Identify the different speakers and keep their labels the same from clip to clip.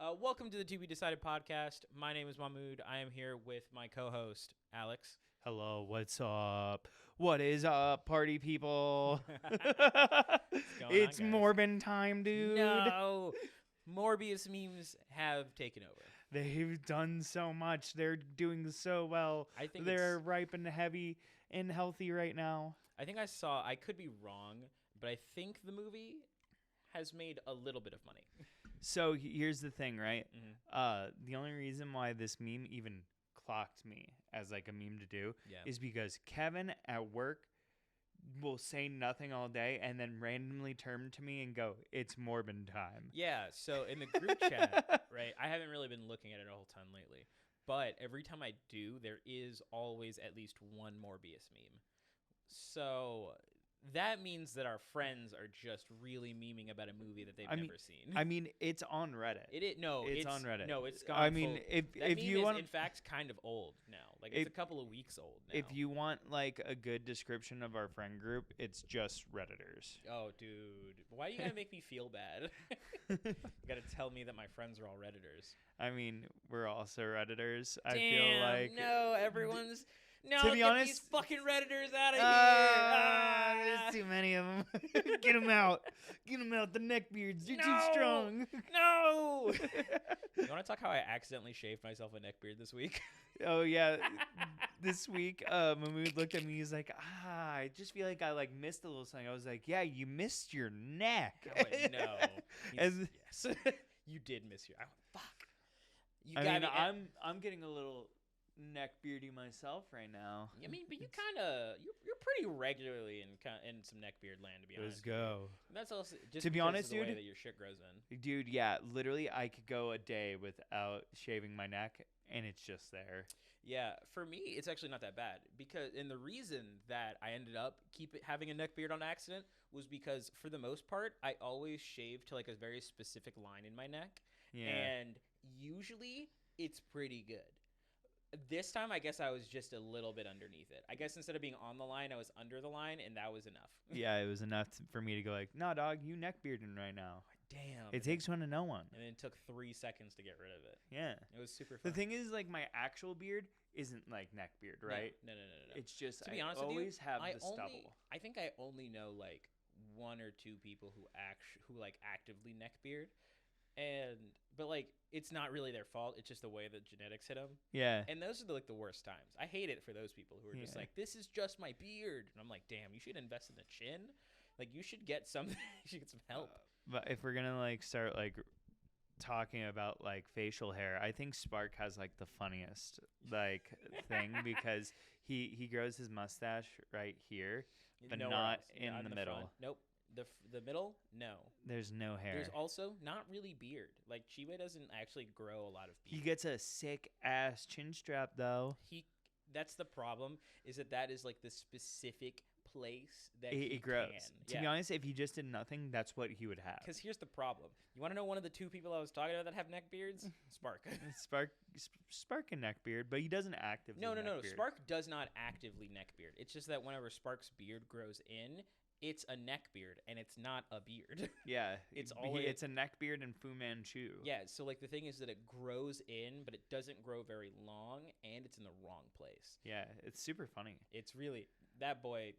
Speaker 1: Welcome to the To Be Decided podcast. My name is Mahmoud. I am here with my co-host, Alex.
Speaker 2: Hello, what's up? What is up, party people? It's
Speaker 1: guys?
Speaker 2: Morbin time, dude.
Speaker 1: No! Morbius memes have taken over.
Speaker 2: They've done so much. They're doing so well.
Speaker 1: I think
Speaker 2: they're ripe and heavy and healthy right now.
Speaker 1: I could be wrong, but I think the movie has made a little bit of money.
Speaker 2: So here's the thing, right?
Speaker 1: Mm-hmm.
Speaker 2: The only reason why this meme even clocked me as like a meme to do is because Kevin at work will say nothing all day and then randomly turn to me and go, "It's Morbin time."
Speaker 1: Yeah, so in the group chat, right, I haven't really been looking at it a whole ton lately, but every time I do, there is always at least one Morbius meme. So that means that our friends are just really memeing about a movie that they've never seen.
Speaker 2: I mean, it's on Reddit.
Speaker 1: It's
Speaker 2: on Reddit.
Speaker 1: No, it's gone.
Speaker 2: I mean, if you want,
Speaker 1: in fact, kind of old now. Like it's a couple of weeks old now.
Speaker 2: If you want like a good description of our friend group, it's just Redditors.
Speaker 1: Oh, dude, why do you gotta make me feel bad? You gotta tell me that my friends are all Redditors.
Speaker 2: I mean, we're also Redditors.
Speaker 1: Damn,
Speaker 2: I feel like
Speaker 1: no, everyone's. No,
Speaker 2: to be honest,
Speaker 1: these fucking Redditors out of here.
Speaker 2: There's too many of them. Get them out. Get them out. The neckbeards. You're too strong.
Speaker 1: No. You want to talk how I accidentally shaved myself a neckbeard this week?
Speaker 2: Oh, yeah. This week, Mahmoud looked at me. He's like, I just feel like I like missed a little something. I was like, yeah, you missed your neck.
Speaker 1: I went, no. Yes. You did miss your. Fuck.
Speaker 2: I'm getting a little neck beardy myself right now.
Speaker 1: I mean, but you're pretty regularly in some neck beard land, to be honest.
Speaker 2: Let's go.
Speaker 1: And that's also just
Speaker 2: to be honest,
Speaker 1: the
Speaker 2: dude.
Speaker 1: way that your shit grows in.
Speaker 2: Dude, yeah, literally, I could go a day without shaving my neck, and it's just there.
Speaker 1: Yeah, for me, it's actually not that bad and the reason that I ended up having a neck beard on accident was because for the most part, I always shave to like a very specific line in my neck, and usually it's pretty good. This time, I guess I was just a little bit underneath it. I guess instead of being on the line, I was under the line, and that was enough.
Speaker 2: Yeah, it was enough for me to go like, "Nah, dog, you neck bearding right now."
Speaker 1: Damn.
Speaker 2: It takes one to know one.
Speaker 1: And then it took 3 seconds to get rid of it.
Speaker 2: Yeah.
Speaker 1: It was super fun.
Speaker 2: The thing is, like, my actual beard isn't like neck beard, right?
Speaker 1: No.
Speaker 2: It's just,
Speaker 1: to be honest
Speaker 2: always
Speaker 1: with you,
Speaker 2: have the stubble.
Speaker 1: I think I only know, like, 1 or 2 people who actively neck beard. But like it's not really their fault. It's just the way that genetics hit them.
Speaker 2: Yeah.
Speaker 1: And those are the worst times. I hate it for those people who are just like, this is just my beard. And I'm like, damn, you should invest in the chin. Like you should get some help.
Speaker 2: But if we're gonna like start like talking about like facial hair, I think Spark has like the funniest like thing because he grows his mustache right here, but not in the middle.
Speaker 1: Front. Nope. The middle, no.
Speaker 2: There's no hair.
Speaker 1: There's also not really beard. Like Chiwe doesn't actually grow a lot of beard.
Speaker 2: He gets a sick ass chin strap though.
Speaker 1: That's the problem. Is that is like the specific place that
Speaker 2: it grows. To be honest, if he just did nothing, that's what he would have.
Speaker 1: Because here's the problem. You want to know one of the 2 people I was talking about that have neck beards? Spark.
Speaker 2: Spark a neck beard, but he doesn't actively.
Speaker 1: No. Spark does not actively neck beard. It's just that whenever Spark's beard grows in, it's a neck beard and it's not a beard.
Speaker 2: Yeah, it's a neck beard in Fu Manchu.
Speaker 1: Yeah, so like the thing is that it grows in, but it doesn't grow very long, and it's in the wrong place.
Speaker 2: Yeah, it's super funny.
Speaker 1: It's really that boy.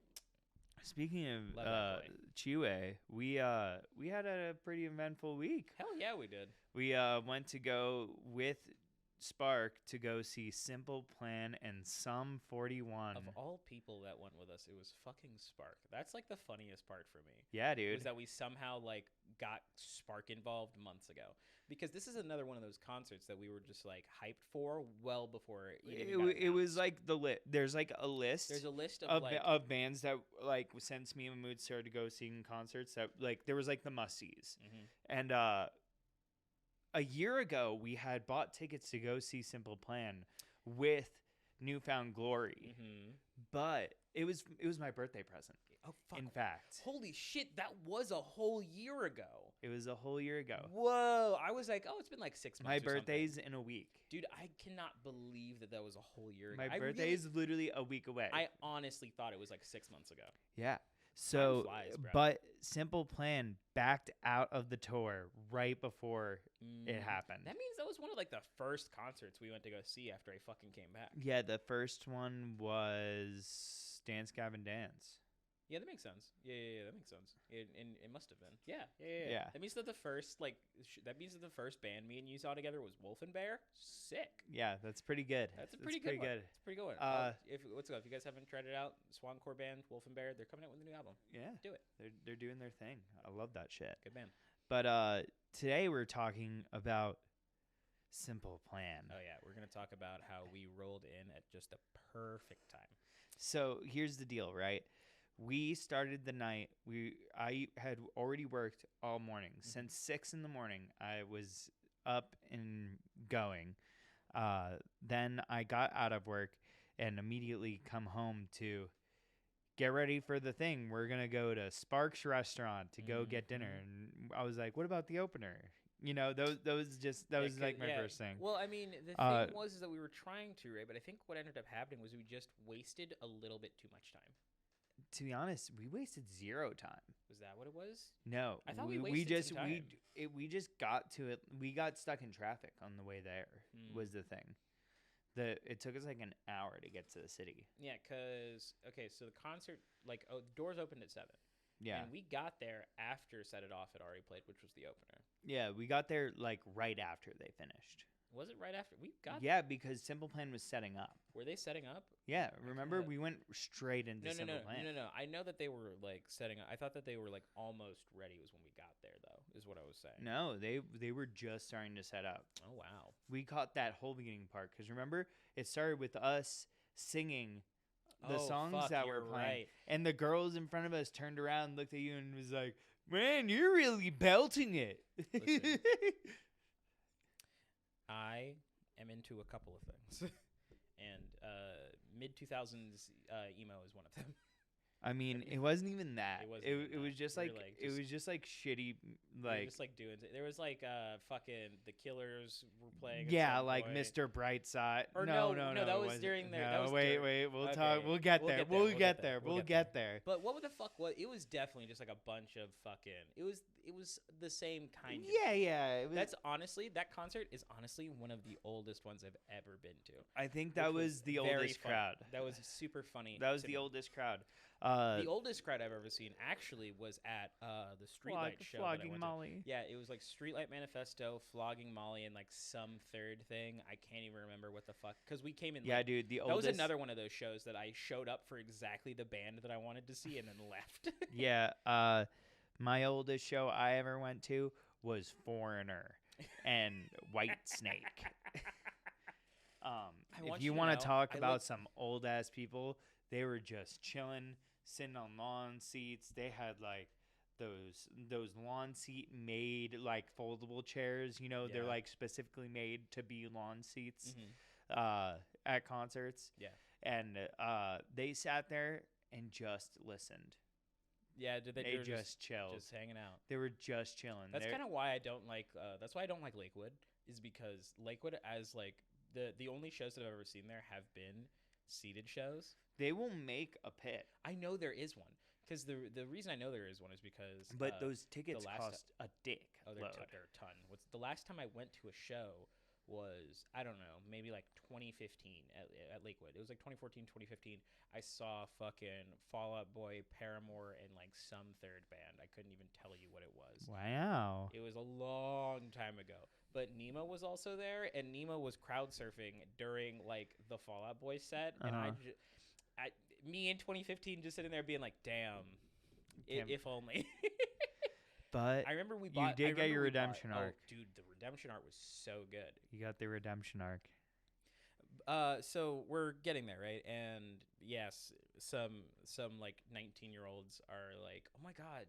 Speaker 2: Speaking of Chiwe, we had a pretty eventful week.
Speaker 1: Hell yeah, we did.
Speaker 2: We went to go with Spark to go see Simple Plan and Sum 41.
Speaker 1: Of all people that went with us, it was fucking Spark. That's like the funniest part for me.
Speaker 2: Yeah, dude.
Speaker 1: Was that we somehow like got Spark involved months ago. Because this is another one of those concerts that we were just like hyped for well before
Speaker 2: it was like there's like a list.
Speaker 1: There's a list
Speaker 2: of bands that like since me and Mahmoud started to go seeing concerts that like there was like the must-sees.
Speaker 1: Mm-hmm.
Speaker 2: And a year ago, we had bought tickets to go see Simple Plan with Newfound Glory, but it was my birthday present.
Speaker 1: Oh, fuck.
Speaker 2: In fact.
Speaker 1: Holy shit, that was a whole year ago.
Speaker 2: It was a whole year ago.
Speaker 1: Whoa. I was like, oh, it's been like 6 months.
Speaker 2: My birthday's in a week.
Speaker 1: Dude, I cannot believe that was a whole year ago.
Speaker 2: My birthday is literally a week away.
Speaker 1: I honestly thought it was like 6 months ago.
Speaker 2: Yeah. So,
Speaker 1: flies, bro.
Speaker 2: but Simple Plan backed out of the tour right before it happened.
Speaker 1: That means that was one of like the first concerts we went to go see after I fucking came back.
Speaker 2: Yeah, the first one was Dance Gavin Dance.
Speaker 1: Yeah, that makes sense. Yeah, that makes sense. It must have been. Yeah. That means that the first that means that the first band me and you saw together was Wolf and Bear. Sick.
Speaker 2: Yeah, that's pretty good.
Speaker 1: That's a pretty good one. It's a pretty good one. If you guys haven't tried it out, Swancore band Wolf and Bear, they're coming out with a new album.
Speaker 2: Yeah,
Speaker 1: do it.
Speaker 2: They're doing their thing. I love that shit.
Speaker 1: Good band.
Speaker 2: But today we're talking about Simple Plan.
Speaker 1: Oh yeah, we're gonna talk about how we rolled in at just the perfect time.
Speaker 2: So here's the deal, right? We started the night. I had already worked all morning. Since 6 in the morning, I was up and going. Then I got out of work and immediately come home to get ready for the thing. We're gonna go to Sparks Restaurant to go get dinner. And I was like, "What about the opener?" You know, that was like my first thing.
Speaker 1: Well, I mean, the thing was is that we were trying to, right? But I think what ended up happening was we just wasted a little bit too much time.
Speaker 2: To be honest, we wasted 0 time.
Speaker 1: Was that what it was?
Speaker 2: No,
Speaker 1: I thought we wasted some time.
Speaker 2: We just got to it. We got stuck in traffic on the way there. Was the thing. It took us like an hour to get to the city.
Speaker 1: Yeah, so the concert the doors opened at 7.
Speaker 2: Yeah,
Speaker 1: and we got there after Set It Off had already played, which was the opener.
Speaker 2: Yeah, we got there like right after they finished.
Speaker 1: Was it right after we got?
Speaker 2: Yeah, because Simple Plan was setting up.
Speaker 1: Were they setting up?
Speaker 2: Yeah, remember we went straight into Simple Plan.
Speaker 1: No. I know that they were like setting up. I thought that they were like almost ready was when we got there, though. Is what I was saying.
Speaker 2: No, they were just starting to set up.
Speaker 1: Oh wow.
Speaker 2: We caught that whole beginning part because remember it started with us singing the songs that were playing,
Speaker 1: right.
Speaker 2: And the girls in front of us turned around, looked at you, and was like, "Man, you're really belting it."
Speaker 1: Listen, I am into a couple of things, and mid 2000s emo is one of them.
Speaker 2: I mean, it wasn't even that. It was just like
Speaker 1: it
Speaker 2: was just like shitty, like
Speaker 1: just like doing. There was like fucking The Killers were playing.
Speaker 2: Yeah, like Mr. Brightside.
Speaker 1: Or no, that was during their.
Speaker 2: No, wait. We'll talk. We'll get there. We'll get there.
Speaker 1: But what the fuck was? It was definitely just like a bunch of fucking. It was the same kind.
Speaker 2: Yeah.
Speaker 1: That concert is honestly one of the oldest ones I've ever been to.
Speaker 2: I think that was the oldest crowd.
Speaker 1: That was super funny.
Speaker 2: That was the oldest crowd.
Speaker 1: The oldest crowd I've ever seen actually was at the Streetlight show.
Speaker 2: Flogging Molly.
Speaker 1: Yeah, it was like Streetlight Manifesto, Flogging Molly, and like some third thing. I can't even remember what the fuck. Because we came in.
Speaker 2: Yeah, dude. The oldest.
Speaker 1: That was another one of those shows that I showed up for exactly the band that I wanted to see and then left.
Speaker 2: Yeah. My oldest show I ever went to was Foreigner and White Snake. If you want to talk about some old ass people, they were just chilling, sitting on lawn seats. They had like those lawn seat made like foldable chairs. You know, they're like specifically made to be lawn seats at concerts.
Speaker 1: Yeah,
Speaker 2: and they sat there and just listened.
Speaker 1: Yeah,
Speaker 2: they just chilled,
Speaker 1: just hanging out.
Speaker 2: They were just chilling.
Speaker 1: That's kind of why I don't like. That's why I don't like Lakewood. Is because Lakewood, as like the only shows that I've ever seen there have been seated shows.
Speaker 2: They will make a pit.
Speaker 1: I know there is one because the reason I know there is one is because.
Speaker 2: But those tickets cost a dick.
Speaker 1: Oh, they're a ton. The last time I went to a show was, I don't know, maybe like 2015 at Lakewood. It was like 2014, 2015. I saw fucking Fall Out Boy, Paramore, and like some third band. I couldn't even tell you what it was.
Speaker 2: Wow.
Speaker 1: It was a long time ago. But Nemo was also there, and Nemo was crowd surfing during like the Fall Out Boy set. And me in 2015 just sitting there being like, damn. If only.
Speaker 2: But
Speaker 1: I remember we
Speaker 2: bought. You did get your redemption arc.
Speaker 1: Oh, dude, the redemption arc was so good.
Speaker 2: You got the redemption arc.
Speaker 1: So we're getting there, right? And yes, some like 19-year-olds are like, "Oh my god,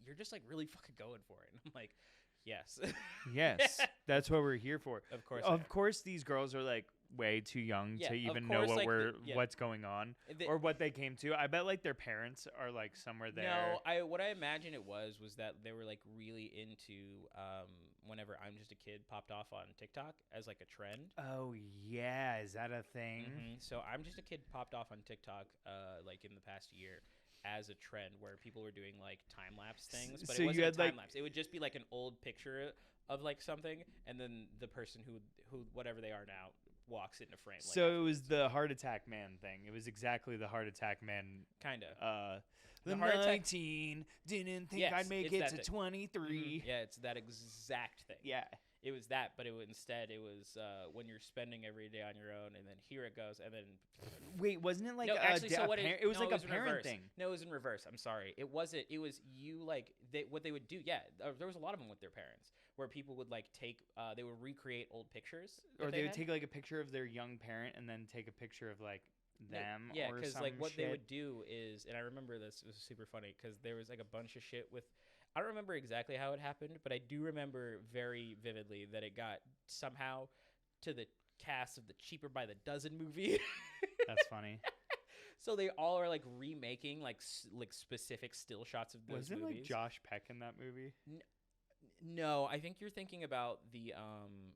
Speaker 1: you're just like really fucking going for it." And I'm like, "Yes,
Speaker 2: yes, that's what we're here for."
Speaker 1: Of course,
Speaker 2: these girls are like way too young to even know what what's going on or what they came to. I bet like their parents are like somewhere there.
Speaker 1: No, what I imagine it was that they were like really into whenever I'm Just a Kid popped off on TikTok as like a trend.
Speaker 2: Oh yeah, is that a thing?
Speaker 1: Mm-hmm. So I'm Just a Kid popped off on TikTok like in the past year, as a trend where people were doing like time lapse things, but
Speaker 2: So
Speaker 1: it
Speaker 2: you
Speaker 1: wasn't
Speaker 2: had,
Speaker 1: a time
Speaker 2: like-
Speaker 1: lapse. It would just be like an old picture of like something, and then the person who whatever they are now walks into frame. Like,
Speaker 2: So it was
Speaker 1: afterwards.
Speaker 2: the heart attack man thing. It was exactly the heart attack man.
Speaker 1: Kinda.
Speaker 2: The
Speaker 1: The heart attack-
Speaker 2: 19 didn't think
Speaker 1: Yes,
Speaker 2: I'd make
Speaker 1: it's
Speaker 2: it
Speaker 1: that
Speaker 2: to
Speaker 1: thing.
Speaker 2: 23.
Speaker 1: Yeah, it's that exact thing.
Speaker 2: Yeah.
Speaker 1: It was that, but instead it was when you're spending every day on your own, and then here it goes, and then
Speaker 2: Wait, wasn't it like
Speaker 1: no, actually, so what
Speaker 2: it was
Speaker 1: no,
Speaker 2: like
Speaker 1: it was
Speaker 2: a
Speaker 1: in
Speaker 2: parent
Speaker 1: reverse.
Speaker 2: thing?
Speaker 1: No, it was in reverse. I'm sorry. It wasn't. It was you like what they would do. Yeah, there was a lot of them with their parents, where people would like take, they would recreate old pictures, that
Speaker 2: Or they would
Speaker 1: had.
Speaker 2: take like a picture of their young parent and then take a picture of like
Speaker 1: No,
Speaker 2: them
Speaker 1: yeah,
Speaker 2: or
Speaker 1: because
Speaker 2: some
Speaker 1: like what they
Speaker 2: shit.
Speaker 1: would do is, and I remember this, it was super funny because there was like a bunch of shit with. I don't remember exactly how it happened, but I do remember very vividly that it got somehow to the cast of the Cheaper by the Dozen movie.
Speaker 2: That's funny.
Speaker 1: So they all are like remaking like specific still shots of those
Speaker 2: Wasn't
Speaker 1: movies.
Speaker 2: like Josh Peck in that movie?
Speaker 1: No, I think you're thinking about the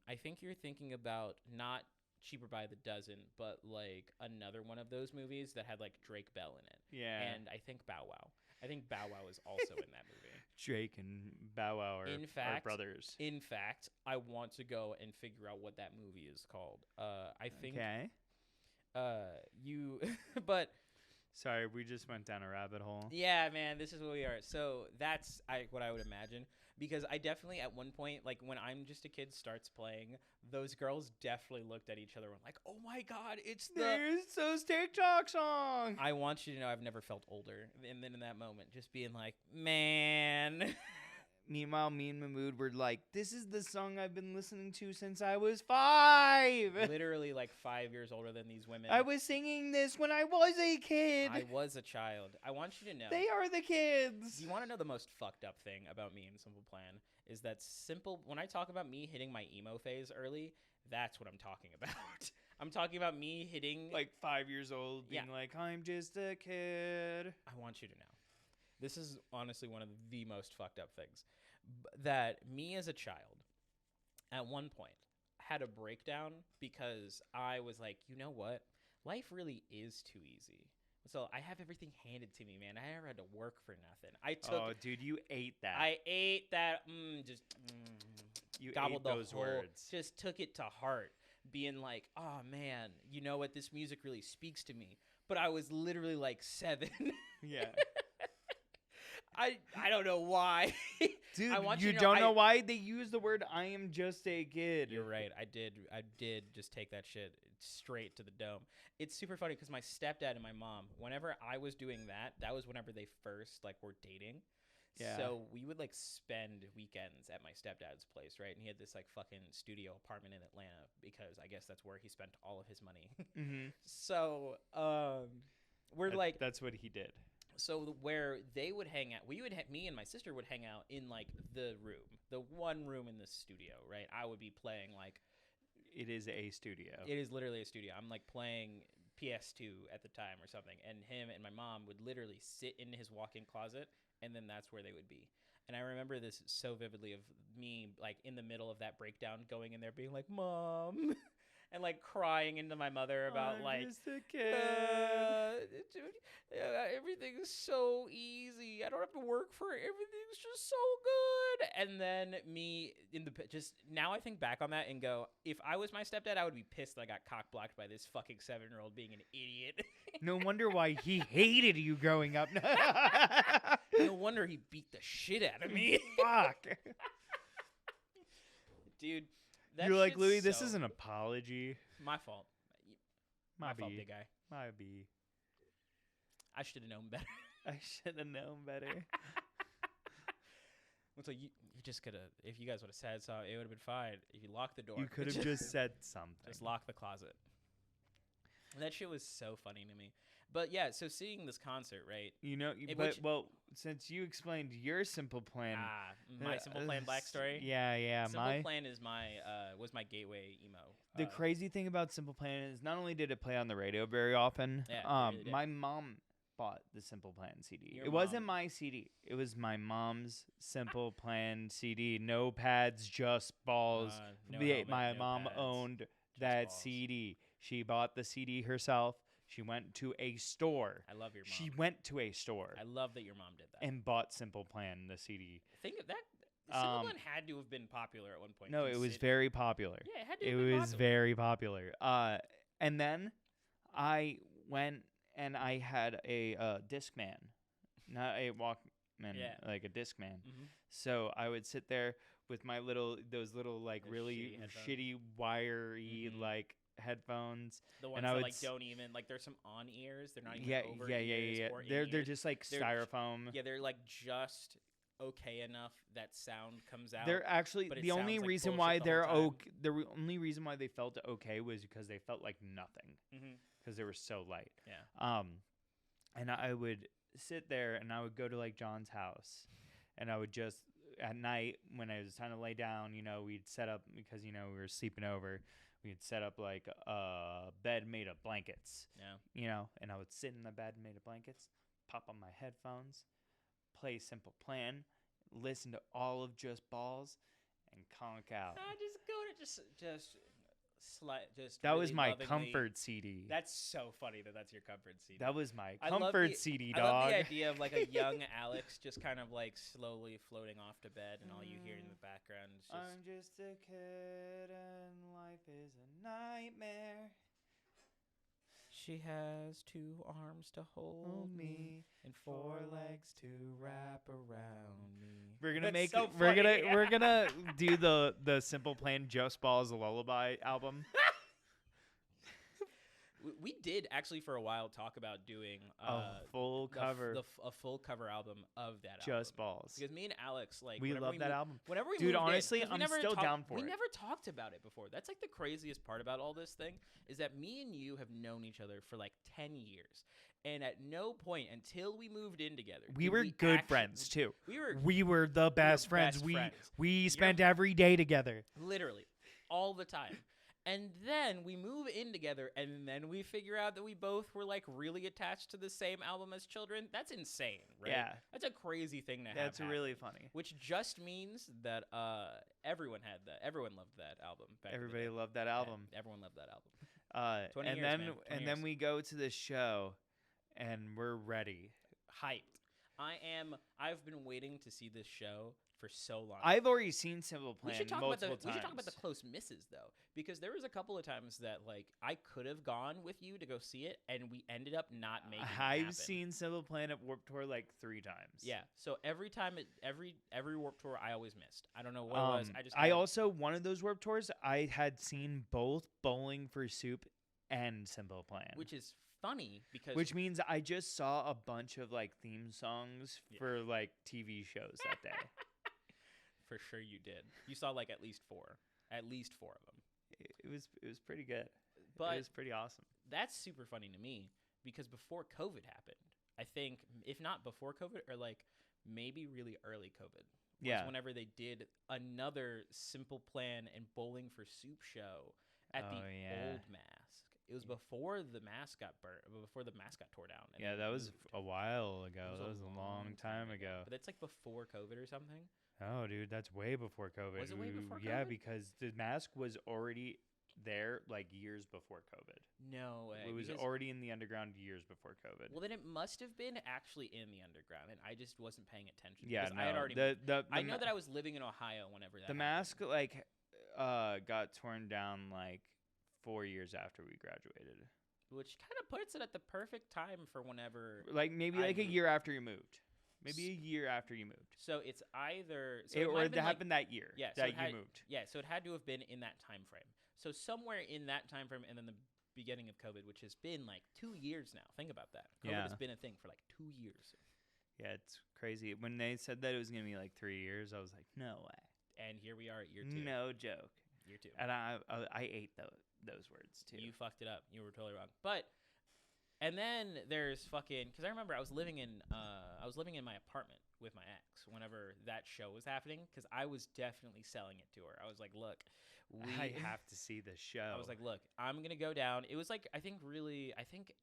Speaker 1: I think you're thinking about not Cheaper by the Dozen, but like another one of those movies that had like Drake Bell in it.
Speaker 2: Yeah.
Speaker 1: And I think Bow Wow. I think Bow Wow is also in that movie.
Speaker 2: Drake and Bow Wow are,
Speaker 1: In
Speaker 2: are
Speaker 1: fact-
Speaker 2: brothers.
Speaker 1: In fact, I want to go and figure out what that movie is called. I think
Speaker 2: Okay.
Speaker 1: you but
Speaker 2: Sorry, we just went down a rabbit hole.
Speaker 1: yeah, man, this is what we are. So that's what I would imagine, because I definitely at one point, like when I'm just a kid starts playing, those girls definitely looked at each other and were like, "Oh my god, it's the."
Speaker 2: There's those TikTok songs.
Speaker 1: I want you to know I've never felt older, and then in that moment, just being like, "Man."
Speaker 2: Meanwhile, me and Mahmoud were like, "This is the song I've been listening to since I was 5.
Speaker 1: Literally like 5 years older than these women.
Speaker 2: I was singing this when I was a kid.
Speaker 1: I was a child. I want you to know.
Speaker 2: They are the kids."
Speaker 1: You want to know the most fucked up thing about me and Simple Plan is that when I talk about me hitting my emo phase early, that's what I'm talking about. I'm talking about me hitting
Speaker 2: Like 5 years old, being
Speaker 1: Yeah.
Speaker 2: like, "I'm just a kid."
Speaker 1: I want you to know. This is honestly one of the most fucked up things. That me as a child, at one point, had a breakdown because I was like, you know what? Life really is too easy. So I have everything handed to me, man. I never had to work for nothing. I took.
Speaker 2: Oh, dude, you ate that.
Speaker 1: I ate that.
Speaker 2: You
Speaker 1: Gobbled
Speaker 2: ate
Speaker 1: the
Speaker 2: those
Speaker 1: whole.
Speaker 2: words.
Speaker 1: Just took it to heart, being like, oh man, you know what? This music really speaks to me. But I was literally like 7.
Speaker 2: Yeah.
Speaker 1: I don't know why.
Speaker 2: Dude,
Speaker 1: I want
Speaker 2: you
Speaker 1: you to know,
Speaker 2: don't know why they use the word "I am just a kid."
Speaker 1: You're right. I did just take that shit straight to the dome. It's super funny because my stepdad and my mom, whenever I was doing that, that was whenever they first like were dating.
Speaker 2: Yeah.
Speaker 1: So we would like spend weekends at my stepdad's place, right? And he had this like fucking studio apartment in Atlanta because I guess that's where he spent all of his money.
Speaker 2: Mm-hmm.
Speaker 1: So we're like
Speaker 2: that's what he did.
Speaker 1: so where they would hang out, me and my sister would hang out in like the one room in the studio, right? I would be playing like
Speaker 2: It is a studio.
Speaker 1: it is literally a studio. I'm like playing PS2 at the time or something, and him and my mom would literally sit in his walk-in closet, and then that's where they would be. And I remember this so vividly of me like in the middle of that breakdown, going in there being like, "Mom," and like crying into my mother about
Speaker 2: I'm
Speaker 1: like.
Speaker 2: just a kid.
Speaker 1: Dude, everything's so easy. I don't have to work for it. Everything's just so good. And then me just now I think back on that and go, if I was my stepdad, I would be pissed that I got cock blocked by this fucking 7-year-old being an idiot.
Speaker 2: No wonder why he hated you growing up.
Speaker 1: No wonder he beat the shit out of me.
Speaker 2: Fuck.
Speaker 1: Dude, that
Speaker 2: You're like,
Speaker 1: shit's
Speaker 2: "Louis, this
Speaker 1: so-
Speaker 2: is an apology."
Speaker 1: my fault. My fault,
Speaker 2: Maybe.
Speaker 1: big guy.
Speaker 2: Maybe.
Speaker 1: I should have known better.
Speaker 2: I should have known better.
Speaker 1: So you just could have, if you guys would have said so, it would have been fine. If you locked the door,
Speaker 2: You could have just said something.
Speaker 1: just lock the closet. And that shit was so funny to me. But yeah, so seeing this concert, right?
Speaker 2: You know,
Speaker 1: which-
Speaker 2: well, since you explained your Simple Plan,
Speaker 1: My Simple Plan backstory.
Speaker 2: Yeah,
Speaker 1: Simple Plan is was my gateway emo.
Speaker 2: The crazy thing about Simple Plan is not only did it play on the radio very often,
Speaker 1: Yeah, it really did.
Speaker 2: my mom bought the Simple Plan CD.
Speaker 1: Your
Speaker 2: It wasn't
Speaker 1: mom.
Speaker 2: my CD. It was my mom's Simple Plan CD. No pads, just balls.
Speaker 1: No
Speaker 2: My
Speaker 1: helmet, no
Speaker 2: mom
Speaker 1: pads,
Speaker 2: owned
Speaker 1: just
Speaker 2: that
Speaker 1: balls.
Speaker 2: CD. She bought the CD herself. She went to a store.
Speaker 1: I love your mom.
Speaker 2: She went to a store
Speaker 1: I love that your mom did that.
Speaker 2: and bought Simple Plan, the CD.
Speaker 1: Think of that. Simple Plan had to have been popular at one point.
Speaker 2: No, it was very popular.
Speaker 1: Yeah, it had to
Speaker 2: It
Speaker 1: have been
Speaker 2: was
Speaker 1: popular.
Speaker 2: very popular. And then I went and I had a Discman, not a Walkman, like a Discman.
Speaker 1: Mm-hmm.
Speaker 2: So I would sit there with my those little like
Speaker 1: Those
Speaker 2: really
Speaker 1: shitty
Speaker 2: shitty wiry like headphones.
Speaker 1: The ones
Speaker 2: and I
Speaker 1: that
Speaker 2: would
Speaker 1: like don't even like there's some on ears. They're not even over
Speaker 2: yeah.
Speaker 1: ears or
Speaker 2: They're
Speaker 1: in-ears.
Speaker 2: just like
Speaker 1: They're
Speaker 2: styrofoam.
Speaker 1: Yeah, they're like just okay enough that sound comes out.
Speaker 2: They're actually
Speaker 1: but it
Speaker 2: the only
Speaker 1: sounds like
Speaker 2: reason
Speaker 1: bullshit
Speaker 2: why
Speaker 1: the
Speaker 2: they're
Speaker 1: whole time.
Speaker 2: okay. The only reason why they felt okay was because they felt like nothing
Speaker 1: Mhm.
Speaker 2: because they were so light.
Speaker 1: Yeah.
Speaker 2: And I would sit there and I would go to like John's house, and I would just at night when it was time to lay down, we'd set up because we were sleeping over. We'd set up like a bed made of blankets.
Speaker 1: Yeah.
Speaker 2: And I would sit in the bed made of blankets, pop on my headphones, play Simple Plan, listen to all of Just Balls, and conk out.
Speaker 1: Just go to just
Speaker 2: that
Speaker 1: really
Speaker 2: was my
Speaker 1: lovingly-
Speaker 2: comfort CD.
Speaker 1: That's so funny that's your comfort CD.
Speaker 2: That was my
Speaker 1: I love
Speaker 2: comfort
Speaker 1: the-
Speaker 2: CD,
Speaker 1: I
Speaker 2: dog.
Speaker 1: love the idea of like a young Alex just kind of like slowly floating off to bed, and all you hear in the background is just.
Speaker 2: I'm just a kid and life is a nightmare.
Speaker 1: She has 2 arms to hold me and 4 legs to wrap around me.
Speaker 2: We're gonna
Speaker 1: That's
Speaker 2: make
Speaker 1: so
Speaker 2: we're
Speaker 1: funny.
Speaker 2: gonna do the Simple Plan Just Balls Lullaby album.
Speaker 1: We did actually for a while talk about doing
Speaker 2: A full cover,
Speaker 1: a full cover album of that
Speaker 2: Just
Speaker 1: album.
Speaker 2: Balls.
Speaker 1: Because me and Alex
Speaker 2: We love that album.
Speaker 1: Whenever we
Speaker 2: Dude,
Speaker 1: moved in-
Speaker 2: honestly,
Speaker 1: 'cause we
Speaker 2: I'm
Speaker 1: never
Speaker 2: still down for
Speaker 1: we
Speaker 2: it.
Speaker 1: never talked about it before. That's like the craziest part about all this thing is that me and you have known each other for like 10 years. And at no point until we moved in together,
Speaker 2: We
Speaker 1: did
Speaker 2: were good
Speaker 1: actually-
Speaker 2: friends too.
Speaker 1: We were
Speaker 2: We were the best friends.
Speaker 1: best
Speaker 2: We
Speaker 1: friends.
Speaker 2: we spent every day together.
Speaker 1: literally all the time. And then we move in together, and then we figure out that we both were like really attached to the same album as children. That's insane, right?
Speaker 2: Yeah.
Speaker 1: That's a crazy thing to have.
Speaker 2: That's
Speaker 1: happen.
Speaker 2: really funny.
Speaker 1: Which just means that everyone had that. Everyone loved that album. Back in the
Speaker 2: Everybody
Speaker 1: day.
Speaker 2: loved that
Speaker 1: Yeah,
Speaker 2: album.
Speaker 1: everyone loved that album. 20
Speaker 2: And
Speaker 1: years,
Speaker 2: then
Speaker 1: man. 20
Speaker 2: and
Speaker 1: years.
Speaker 2: then we go to the show, and we're ready.
Speaker 1: Hyped. I've been waiting to see this show for so long.
Speaker 2: I've already seen Simple
Speaker 1: We
Speaker 2: Plan
Speaker 1: should talk about
Speaker 2: multiple
Speaker 1: we should
Speaker 2: times.
Speaker 1: talk about the close misses though, because there was a couple of times that like I could have gone with you to go see it, and we ended up not making it happen.
Speaker 2: I've seen Simple Plan at Warped Tour like 3 times.
Speaker 1: Yeah. So every time every Warped Tour I always missed. I don't know what it was.
Speaker 2: I also one of those Warped Tours I had seen both Bowling for Soup and Simple Plan,
Speaker 1: which is funny because
Speaker 2: which means I just saw a bunch of like theme songs
Speaker 1: Yeah.
Speaker 2: for like TV shows that day.
Speaker 1: for sure you did. You saw like at least four of them.
Speaker 2: It was pretty good.
Speaker 1: But
Speaker 2: it was pretty awesome.
Speaker 1: that's super funny to me because before COVID happened, I think if not before COVID or like maybe really early COVID. Was
Speaker 2: Yeah.
Speaker 1: whenever they did another Simple Plan and Bowling for Soup show at the old Mask. It was before the mask got burnt, before the mask got tore down. and
Speaker 2: Yeah,
Speaker 1: they
Speaker 2: that was
Speaker 1: moved.
Speaker 2: a while ago.
Speaker 1: It
Speaker 2: That was a long time ago.
Speaker 1: But it's like before COVID or something.
Speaker 2: Oh, dude, that's way before COVID.
Speaker 1: Was it way before
Speaker 2: Yeah,
Speaker 1: COVID?
Speaker 2: because the mask was already there like years before COVID.
Speaker 1: No way.
Speaker 2: It was
Speaker 1: because-
Speaker 2: already in the underground years before COVID.
Speaker 1: Well, then it must have been actually in the underground, and I just wasn't paying attention.
Speaker 2: Yeah,
Speaker 1: because
Speaker 2: no.
Speaker 1: I had already. I know
Speaker 2: ma-
Speaker 1: that I was living in Ohio whenever that.
Speaker 2: the
Speaker 1: happened.
Speaker 2: mask like got torn down like 4 years after we graduated.
Speaker 1: which kind of puts it at the perfect time for whenever.
Speaker 2: Like maybe
Speaker 1: I
Speaker 2: like a
Speaker 1: moved.
Speaker 2: year after you moved. Maybe a year after you moved.
Speaker 1: So it's either so
Speaker 2: It-
Speaker 1: it might
Speaker 2: or
Speaker 1: have
Speaker 2: that
Speaker 1: been like-
Speaker 2: happened that year
Speaker 1: Yeah, so
Speaker 2: that
Speaker 1: it had-
Speaker 2: you moved.
Speaker 1: Yeah, so it had to have been in that time frame. So somewhere in that time frame, and then the beginning of COVID, which has been like 2 years now. Think about that. COVID
Speaker 2: Yeah.
Speaker 1: has been a thing for like 2 years,
Speaker 2: Yeah, it's crazy. When they said that it was gonna be like 3 years, I was like, no way,
Speaker 1: and here we are at year 2.
Speaker 2: no joke.
Speaker 1: Year 2.
Speaker 2: And I ate those words too.
Speaker 1: You fucked it up. You were totally wrong. But and then there's fucking because I remember I was living in my apartment with my ex whenever that show was happening because I was definitely selling it to her. I was like, look,
Speaker 2: I have to see this show.
Speaker 1: I was like, look, I'm gonna go down. It was like I think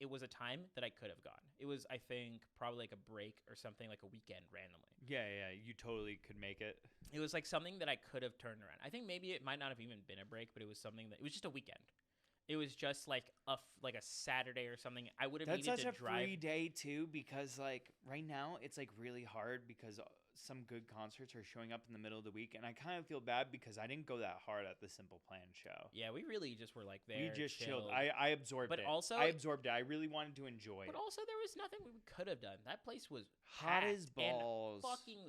Speaker 1: it was a time that I could have gone. It was I think probably like a break or something like a weekend randomly.
Speaker 2: yeah, you totally could make it.
Speaker 1: It was like something that I could have turned around. I think maybe it might not have even been a break, but it was something that it was just a weekend. it was just like a Saturday or something, I would have
Speaker 2: That's
Speaker 1: needed
Speaker 2: such
Speaker 1: to
Speaker 2: a
Speaker 1: drive.
Speaker 2: free day too, because like right now it's like really hard because some good concerts are showing up in the middle of the week, and I kind of feel bad because I didn't go that hard at the Simple Plan show.
Speaker 1: Yeah, we really just were like there.
Speaker 2: We just chilled.
Speaker 1: chilled.
Speaker 2: I absorbed
Speaker 1: But
Speaker 2: it.
Speaker 1: also-
Speaker 2: I absorbed it. I really wanted to enjoy
Speaker 1: But
Speaker 2: it.
Speaker 1: also, there was nothing we could have done. That place was
Speaker 2: Hot as
Speaker 1: packed and
Speaker 2: balls.
Speaker 1: fucking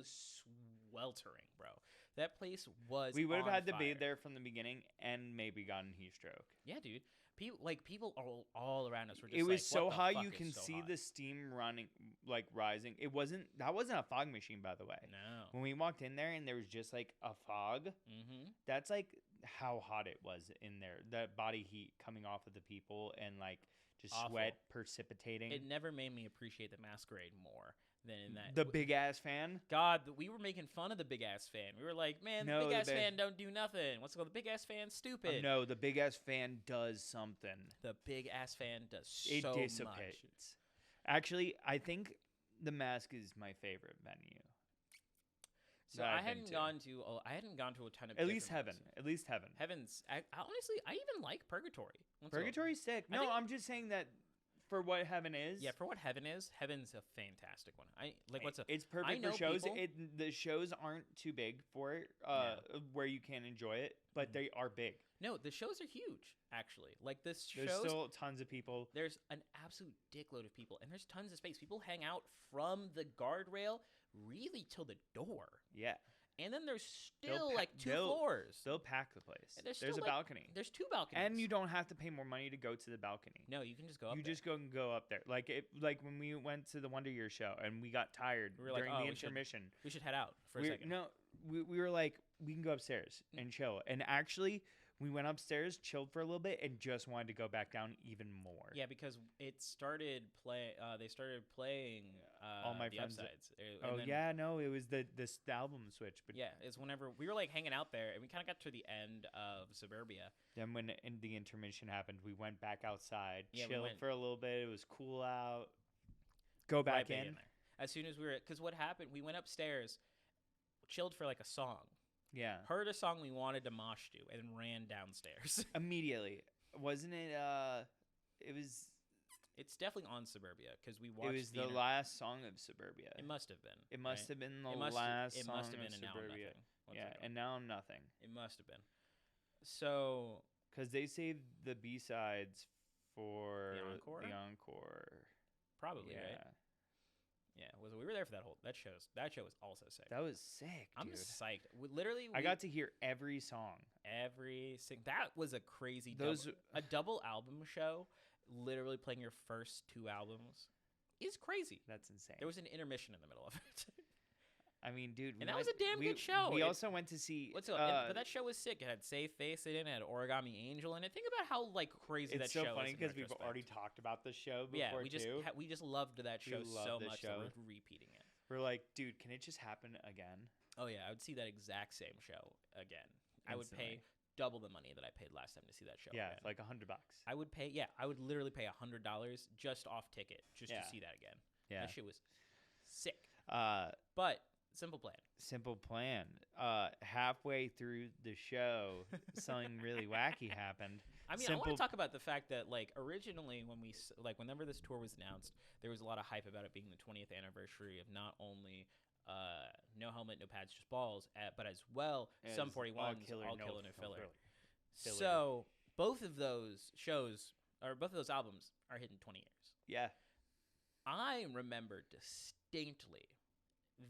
Speaker 1: sweltering, bro. That place was.
Speaker 2: We would have
Speaker 1: on
Speaker 2: had to
Speaker 1: fire.
Speaker 2: be there from the beginning and maybe gotten heat stroke.
Speaker 1: Yeah, dude. People all around us were just.
Speaker 2: It was
Speaker 1: like,
Speaker 2: so
Speaker 1: what the
Speaker 2: hot
Speaker 1: fuck
Speaker 2: you
Speaker 1: is
Speaker 2: can
Speaker 1: so
Speaker 2: see
Speaker 1: hot?
Speaker 2: the steam running, like rising. That wasn't a fog machine, by the way.
Speaker 1: No.
Speaker 2: When we walked in there and there was just like a fog,
Speaker 1: Mm-hmm.
Speaker 2: that's like how hot it was in there. That body heat coming off of the people and like just
Speaker 1: Awful.
Speaker 2: sweat precipitating.
Speaker 1: It never made me appreciate the masquerade more than in that.
Speaker 2: The big ass fan.
Speaker 1: God, we were making fun of the big ass fan. We were like, man,
Speaker 2: No,
Speaker 1: the big
Speaker 2: the
Speaker 1: ass
Speaker 2: big-
Speaker 1: fan don't do nothing. What's it called? The big ass fan, stupid.
Speaker 2: No, the big ass fan does something.
Speaker 1: The big ass fan does
Speaker 2: It
Speaker 1: so
Speaker 2: dissipates.
Speaker 1: much.
Speaker 2: Actually, I think the Mask is my favorite venue.
Speaker 1: So
Speaker 2: that
Speaker 1: I
Speaker 2: I've been
Speaker 1: hadn't
Speaker 2: to.
Speaker 1: gone to. I hadn't gone to a ton of.
Speaker 2: At least
Speaker 1: different
Speaker 2: Heaven.
Speaker 1: ones.
Speaker 2: At least Heaven.
Speaker 1: Heaven's. Honestly, I even like Purgatory. once in a while.
Speaker 2: Purgatory's sick.
Speaker 1: I
Speaker 2: No,
Speaker 1: think-
Speaker 2: I'm just saying that for what Heaven is.
Speaker 1: Yeah, for what Heaven is, Heaven's a fantastic one. I like what's a.
Speaker 2: It's perfect
Speaker 1: know
Speaker 2: for shows.
Speaker 1: people-
Speaker 2: The shows aren't too big for it, where you can enjoy it, but
Speaker 1: Mhm.
Speaker 2: they are big.
Speaker 1: No, the shows are huge. Actually, like this
Speaker 2: There's
Speaker 1: shows.
Speaker 2: still tons of people.
Speaker 1: There's an absolute dickload of people, and there's tons of space. People hang out from the guardrail really till the door,
Speaker 2: Yeah,
Speaker 1: and then there's
Speaker 2: They'll
Speaker 1: still
Speaker 2: pa-
Speaker 1: like two
Speaker 2: they'll-
Speaker 1: floors.
Speaker 2: they'll pack the place.
Speaker 1: And there's
Speaker 2: There's
Speaker 1: still,
Speaker 2: a
Speaker 1: like,
Speaker 2: balcony,
Speaker 1: There's two balconies,
Speaker 2: and you don't have to pay more money to go to the balcony.
Speaker 1: No, you can just go up
Speaker 2: You
Speaker 1: there.
Speaker 2: just go up there. Like when we went to the Wonder Year show and we got tired
Speaker 1: We were like,
Speaker 2: during
Speaker 1: "Oh,
Speaker 2: the
Speaker 1: we should
Speaker 2: intermission.
Speaker 1: We should head out for a
Speaker 2: We
Speaker 1: second.
Speaker 2: no, we were like, we can go upstairs and chill. And actually, we went upstairs, chilled for a little bit, and just wanted to go back down even more.
Speaker 1: Yeah, because it started play. They started playing
Speaker 2: All My
Speaker 1: the
Speaker 2: Friends-
Speaker 1: upsides.
Speaker 2: Oh yeah, no, it was the album switch. But
Speaker 1: Yeah, it's whenever we were like hanging out there, and we kind of got to the end of Suburbia.
Speaker 2: then when the intermission happened, we went back outside,
Speaker 1: Yeah, we
Speaker 2: chilled
Speaker 1: went-
Speaker 2: for a little bit. It was cool out. Go back
Speaker 1: right
Speaker 2: in.
Speaker 1: there. As soon as we were, because what happened, we went upstairs, chilled for like a song,
Speaker 2: Yeah,
Speaker 1: heard a song we wanted to mosh to, and ran downstairs.
Speaker 2: immediately. Wasn't it? It was.
Speaker 1: It's definitely on Suburbia because we watched.
Speaker 2: It was the
Speaker 1: inter-
Speaker 2: last song of Suburbia.
Speaker 1: It must have been.
Speaker 2: It must
Speaker 1: right?
Speaker 2: have been the
Speaker 1: It must.
Speaker 2: last
Speaker 1: It
Speaker 2: song
Speaker 1: must have
Speaker 2: of
Speaker 1: been, and now I'm
Speaker 2: Suburbia.
Speaker 1: nothing. One
Speaker 2: Yeah,
Speaker 1: second.
Speaker 2: and now I'm nothing.
Speaker 1: It must have been. So
Speaker 2: Because they saved the B-sides for
Speaker 1: The encore?
Speaker 2: the encore.
Speaker 1: probably
Speaker 2: Yeah.
Speaker 1: right. Yeah, we were there for that whole that show was also sick.
Speaker 2: That was sick,
Speaker 1: I'm
Speaker 2: dude.
Speaker 1: psyched. Literally,
Speaker 2: I got to hear every song.
Speaker 1: that was a crazy
Speaker 2: Those
Speaker 1: a double album show. Literally playing your first two albums is crazy.
Speaker 2: That's insane.
Speaker 1: There was an intermission in the middle of it.
Speaker 2: I mean, dude,
Speaker 1: And that was a damn good show.
Speaker 2: We
Speaker 1: It-
Speaker 2: also went to see
Speaker 1: What's up? But that show was sick. It had Safe Face in it. It had Origami Angel in it. Think about how like crazy
Speaker 2: it's
Speaker 1: that
Speaker 2: so
Speaker 1: show
Speaker 2: funny
Speaker 1: is.
Speaker 2: because we've already talked about the show before
Speaker 1: Yeah, we just
Speaker 2: too.
Speaker 1: we just loved that
Speaker 2: We
Speaker 1: show
Speaker 2: love
Speaker 1: so
Speaker 2: the
Speaker 1: much
Speaker 2: show.
Speaker 1: that we're repeating it.
Speaker 2: We're like, dude, can it just happen again?
Speaker 1: Oh yeah, I would see that exact same show again. I would pay
Speaker 2: Instantly.
Speaker 1: double the money that I paid last time to see that show.
Speaker 2: Yeah,
Speaker 1: again.
Speaker 2: like $100.
Speaker 1: I would pay. Yeah, I would literally pay $100 just off ticket just
Speaker 2: Yeah.
Speaker 1: to see that again.
Speaker 2: Yeah.
Speaker 1: That shit was sick.
Speaker 2: Uh,
Speaker 1: But Simple Plan.
Speaker 2: Simple Plan. Halfway through the show, something really wacky happened.
Speaker 1: I mean, I want
Speaker 2: Simple-
Speaker 1: to talk about the fact that like originally when whenever this tour was announced, there was a lot of hype about it being the 20th anniversary of not only No Helmet, No Pads, Just Balls, but as well Sum
Speaker 2: As
Speaker 1: 41's
Speaker 2: All Killer,
Speaker 1: All
Speaker 2: No
Speaker 1: Killer, No Filler.
Speaker 2: Filler.
Speaker 1: So both of those shows or both of those albums are hitting 20 years.
Speaker 2: Yeah.
Speaker 1: I remember distinctly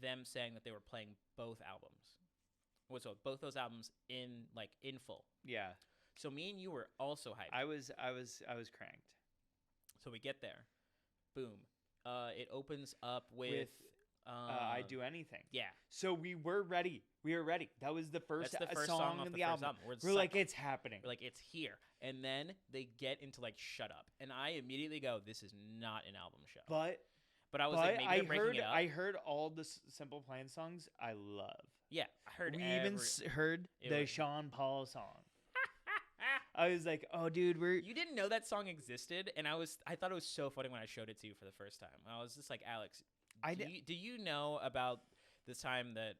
Speaker 1: them saying that they were playing both albums. So both those albums in full.
Speaker 2: Yeah.
Speaker 1: So me and you were also hyped.
Speaker 2: I was cranked.
Speaker 1: So we get there, boom. It opens up with
Speaker 2: I Do Anything.
Speaker 1: Yeah,
Speaker 2: So we were ready. We were ready. That was the first,
Speaker 1: that's the first
Speaker 2: song
Speaker 1: off
Speaker 2: of
Speaker 1: the
Speaker 2: the
Speaker 1: first
Speaker 2: album.
Speaker 1: album.
Speaker 2: We're like,
Speaker 1: psyched.
Speaker 2: it's happening.
Speaker 1: We're like it's here, and then they get into Shut Up, and I immediately go, this is not an album show. But I was like, maybe they're breaking it up.
Speaker 2: I heard all the Simple Plan songs I love.
Speaker 1: Yeah, I heard.
Speaker 2: We even heard
Speaker 1: It
Speaker 2: the
Speaker 1: was-
Speaker 2: Sean Paul song. I was like, oh, dude, we're.
Speaker 1: You didn't know that song existed, and I thought it was so funny when I showed it to you for the first time. I was just like, Alex, do you know about this time that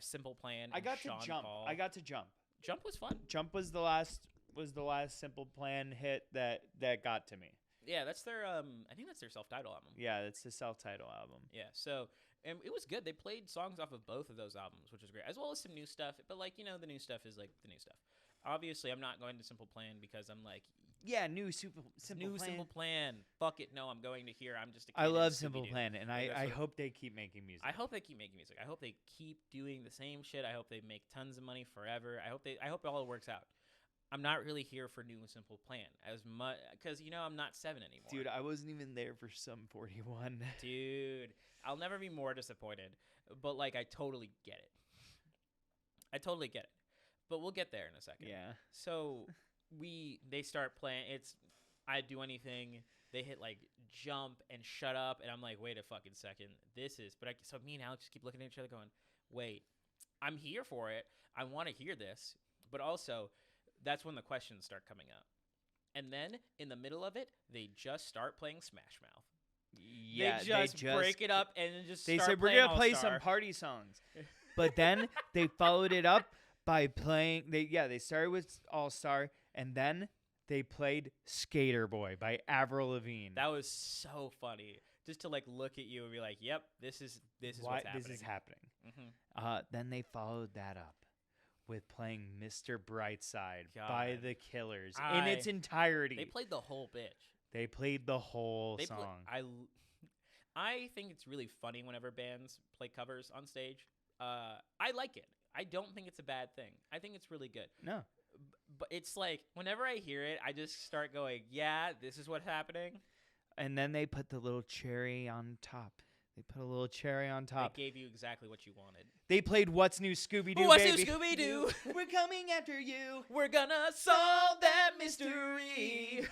Speaker 1: Simple Plan?
Speaker 2: I
Speaker 1: and
Speaker 2: got
Speaker 1: Sean
Speaker 2: to jump.
Speaker 1: Paul,
Speaker 2: I got to jump.
Speaker 1: Jump was fun.
Speaker 2: Jump was the last was the last Simple Plan hit that got to me.
Speaker 1: Yeah, that's their I think that's their self-titled album.
Speaker 2: Yeah, it's the self-titled album.
Speaker 1: Yeah, so and it was good. They played songs off of both of those albums, which was great, as well as some new stuff. But like, the new stuff is like the new stuff. Obviously, I'm not going to Simple Plan because I'm like,
Speaker 2: yeah, new Simple Plan.
Speaker 1: Simple Plan. Fuck it, no, I'm going to hear. I'm just a kid
Speaker 2: I love
Speaker 1: in
Speaker 2: Simple
Speaker 1: Scooby-Doo.
Speaker 2: Plan, and I hope they keep making music.
Speaker 1: I hope they keep making music. I hope they keep doing the same shit. I hope they make tons of money forever. I hope it all works out. I'm not really here for new Simple Plan as much because I'm not 7 anymore.
Speaker 2: Dude, I wasn't even there for Sum 41.
Speaker 1: Dude, I'll never be more disappointed. But like, I totally get it. But we'll get there in a second.
Speaker 2: Yeah.
Speaker 1: So they start playing. It's I Do Anything. They hit like Jump and Shut Up, and I'm like, wait a fucking second. So me and Alex just keep looking at each other, going, wait, I'm here for it. I want to hear this, but also. That's when the questions start coming up. And then, in the middle of it, they just start playing Smash Mouth.
Speaker 2: Yeah,
Speaker 1: they just break it up and just
Speaker 2: they
Speaker 1: start
Speaker 2: said, we're
Speaker 1: playing
Speaker 2: going to play
Speaker 1: All-Star.
Speaker 2: some party songs. But then, they followed it up by playing... They started with All-Star, and then they played Skater Boy by Avril Lavigne.
Speaker 1: That was so funny. Just to, like, look at you and be like, yep, this is what's happening.
Speaker 2: This is happening.
Speaker 1: Mm-hmm.
Speaker 2: Then they followed that up with playing Mr. Brightside
Speaker 1: God.
Speaker 2: by The Killers in its entirety.
Speaker 1: They played the whole bitch.
Speaker 2: They played the whole song.
Speaker 1: I think it's really funny whenever bands play covers on stage. I like it. I don't think it's a bad thing. I think it's really good.
Speaker 2: No.
Speaker 1: But it's like, whenever I hear it, I just start going, yeah, this is what's happening.
Speaker 2: And then they put the little cherry on top. They put a little cherry on top.
Speaker 1: They gave you exactly what you wanted.
Speaker 2: They played What's New Scooby-Doo,
Speaker 1: What's
Speaker 2: baby.
Speaker 1: New Scooby-Doo?
Speaker 2: We're coming after you.
Speaker 1: We're gonna solve that mystery.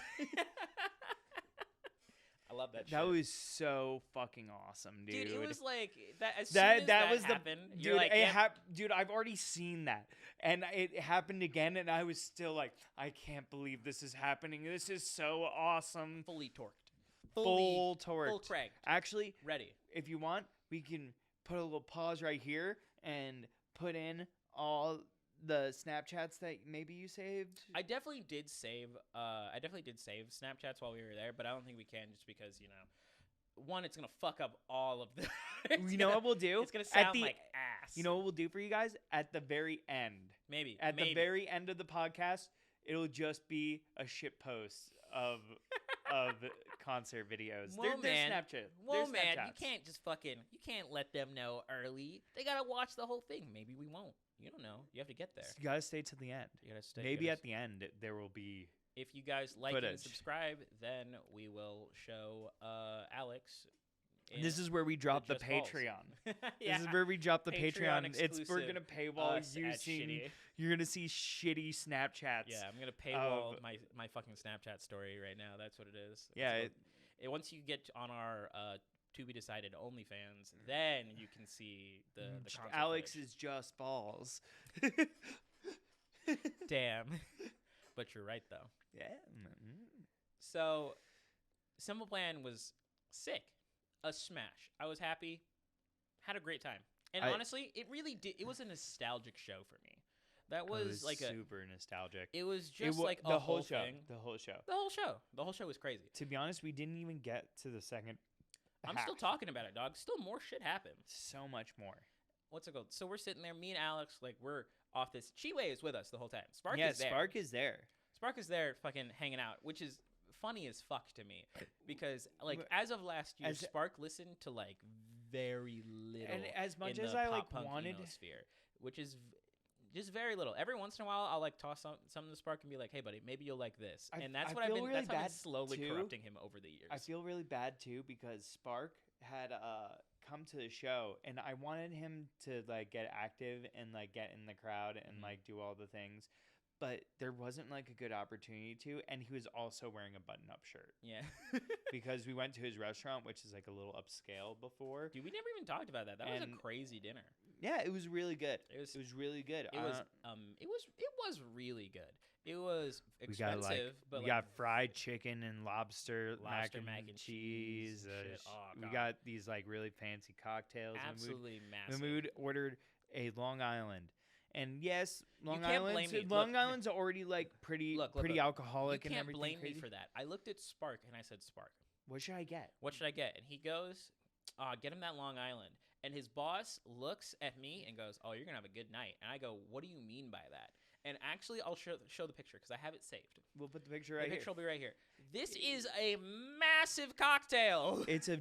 Speaker 1: I love that shit.
Speaker 2: That was so fucking awesome, dude.
Speaker 1: Dude, it was like that. As soon as that
Speaker 2: was
Speaker 1: happened,
Speaker 2: dude.
Speaker 1: you're like,
Speaker 2: dude, I've already seen that, and it happened again, and I was still like, I can't believe this is happening. This is so awesome.
Speaker 1: fully torqued.
Speaker 2: Full torqued.
Speaker 1: Full cranked.
Speaker 2: Actually,
Speaker 1: Ready.
Speaker 2: if you want, we can put a little pause right here and put in all the Snapchats that maybe you saved.
Speaker 1: I definitely did save. Snapchats while we were there, but I don't think we can just because one, it's gonna fuck up all of the.
Speaker 2: You know what we'll do?
Speaker 1: It's gonna sound like ass.
Speaker 2: You know what we'll do for you guys at the very end?
Speaker 1: Maybe
Speaker 2: At the very end of the podcast, it'll just be a shit post of concert videos.
Speaker 1: Well,
Speaker 2: They're
Speaker 1: man,
Speaker 2: Snapchat.
Speaker 1: Well,
Speaker 2: They're
Speaker 1: man,
Speaker 2: Snapchats.
Speaker 1: you can't let them know early. They gotta watch the whole thing. Maybe we won't. You don't know. You have to get there.
Speaker 2: You gotta stay to the end.
Speaker 1: You gotta stay.
Speaker 2: Maybe at the end there will be.
Speaker 1: If you guys like and
Speaker 2: footage.
Speaker 1: subscribe, then we will show Alex.
Speaker 2: This is where we drop the
Speaker 1: Just Balls.
Speaker 2: Patreon.
Speaker 1: Yeah.
Speaker 2: This is where we drop the Patreon. We're
Speaker 1: exclusive
Speaker 2: gonna paywall
Speaker 1: us
Speaker 2: you
Speaker 1: at
Speaker 2: seeing.
Speaker 1: shitty.
Speaker 2: You're gonna see shitty Snapchats.
Speaker 1: Yeah, I'm gonna paywall my fucking Snapchat story right now. That's what it is.
Speaker 2: Yeah.
Speaker 1: So once you get on our to be decided OnlyFans, then you can see the concert
Speaker 2: Alex
Speaker 1: footage.
Speaker 2: is just balls.
Speaker 1: Damn. But you're right though.
Speaker 2: Yeah.
Speaker 1: So, Simple Plan was sick. A smash. I was happy. Had a great time. And honestly, it really did. It was a nostalgic show for me. That was like
Speaker 2: super nostalgic.
Speaker 1: It was just
Speaker 2: like
Speaker 1: a whole
Speaker 2: show.
Speaker 1: thing.
Speaker 2: The whole show.
Speaker 1: The whole show was crazy.
Speaker 2: To be honest, we didn't even get to the second.
Speaker 1: I'm still talking about it, dog. Still more shit happened.
Speaker 2: So much more.
Speaker 1: What's it called? So we're sitting there, me and Alex, like we're off this. Chiwe is with us the whole time. Spark is there.
Speaker 2: Spark is there.
Speaker 1: Spark is there, fucking hanging out, which is funny as fuck to me because like as of last year, Spark listened to like very little.
Speaker 2: And as much
Speaker 1: in
Speaker 2: as
Speaker 1: the
Speaker 2: I
Speaker 1: pop
Speaker 2: like
Speaker 1: punk
Speaker 2: wanted,
Speaker 1: sphere, which is just very little. Every once in a while, I'll like toss something to Spark and be like, "Hey, buddy, maybe you'll like this." And that's what I've been.
Speaker 2: Really
Speaker 1: that's how I've been
Speaker 2: bad
Speaker 1: slowly
Speaker 2: too.
Speaker 1: corrupting him over the years.
Speaker 2: I feel really bad too because Spark had come to the show and I wanted him to like get active and like get in the crowd and like do all the things. But there wasn't like a good opportunity to, and he was also wearing a button-up shirt.
Speaker 1: Yeah,
Speaker 2: because we went to his restaurant, which is like a little upscale before.
Speaker 1: Dude, we never even talked about that. That was a crazy dinner.
Speaker 2: Yeah, it was really good.
Speaker 1: It was
Speaker 2: really good.
Speaker 1: It was really good. It was expensive, but
Speaker 2: we got fried chicken and lobster mac and cheese. We got these like really fancy cocktails.
Speaker 1: Absolutely massive.
Speaker 2: Mahmoud ordered a Long Island. And yes, Long
Speaker 1: can't blame me.
Speaker 2: Long
Speaker 1: Look,
Speaker 2: Island's already like pretty
Speaker 1: look,
Speaker 2: alcoholic
Speaker 1: you
Speaker 2: and
Speaker 1: can't
Speaker 2: everything.
Speaker 1: blame
Speaker 2: crazy.
Speaker 1: me for that. I looked at Spark and I said, Spark,
Speaker 2: What should I get?
Speaker 1: what should I get? And he goes, get him that Long Island. And his boss looks at me and goes, oh, you're going to have a good night. And I go, what do you mean by that? And actually, I'll show the picture because I have it saved.
Speaker 2: We'll put the picture right
Speaker 1: The picture
Speaker 2: here.
Speaker 1: will be right here. This is a massive cocktail.
Speaker 2: It's a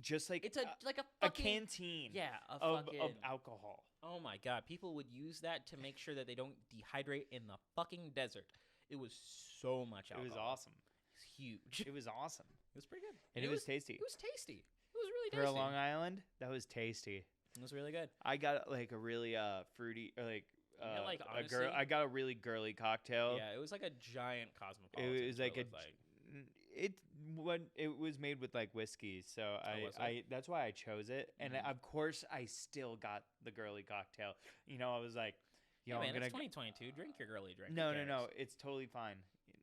Speaker 2: just like
Speaker 1: It's a
Speaker 2: a
Speaker 1: fucking
Speaker 2: canteen.
Speaker 1: yeah,
Speaker 2: of alcohol.
Speaker 1: Oh my god, people would use that to make sure that they don't dehydrate in the fucking desert. It was so much alcohol.
Speaker 2: It was awesome.
Speaker 1: It's huge.
Speaker 2: It was awesome.
Speaker 1: It was pretty good.
Speaker 2: And it was tasty.
Speaker 1: It was tasty. It was really
Speaker 2: For
Speaker 1: tasty.
Speaker 2: a Long Island, that was tasty.
Speaker 1: It was really good.
Speaker 2: I got like a really fruity or like
Speaker 1: Yeah, like,
Speaker 2: a girl.
Speaker 1: honestly-
Speaker 2: I got a really girly cocktail.
Speaker 1: Yeah, it was like a giant cosmopolitan.
Speaker 2: It was like it was made with like whiskey, so
Speaker 1: was it?
Speaker 2: I that's why I chose it. And
Speaker 1: Mhm.
Speaker 2: of course, I still got the girly cocktail. You know, I was like,
Speaker 1: yeah,
Speaker 2: I'm
Speaker 1: man,
Speaker 2: gonna
Speaker 1: it's 2022. Drink your girly drink.
Speaker 2: no,
Speaker 1: Who
Speaker 2: no, no,
Speaker 1: cares?
Speaker 2: it's totally fine.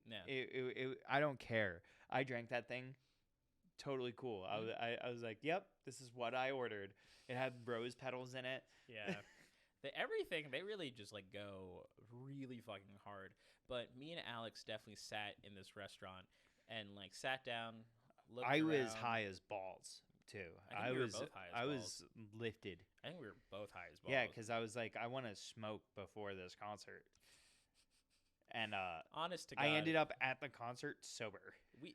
Speaker 1: Yeah.
Speaker 2: I don't care. I drank that thing. Totally cool.
Speaker 1: Mhm.
Speaker 2: I was like, yep, this is what I ordered. It had rose petals in it.
Speaker 1: Yeah. Everything, they really just like go really fucking hard. But me and Alex definitely sat in this restaurant and like sat down. Looked
Speaker 2: I was
Speaker 1: around.
Speaker 2: high as balls too.
Speaker 1: I think we were both high as
Speaker 2: I
Speaker 1: balls.
Speaker 2: was lifted.
Speaker 1: I think we were both high as balls.
Speaker 2: Yeah, because I was like, I want to smoke before this concert. And
Speaker 1: honest to God,
Speaker 2: I ended up at the concert sober
Speaker 1: we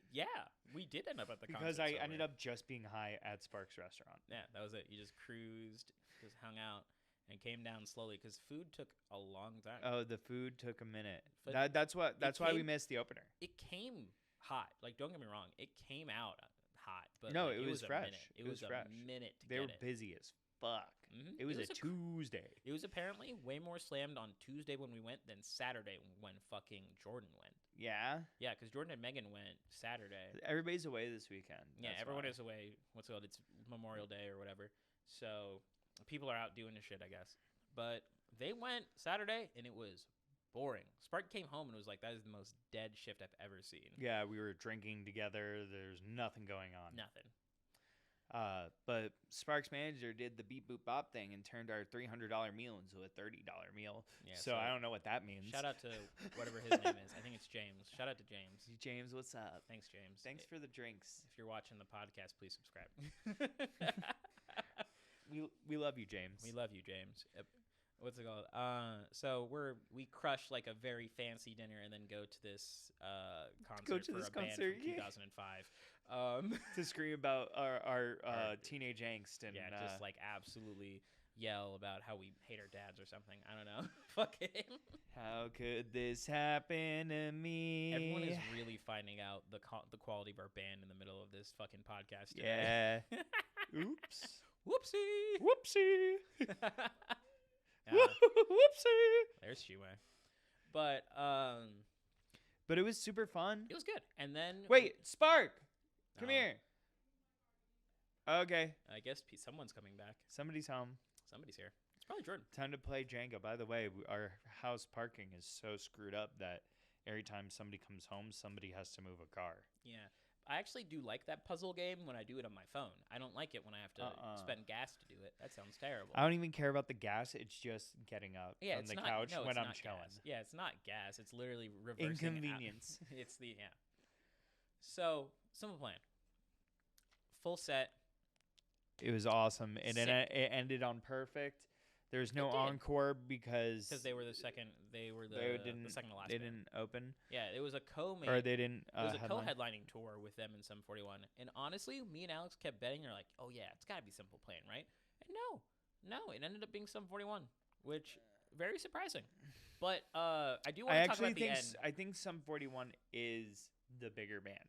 Speaker 1: did end up at the
Speaker 2: because
Speaker 1: concert
Speaker 2: I
Speaker 1: sober.
Speaker 2: ended up just being high at Sparks Restaurant.
Speaker 1: Yeah, that was it. You just cruised, just hung out, and came down slowly because food took a long time.
Speaker 2: Oh, the food took a minute.
Speaker 1: But
Speaker 2: That's why we
Speaker 1: came-
Speaker 2: missed the opener.
Speaker 1: It came hot. Like, don't get me wrong, it came out hot. But
Speaker 2: No,
Speaker 1: like,
Speaker 2: it was
Speaker 1: a
Speaker 2: fresh.
Speaker 1: minute.
Speaker 2: It was fresh.
Speaker 1: a minute to
Speaker 2: They
Speaker 1: get
Speaker 2: were
Speaker 1: it.
Speaker 2: busy as fuck.
Speaker 1: Mhm.
Speaker 2: It was a
Speaker 1: cr-
Speaker 2: Tuesday.
Speaker 1: It was apparently way more slammed on Tuesday when we went than Saturday when fucking Jordan went.
Speaker 2: Yeah,
Speaker 1: Yeah, because Jordan and Megan went Saturday.
Speaker 2: everybody's away this weekend.
Speaker 1: Yeah,
Speaker 2: That's
Speaker 1: everyone
Speaker 2: why.
Speaker 1: is away. What's it called? It's Memorial Day or whatever. So people are out doing the shit, I guess. But they went Saturday and it was boring. Spark came home and was like, that is the most dead shift I've ever seen.
Speaker 2: Yeah, we were drinking together. There's nothing going on.
Speaker 1: Nothing.
Speaker 2: But Sparks manager did the beep boop bop thing and turned our $300 meal into a $30 meal.
Speaker 1: Yeah,
Speaker 2: so I don't know what that means.
Speaker 1: Shout out to whatever his name is. I think it's James. Shout out to James.
Speaker 2: James, what's up?
Speaker 1: Thanks, James.
Speaker 2: Thanks for the drinks.
Speaker 1: If you're watching the podcast, please subscribe.
Speaker 2: We love you, James.
Speaker 1: We love you, James. What's it called? So we crush like a very fancy dinner and then go to this concert for a band from 2005.
Speaker 2: To scream about our teenage angst and
Speaker 1: Yeah, just like absolutely yell about how we hate our dads or something. I don't know. Fucking.
Speaker 2: how could this happen to me?
Speaker 1: Everyone is really finding out the quality of our band in the middle of this fucking podcast today.
Speaker 2: Yeah. Oops.
Speaker 1: Whoopsie.
Speaker 2: Whoopsie.
Speaker 1: Yeah,
Speaker 2: Whoopsie.
Speaker 1: there's Shiwei. But
Speaker 2: But it was super fun.
Speaker 1: it was good. And then
Speaker 2: Wait, Spark, come
Speaker 1: Oh,
Speaker 2: here. Okay,
Speaker 1: I guess someone's coming back.
Speaker 2: somebody's home.
Speaker 1: Somebody's here. It's probably Jordan.
Speaker 2: Time to play Jenga. By the way, our house parking is so screwed up that every time somebody comes home, somebody has to move a car.
Speaker 1: Yeah. I actually do like that puzzle game when I do it on my phone. I don't like it when I have to spend gas to do it. That sounds terrible.
Speaker 2: I don't even care about the gas. It's just getting up
Speaker 1: Yeah,
Speaker 2: on
Speaker 1: it's
Speaker 2: the
Speaker 1: not,
Speaker 2: couch
Speaker 1: no,
Speaker 2: when
Speaker 1: it's
Speaker 2: I'm
Speaker 1: not
Speaker 2: chilling.
Speaker 1: gas. Yeah, it's not gas. It's literally reversing
Speaker 2: Inconvenience.
Speaker 1: It's the So, simple plan. Full set.
Speaker 2: It was awesome, and then
Speaker 1: Sick.
Speaker 2: it ended on perfect. There's no
Speaker 1: It did.
Speaker 2: encore because
Speaker 1: They were the second. They were the second to last.
Speaker 2: They
Speaker 1: band.
Speaker 2: didn't open,
Speaker 1: Yeah, it was a co-main.
Speaker 2: or they didn't.
Speaker 1: It was a
Speaker 2: headline.
Speaker 1: co-headlining tour with them in Sum 41. And honestly, me and Alex kept betting. They're like, oh yeah, it's got to be Simple Plan, right? And no, it ended up being Sum 41, which very surprising. But I do want
Speaker 2: I
Speaker 1: to talk
Speaker 2: actually
Speaker 1: about the
Speaker 2: think
Speaker 1: end.
Speaker 2: I think Sum 41 is the bigger band.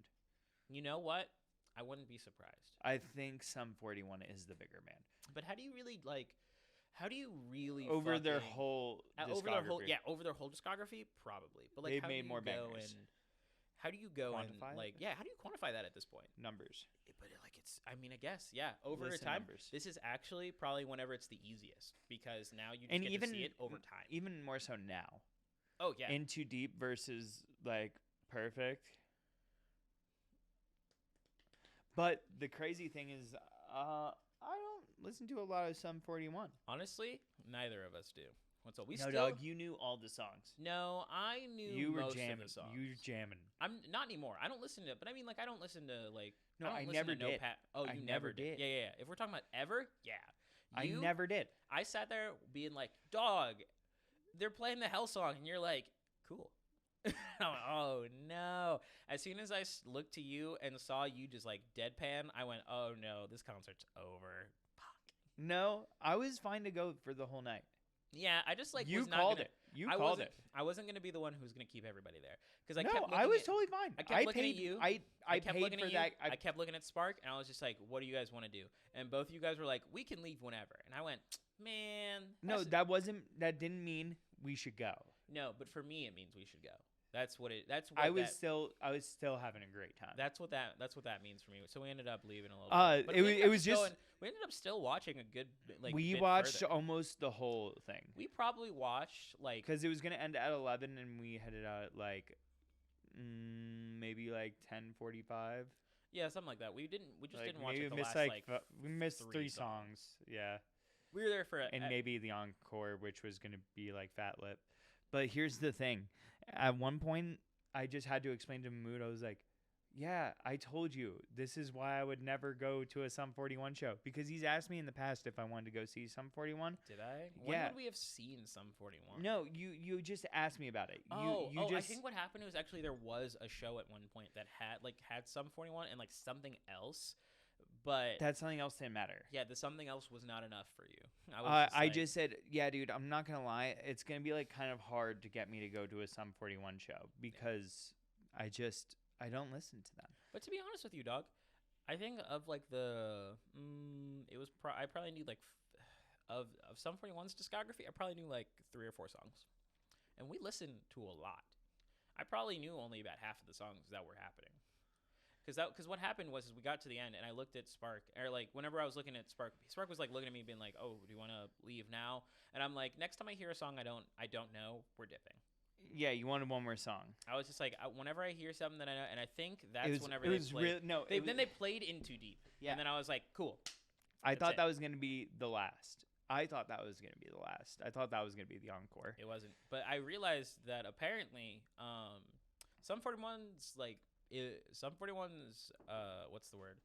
Speaker 1: You know what? I wouldn't be surprised.
Speaker 2: I think Sum 41 is the bigger band
Speaker 1: But how do you really like? How do you really
Speaker 2: over their
Speaker 1: fucking-
Speaker 2: whole
Speaker 1: over their whole
Speaker 2: discography.
Speaker 1: over their whole discography? Probably. But like,
Speaker 2: They've
Speaker 1: how
Speaker 2: made
Speaker 1: do you
Speaker 2: more
Speaker 1: go
Speaker 2: bangers.
Speaker 1: and how do you go and
Speaker 2: Quantify it?
Speaker 1: like how do you quantify that at this point?
Speaker 2: numbers.
Speaker 1: But like it's I mean I guess over
Speaker 2: Listen
Speaker 1: time
Speaker 2: numbers.
Speaker 1: this is actually probably whenever it's the easiest because now you just
Speaker 2: And
Speaker 1: get
Speaker 2: even
Speaker 1: to see it over time.
Speaker 2: even more so now.
Speaker 1: Oh yeah.
Speaker 2: In Too Deep versus like Perfect. But the crazy thing is, I don't listen to a lot of Sum 41.
Speaker 1: Honestly, neither of us do. What's up? We
Speaker 2: No,
Speaker 1: still.
Speaker 2: dog, you knew all the songs.
Speaker 1: No, I knew
Speaker 2: You were
Speaker 1: most
Speaker 2: jamming.
Speaker 1: of the songs.
Speaker 2: You were jamming.
Speaker 1: I'm not anymore. I don't listen to, but I mean, like, I don't listen to like.
Speaker 2: No,
Speaker 1: don't
Speaker 2: I
Speaker 1: listen
Speaker 2: never
Speaker 1: to
Speaker 2: did.
Speaker 1: Oh,
Speaker 2: I
Speaker 1: you
Speaker 2: never did.
Speaker 1: Yeah, yeah, yeah. If we're talking about ever, yeah.
Speaker 2: I never did.
Speaker 1: I sat there being like, dog, they're playing the Hell song, and you're like, cool. I'm like, oh no! As soon as I looked to you and saw you just like deadpan, I went, oh no, this concert's over. Fuck.
Speaker 2: No, I was fine to go for the whole night.
Speaker 1: Yeah, I just like
Speaker 2: You
Speaker 1: was not
Speaker 2: called
Speaker 1: gonna,
Speaker 2: it. You
Speaker 1: I
Speaker 2: called
Speaker 1: wasn't,
Speaker 2: it.
Speaker 1: I wasn't gonna be the one who was gonna keep everybody there because I
Speaker 2: No,
Speaker 1: kept.
Speaker 2: I
Speaker 1: looking
Speaker 2: was
Speaker 1: at,
Speaker 2: totally fine.
Speaker 1: I kept looking
Speaker 2: paid.
Speaker 1: at you.
Speaker 2: I
Speaker 1: kept
Speaker 2: paid
Speaker 1: looking
Speaker 2: for
Speaker 1: at you.
Speaker 2: that.
Speaker 1: I kept looking at Spark, and I was just like, "What do you guys want to do?" And both of you guys were like, "We can leave whenever." And I went, "Man,
Speaker 2: No, that wasn't. That didn't mean we should go.
Speaker 1: no." But for me, it means we should go. That's what it. That's what
Speaker 2: I was
Speaker 1: that,
Speaker 2: still having a great time.
Speaker 1: That's what that means for me. So we ended up leaving a little. bit. But
Speaker 2: it
Speaker 1: we
Speaker 2: was
Speaker 1: ended
Speaker 2: it
Speaker 1: up
Speaker 2: was just
Speaker 1: we ended up still watching a good like.
Speaker 2: we
Speaker 1: bit
Speaker 2: watched
Speaker 1: further.
Speaker 2: almost the whole thing
Speaker 1: We probably watched like
Speaker 2: because it was gonna end at 11 and we headed out at like maybe like 10:45.
Speaker 1: yeah, something like that. We just
Speaker 2: Like,
Speaker 1: didn't watch
Speaker 2: maybe
Speaker 1: it the
Speaker 2: missed
Speaker 1: last
Speaker 2: like
Speaker 1: like.
Speaker 2: we missed
Speaker 1: three
Speaker 2: three
Speaker 1: songs.
Speaker 2: songs. Yeah.
Speaker 1: We were there for
Speaker 2: And maybe the encore, which was going to be like Fat Lip. But here's the thing. At one point, I just had to explain to Mahmoud, I was like, yeah, I told you, this is why I would never go to a Sum 41 show. Because he's asked me in the past if I wanted to go see Sum 41.
Speaker 1: Did I? When
Speaker 2: Yeah.
Speaker 1: would we have seen Sum 41?
Speaker 2: No, you just asked me about it.
Speaker 1: Oh,
Speaker 2: you just,
Speaker 1: I think what happened was actually there was a show at one point that had Sum 41 and like something else. But
Speaker 2: that something else didn't matter.
Speaker 1: yeah, the something else was not enough for you.
Speaker 2: I just said, yeah, dude, I'm not going to lie. It's going to be like kind of hard to get me to go to a Sum 41 show because I don't listen to them.
Speaker 1: But to be honest with you, dog, I think of like I probably knew like of Sum 41's discography, I probably knew like 3 or 4 songs. And we listened to a lot. I probably knew only about half of the songs that were happening. Because what happened was we got to the end and I looked at Spark, or like whenever I was looking at Spark was like looking at me being like, "Oh, do you want to leave now?" And I'm like, "Next time I hear a song I don't know, we're dipping."
Speaker 2: Yeah, you wanted one more song.
Speaker 1: I was just like, whenever I hear something that I know, and I think that's whenever
Speaker 2: it
Speaker 1: they
Speaker 2: was
Speaker 1: played.
Speaker 2: real,
Speaker 1: They played In Too Deep,
Speaker 2: Yeah.
Speaker 1: and then I was like, "Cool."
Speaker 2: I
Speaker 1: That's
Speaker 2: thought
Speaker 1: it.
Speaker 2: that was going to be the last. I thought that was going to be the last. I thought that was going to be the encore.
Speaker 1: It wasn't, but I realized that apparently, Sum 41's like. Sum 41's what's the word?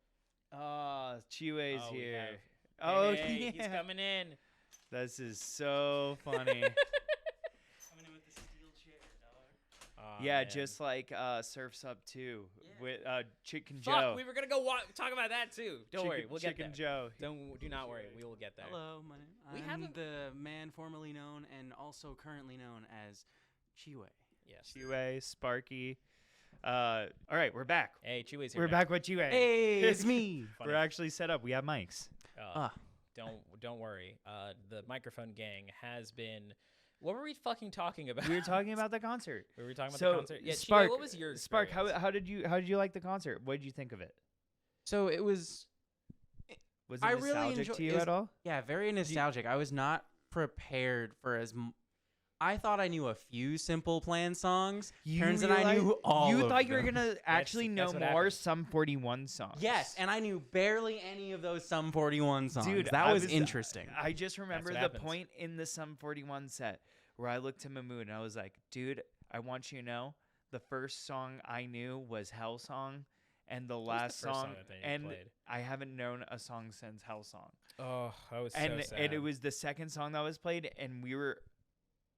Speaker 2: Chiwe's
Speaker 1: Oh, we
Speaker 2: here.
Speaker 1: have-
Speaker 2: Oh,
Speaker 1: Hey,
Speaker 2: yeah.
Speaker 1: he's coming in.
Speaker 2: This is so funny.
Speaker 3: Coming in with the steel chair, dog.
Speaker 1: Aw,
Speaker 2: Yeah,
Speaker 1: man.
Speaker 2: just like Surf's Up 2
Speaker 3: Yeah.
Speaker 2: with Chicken
Speaker 1: Fuck,
Speaker 2: Joe.
Speaker 1: we were gonna go talk about that too. Don't worry, we'll get
Speaker 2: Chicken
Speaker 1: there.
Speaker 2: Joe.
Speaker 1: Do not worry, we will get there.
Speaker 3: Hello,
Speaker 1: We
Speaker 3: I'm
Speaker 1: haven't-
Speaker 3: the man formerly known and also currently known as Chiwe.
Speaker 1: Yes.
Speaker 2: Chiwe, Sparky. All right, we're back.
Speaker 1: Hey, Chiwe's here.
Speaker 2: We're
Speaker 1: now.
Speaker 2: back with Chiwe.
Speaker 3: Hey, it's me.
Speaker 1: Funny.
Speaker 2: We're actually set up. We have mics.
Speaker 1: Don't worry. The microphone gang has been. What were we fucking talking about?
Speaker 2: We were talking about the concert.
Speaker 1: Were we talking about
Speaker 2: So,
Speaker 1: the concert? Yeah,
Speaker 2: Spark,
Speaker 1: Chiwe, what was your
Speaker 2: Spark?
Speaker 1: experience?
Speaker 2: How did you like the concert? What did you think of it?
Speaker 3: So it was,
Speaker 2: Was it
Speaker 3: I really
Speaker 2: nostalgic
Speaker 3: enjoy-
Speaker 2: to you
Speaker 3: is-
Speaker 2: at all?
Speaker 3: yeah, very nostalgic. I was not prepared for I thought I knew a few Simple Plan songs. Turns out I knew all
Speaker 2: You
Speaker 3: of
Speaker 2: thought you were
Speaker 3: them.
Speaker 2: gonna actually know
Speaker 1: that's what
Speaker 2: more
Speaker 1: happened.
Speaker 2: Sum 41 songs.
Speaker 3: Yes, and I knew barely any of those Sum 41 songs.
Speaker 2: Dude,
Speaker 3: that
Speaker 2: I
Speaker 3: was interesting.
Speaker 2: I just remember
Speaker 1: what
Speaker 2: the
Speaker 1: happens.
Speaker 2: point in the Sum 41 set where I looked to Mahmoud and I was like, dude, I want you to know the first song I knew was Hell Song, and the
Speaker 1: was the
Speaker 2: last
Speaker 1: first
Speaker 2: song,
Speaker 1: song that they
Speaker 2: and
Speaker 1: played?
Speaker 2: I haven't known a song since Hell Song.
Speaker 1: Oh, I was
Speaker 2: And
Speaker 1: so sad.
Speaker 2: and it was the second song that was played, and we were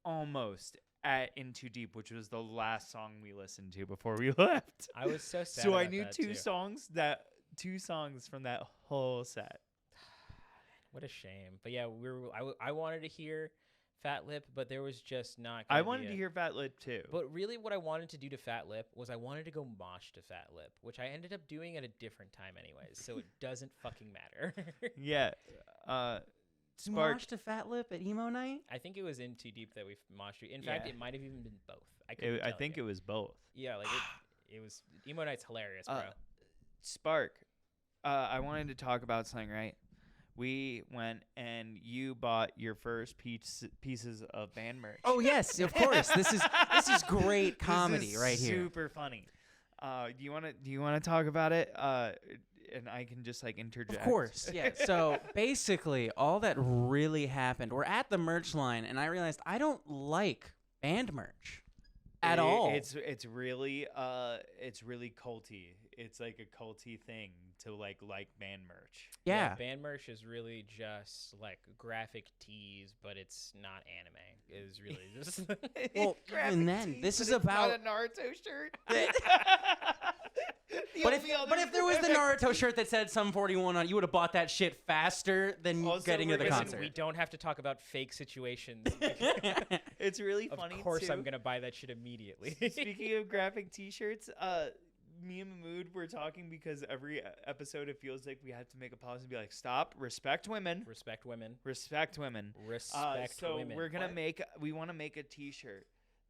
Speaker 2: almost at In Too Deep, which was the last song we listened to before we left.
Speaker 1: I was so sad.
Speaker 2: So I
Speaker 1: about
Speaker 2: knew
Speaker 1: that,
Speaker 2: two
Speaker 1: too.
Speaker 2: songs from that whole set.
Speaker 1: What a shame. But yeah, I wanted to hear Fat Lip, but there was just not.
Speaker 2: I
Speaker 1: gonna
Speaker 2: wanted
Speaker 1: be
Speaker 2: to
Speaker 1: a-
Speaker 2: hear Fat Lip too.
Speaker 1: But really, what I wanted to do to Fat Lip was I wanted to go mosh to Fat Lip, which I ended up doing at a different time, anyways. So it doesn't fucking matter.
Speaker 2: Yeah.
Speaker 3: You
Speaker 2: Spark.
Speaker 3: watched a Fat Lip at emo night?
Speaker 1: I think it was In Too Deep that we moshed to. In fact,
Speaker 2: Yeah.
Speaker 1: it might have even been both.
Speaker 2: I think it was both.
Speaker 1: Yeah, like it was. Emo Night's hilarious, bro.
Speaker 2: Spark. I wanted to talk about something, right? We went and you bought your first pieces of band merch.
Speaker 3: Oh yes, of course. This is great comedy
Speaker 2: This is
Speaker 3: right here.
Speaker 2: Super funny. Do you want to talk about it? and I can just like interject.
Speaker 3: Of course, yeah. So basically, all that really happened. We're at the merch line, and I realized I don't like band merch at all.
Speaker 2: It's really culty. It's like a culty thing to like band merch.
Speaker 3: Yeah.
Speaker 1: Band merch is really just like graphic tees, but it's not anime. It's really just
Speaker 3: Well, even then, this is about.
Speaker 2: not a Naruto shirt.
Speaker 3: But if there was the Naruto shirt that said Sum 41 on it, you would have bought that shit faster than
Speaker 2: Also,
Speaker 3: getting to the
Speaker 1: Listen,
Speaker 3: concert.
Speaker 1: we don't have to talk about fake situations.
Speaker 2: It's really
Speaker 1: Of
Speaker 2: funny.
Speaker 1: course,
Speaker 2: too.
Speaker 1: I'm gonna buy that shit immediately.
Speaker 2: Speaking of graphic T-shirts, me and Mahmoud were talking because every episode it feels like we have to make a pause and be like, "Stop, respect women,
Speaker 1: Respect women.
Speaker 2: respect women."
Speaker 1: Respect
Speaker 2: so
Speaker 1: women.
Speaker 2: we're gonna we want to make a T-shirt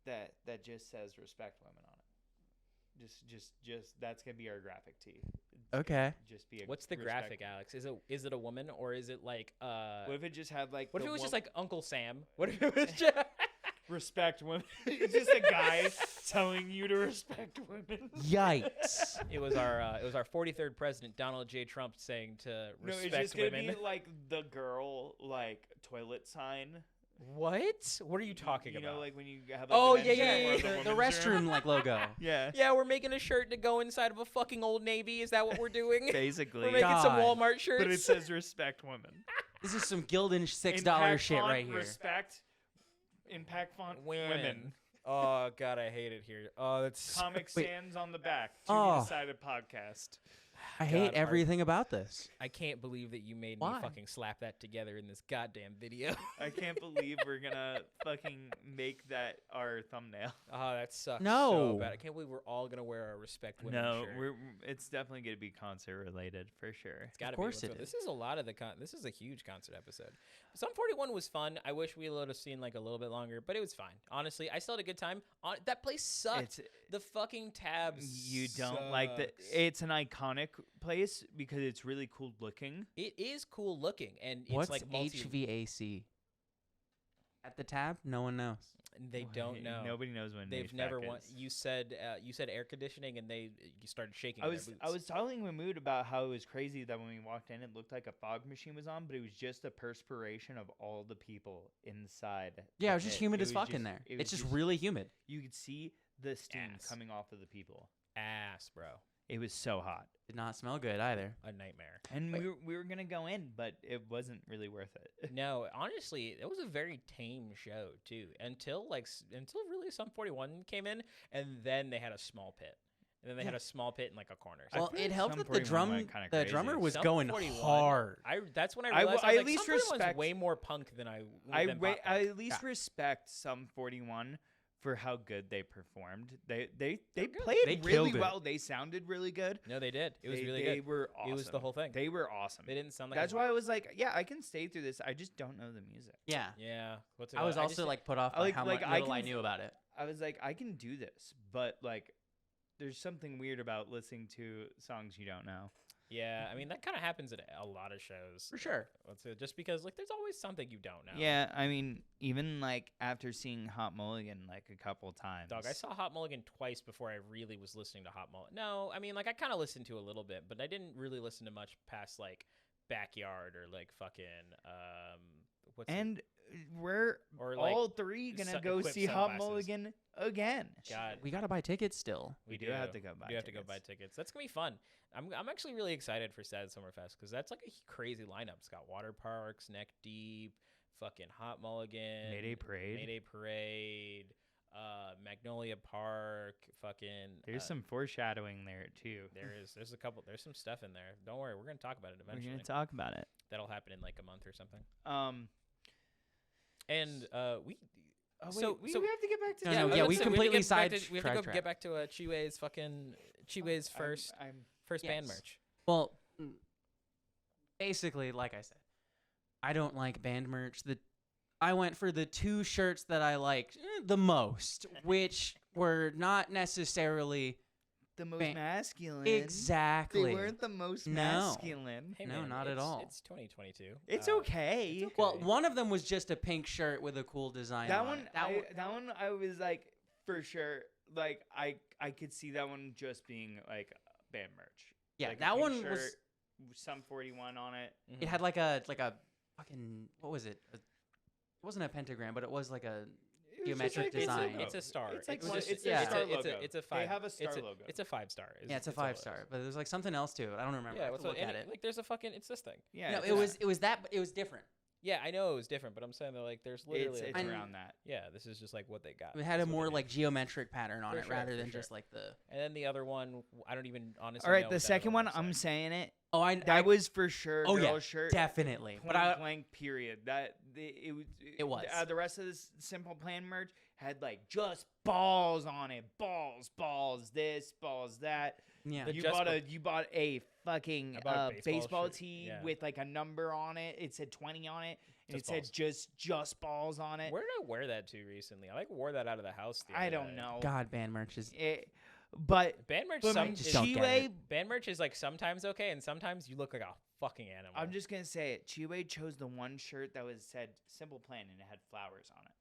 Speaker 2: that just says "respect women" on it. Just that's gonna be our graphic tee.
Speaker 3: Okay.
Speaker 2: Just be a
Speaker 1: What's the
Speaker 2: respect-
Speaker 1: graphic, Alex? Is it a woman or is it like
Speaker 2: What if it just had like?
Speaker 1: What if
Speaker 2: the
Speaker 1: it was just
Speaker 2: wom-
Speaker 1: like Uncle Sam? What if it was just
Speaker 2: respect women? It's just a guy telling you to respect women.
Speaker 3: Yikes.
Speaker 1: It was our 43rd president Donald J. Trump saying to
Speaker 2: No,
Speaker 1: respect
Speaker 2: it's just gonna
Speaker 1: women.
Speaker 2: be like the girl like toilet sign.
Speaker 1: What? What are you talking
Speaker 2: You
Speaker 1: about?
Speaker 2: know, like when you have. Like,
Speaker 1: Oh,
Speaker 2: the
Speaker 1: yeah,
Speaker 2: men's
Speaker 1: yeah,
Speaker 2: room
Speaker 1: yeah,
Speaker 2: or
Speaker 1: yeah.
Speaker 3: The
Speaker 2: women's room.
Speaker 3: restroom like logo.
Speaker 2: Yeah.
Speaker 1: Yeah, we're making a shirt to go inside of a fucking Old Navy. Is that what we're doing?
Speaker 2: Basically.
Speaker 1: We're making some
Speaker 3: God.
Speaker 1: Walmart shirts.
Speaker 2: But it says respect women.
Speaker 3: This is some Gildan $6
Speaker 2: Impact
Speaker 3: shit
Speaker 2: font,
Speaker 3: right here.
Speaker 2: Respect. Impact font. Women.
Speaker 1: Oh god, I hate it here. Oh, that's
Speaker 2: Comic
Speaker 3: Wait.
Speaker 2: Sans on the back.
Speaker 3: Oh.
Speaker 2: Two-sided podcast.
Speaker 3: I hate
Speaker 1: God,
Speaker 3: everything about this.
Speaker 1: I can't believe that you made
Speaker 3: Why?
Speaker 1: me fucking slap that together in this goddamn video.
Speaker 2: I can't believe we're gonna fucking make that our thumbnail.
Speaker 1: Oh, that sucks
Speaker 3: No.
Speaker 1: so bad. I can't believe we're all gonna wear our respect women
Speaker 2: No,
Speaker 1: shirt.
Speaker 2: it's definitely gonna be concert related for sure.
Speaker 1: It's gotta
Speaker 3: course
Speaker 1: be.
Speaker 3: it
Speaker 1: This is a lot of the this is a huge concert episode. Sum 41 was fun. I wish we would have seen like a little bit longer, but it was fine. Honestly, I still had a good time. That place sucked. The fucking tabs.
Speaker 2: You don't like the.
Speaker 1: sucks.
Speaker 2: It's an iconic place because it's really cool looking.
Speaker 1: It is cool looking, and it's
Speaker 3: What's
Speaker 1: like
Speaker 3: HVAC? At the tab? No one knows.
Speaker 1: They don't know.
Speaker 2: Nobody knows what.
Speaker 1: They've
Speaker 2: HVAC
Speaker 1: never
Speaker 2: is.
Speaker 1: won. You said air conditioning, and you started shaking.
Speaker 2: I
Speaker 1: in
Speaker 2: was
Speaker 1: their
Speaker 2: I
Speaker 1: boots.
Speaker 2: was telling Mahmoud about how it was crazy that when we walked in, it looked like a fog machine was on, but it was just the perspiration of all the people inside.
Speaker 3: Yeah, it was just humid
Speaker 2: It
Speaker 3: as
Speaker 2: was
Speaker 3: fuck in
Speaker 2: just-
Speaker 3: there.
Speaker 2: it was
Speaker 3: It's just really humid.
Speaker 2: You could see the steam
Speaker 1: Ass.
Speaker 2: coming off of the people.
Speaker 1: ass, bro.
Speaker 2: It was so hot,
Speaker 3: Did not smell good either.
Speaker 1: A nightmare.
Speaker 2: and we were gonna go in, but it wasn't really worth it.
Speaker 1: No, honestly, it was a very tame show too. Until really Sum 41 came in, and then they had a small pit, and then they had a small pit in like a corner.
Speaker 2: I
Speaker 3: Well,
Speaker 2: feel
Speaker 3: it
Speaker 2: like
Speaker 3: helped
Speaker 2: Sum
Speaker 3: that the
Speaker 2: 41 went
Speaker 3: drum,
Speaker 2: kinda
Speaker 3: the
Speaker 2: crazy.
Speaker 3: drummer was
Speaker 1: Sum
Speaker 3: going
Speaker 1: 41,
Speaker 3: hard.
Speaker 1: That's when I
Speaker 2: I
Speaker 1: realized
Speaker 2: at
Speaker 1: like,
Speaker 2: least
Speaker 1: Sum 41's
Speaker 2: respect-
Speaker 1: way more punk than I.
Speaker 2: I
Speaker 1: than pop
Speaker 2: I
Speaker 1: punk.
Speaker 2: at least respect Sum 41 for how good they performed. They
Speaker 1: good.
Speaker 2: played
Speaker 3: They
Speaker 2: really
Speaker 3: killed it.
Speaker 2: well. They sounded really good.
Speaker 1: No, they did. It was really
Speaker 2: They
Speaker 1: good.
Speaker 2: were awesome.
Speaker 1: It was the whole thing.
Speaker 2: They were awesome.
Speaker 1: They didn't sound like.
Speaker 2: That's
Speaker 1: a-
Speaker 2: why I was like, yeah, I can stay through this. I just don't know the music.
Speaker 3: Yeah.
Speaker 1: Yeah. What's it
Speaker 3: I was
Speaker 1: called?
Speaker 3: also
Speaker 1: just-
Speaker 3: like put off
Speaker 2: I
Speaker 3: by
Speaker 2: like-
Speaker 3: how
Speaker 2: like,
Speaker 3: much
Speaker 2: I
Speaker 3: little I
Speaker 2: can-
Speaker 3: knew about it.
Speaker 2: I was like, I can do this, but like, there's something weird about listening to songs you don't know.
Speaker 1: Yeah, I mean that kind of happens at a lot of shows.
Speaker 3: For sure.
Speaker 1: Just because like there's always something you don't know.
Speaker 2: Yeah, I mean, even like after seeing Hot Mulligan like a couple times.
Speaker 1: Dog, I saw Hot Mulligan twice before I really was listening to Hot Mulligan. No, I mean like I kind of listened to a little bit, but I didn't really listen to much past like Backyard or like fucking what's it?
Speaker 2: And we're
Speaker 1: Or, like,
Speaker 2: all three gonna go
Speaker 1: equipped
Speaker 2: see Hot
Speaker 1: sunglasses.
Speaker 2: Mulligan again.
Speaker 1: God.
Speaker 3: We got to buy tickets still.
Speaker 2: We do have to go buy
Speaker 1: We do have to go buy
Speaker 2: tickets.
Speaker 1: tickets. That's gonna be fun. I'm actually really excited for Sad Summer Fest because that's like a crazy lineup. It's got Water Parks, Neck Deep, fucking Hot Mulligan,
Speaker 2: Mayday Parade.
Speaker 1: Mayday Parade, Magnolia Park, fucking.
Speaker 2: There's some foreshadowing there too.
Speaker 1: There's a couple. There's some stuff in there. Don't worry, we're gonna talk about it
Speaker 2: We're
Speaker 1: eventually.
Speaker 2: gonna talk about it.
Speaker 1: That'll happen in like a month or something.
Speaker 2: Oh,
Speaker 1: And we.
Speaker 2: wait,
Speaker 1: So-
Speaker 2: we
Speaker 1: so-
Speaker 2: have to get back to.
Speaker 3: No,
Speaker 1: Yeah,
Speaker 3: no,
Speaker 1: I was
Speaker 3: yeah,
Speaker 1: gonna
Speaker 3: we
Speaker 1: say,
Speaker 3: completely
Speaker 1: have to get back to- we have to go
Speaker 3: sidetracked.
Speaker 1: get back to Chiwe's fucking Chiwe's first first band
Speaker 3: Yes.
Speaker 1: merch.
Speaker 3: Well, basically, like I said, I don't like band merch. I went for the two shirts that I liked the most, which were not necessarily
Speaker 2: the most
Speaker 3: Ban-
Speaker 2: masculine.
Speaker 3: exactly.
Speaker 2: They weren't the most
Speaker 3: No.
Speaker 2: masculine.
Speaker 1: Hey,
Speaker 3: No,
Speaker 1: man,
Speaker 3: not at
Speaker 1: it's-
Speaker 3: all.
Speaker 1: It's 2022.
Speaker 2: It's
Speaker 1: Uh,
Speaker 2: okay.
Speaker 1: it's okay.
Speaker 3: Well, one of them was just a pink shirt with a cool design.
Speaker 2: That
Speaker 3: on
Speaker 2: one,
Speaker 3: it.
Speaker 2: that one, I was like, for sure. Like, I could see that one just being like band merch.
Speaker 3: Yeah,
Speaker 2: like a
Speaker 3: that
Speaker 2: pink
Speaker 3: one was
Speaker 2: shirt. some 41 on it.
Speaker 3: It had like a fucking, what was it? It wasn't a pentagram, but it was like a geometric design.
Speaker 1: It's a star.
Speaker 2: It's like
Speaker 1: it's
Speaker 3: yeah.
Speaker 1: a star
Speaker 2: logo.
Speaker 1: It's a 5.
Speaker 2: They have a star logo.
Speaker 1: It's a 5-star.
Speaker 3: Yeah, it's a 5-star, but there's like something else too. I don't remember. I
Speaker 1: Yeah,
Speaker 3: have to look at it.
Speaker 1: like there's a fucking it's this thing.
Speaker 2: Yeah.
Speaker 3: No,
Speaker 2: it's
Speaker 3: it was that, but it was different.
Speaker 1: Yeah, I know it was different, but I'm saying that like there's literally
Speaker 2: it's around that.
Speaker 1: yeah, this is just like what they got.
Speaker 3: It had a
Speaker 1: That's what
Speaker 3: more
Speaker 1: they did.
Speaker 3: like geometric pattern on
Speaker 1: For
Speaker 3: it
Speaker 1: sure,
Speaker 3: rather
Speaker 1: for
Speaker 3: than
Speaker 1: sure.
Speaker 3: just like the.
Speaker 1: And then the other one, I don't even honestly.
Speaker 2: All right,
Speaker 1: know
Speaker 2: the
Speaker 1: what that
Speaker 2: second
Speaker 1: other
Speaker 2: one,
Speaker 1: looks
Speaker 2: I'm
Speaker 1: like.
Speaker 2: saying it.
Speaker 3: Oh,
Speaker 2: That was for sure.
Speaker 3: Oh, yeah,
Speaker 2: girl shirt.
Speaker 3: definitely.
Speaker 2: Point
Speaker 3: But I
Speaker 2: blank. Period. It was.
Speaker 3: It was.
Speaker 2: The rest of this Simple Plan merch had like just balls on it. Balls. This. Balls that.
Speaker 3: yeah.
Speaker 1: The
Speaker 2: You
Speaker 1: just
Speaker 2: bought a fucking
Speaker 1: I bought a baseball shirt,
Speaker 2: tee
Speaker 1: yeah.
Speaker 2: with like a number on it. It said 20 on it, and
Speaker 1: Just
Speaker 2: it said just balls on it.
Speaker 1: Where did I wear that to recently? I like wore that out of the house. The
Speaker 2: I
Speaker 1: other
Speaker 2: don't
Speaker 1: day.
Speaker 2: know.
Speaker 3: God, band merch is.
Speaker 2: But
Speaker 1: Band merch.
Speaker 2: but
Speaker 1: Some
Speaker 3: just don't get
Speaker 2: Chiwe,
Speaker 3: it.
Speaker 1: band merch is like sometimes okay, and sometimes you look like a fucking animal.
Speaker 2: I'm just gonna say it. Chiwe chose the one shirt that was said Simple Plan and it had flowers on it.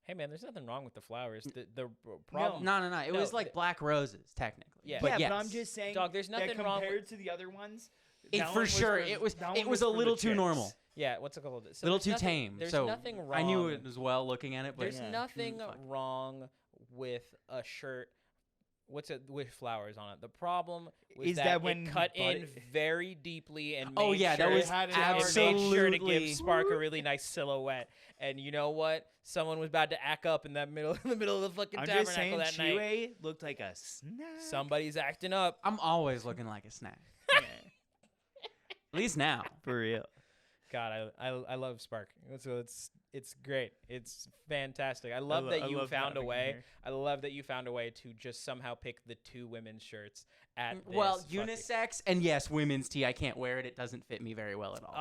Speaker 1: Hey man, there's nothing wrong with the flowers. The problem.
Speaker 3: No. It
Speaker 1: No,
Speaker 3: was like black roses technically.
Speaker 1: Yeah.
Speaker 3: But
Speaker 2: yeah,
Speaker 3: yes.
Speaker 2: but I'm just saying,
Speaker 1: Dog, there's nothing
Speaker 2: that
Speaker 1: wrong
Speaker 2: compared to the other ones.
Speaker 3: It
Speaker 2: that
Speaker 3: for
Speaker 2: one
Speaker 3: sure.
Speaker 2: for-
Speaker 3: It was.
Speaker 2: that
Speaker 3: It
Speaker 2: one
Speaker 3: was a
Speaker 2: for the
Speaker 3: little too
Speaker 2: chicks.
Speaker 3: normal.
Speaker 1: Yeah, what's it called? So
Speaker 3: Little
Speaker 1: there's
Speaker 3: too
Speaker 1: nothing-
Speaker 3: tame.
Speaker 1: There's
Speaker 3: So
Speaker 1: nothing wrong.
Speaker 3: I knew it as well looking at it, but
Speaker 1: There's
Speaker 2: yeah.
Speaker 1: nothing
Speaker 3: fuck.
Speaker 1: wrong with a shirt. What's it with flowers on it? The problem was
Speaker 2: Is
Speaker 1: that,
Speaker 2: that when
Speaker 1: it
Speaker 2: you
Speaker 1: cut
Speaker 2: bought
Speaker 1: in
Speaker 2: it-
Speaker 1: very deeply and
Speaker 3: Oh,
Speaker 1: made
Speaker 3: yeah, that
Speaker 1: sure
Speaker 3: was
Speaker 1: it
Speaker 2: had
Speaker 1: made sure to
Speaker 3: absolutely-
Speaker 1: give Spark a really nice silhouette. And you know what? Someone was about to act up in the middle of the fucking
Speaker 2: I'm
Speaker 1: tabernacle
Speaker 2: just saying,
Speaker 1: that night.
Speaker 2: Chiwe looked like a snack.
Speaker 1: Somebody's acting up.
Speaker 3: I'm always looking like a snack.
Speaker 2: Yeah,
Speaker 3: At least now.
Speaker 2: for real.
Speaker 1: God, I love Spark. So it's great. It's fantastic. I love that you found a way. I love that you found a way to just somehow pick the 2 women's shirts at this
Speaker 3: Well,
Speaker 1: fucking-
Speaker 3: unisex and yes, women's tee. I can't wear it. It doesn't fit me very well at all.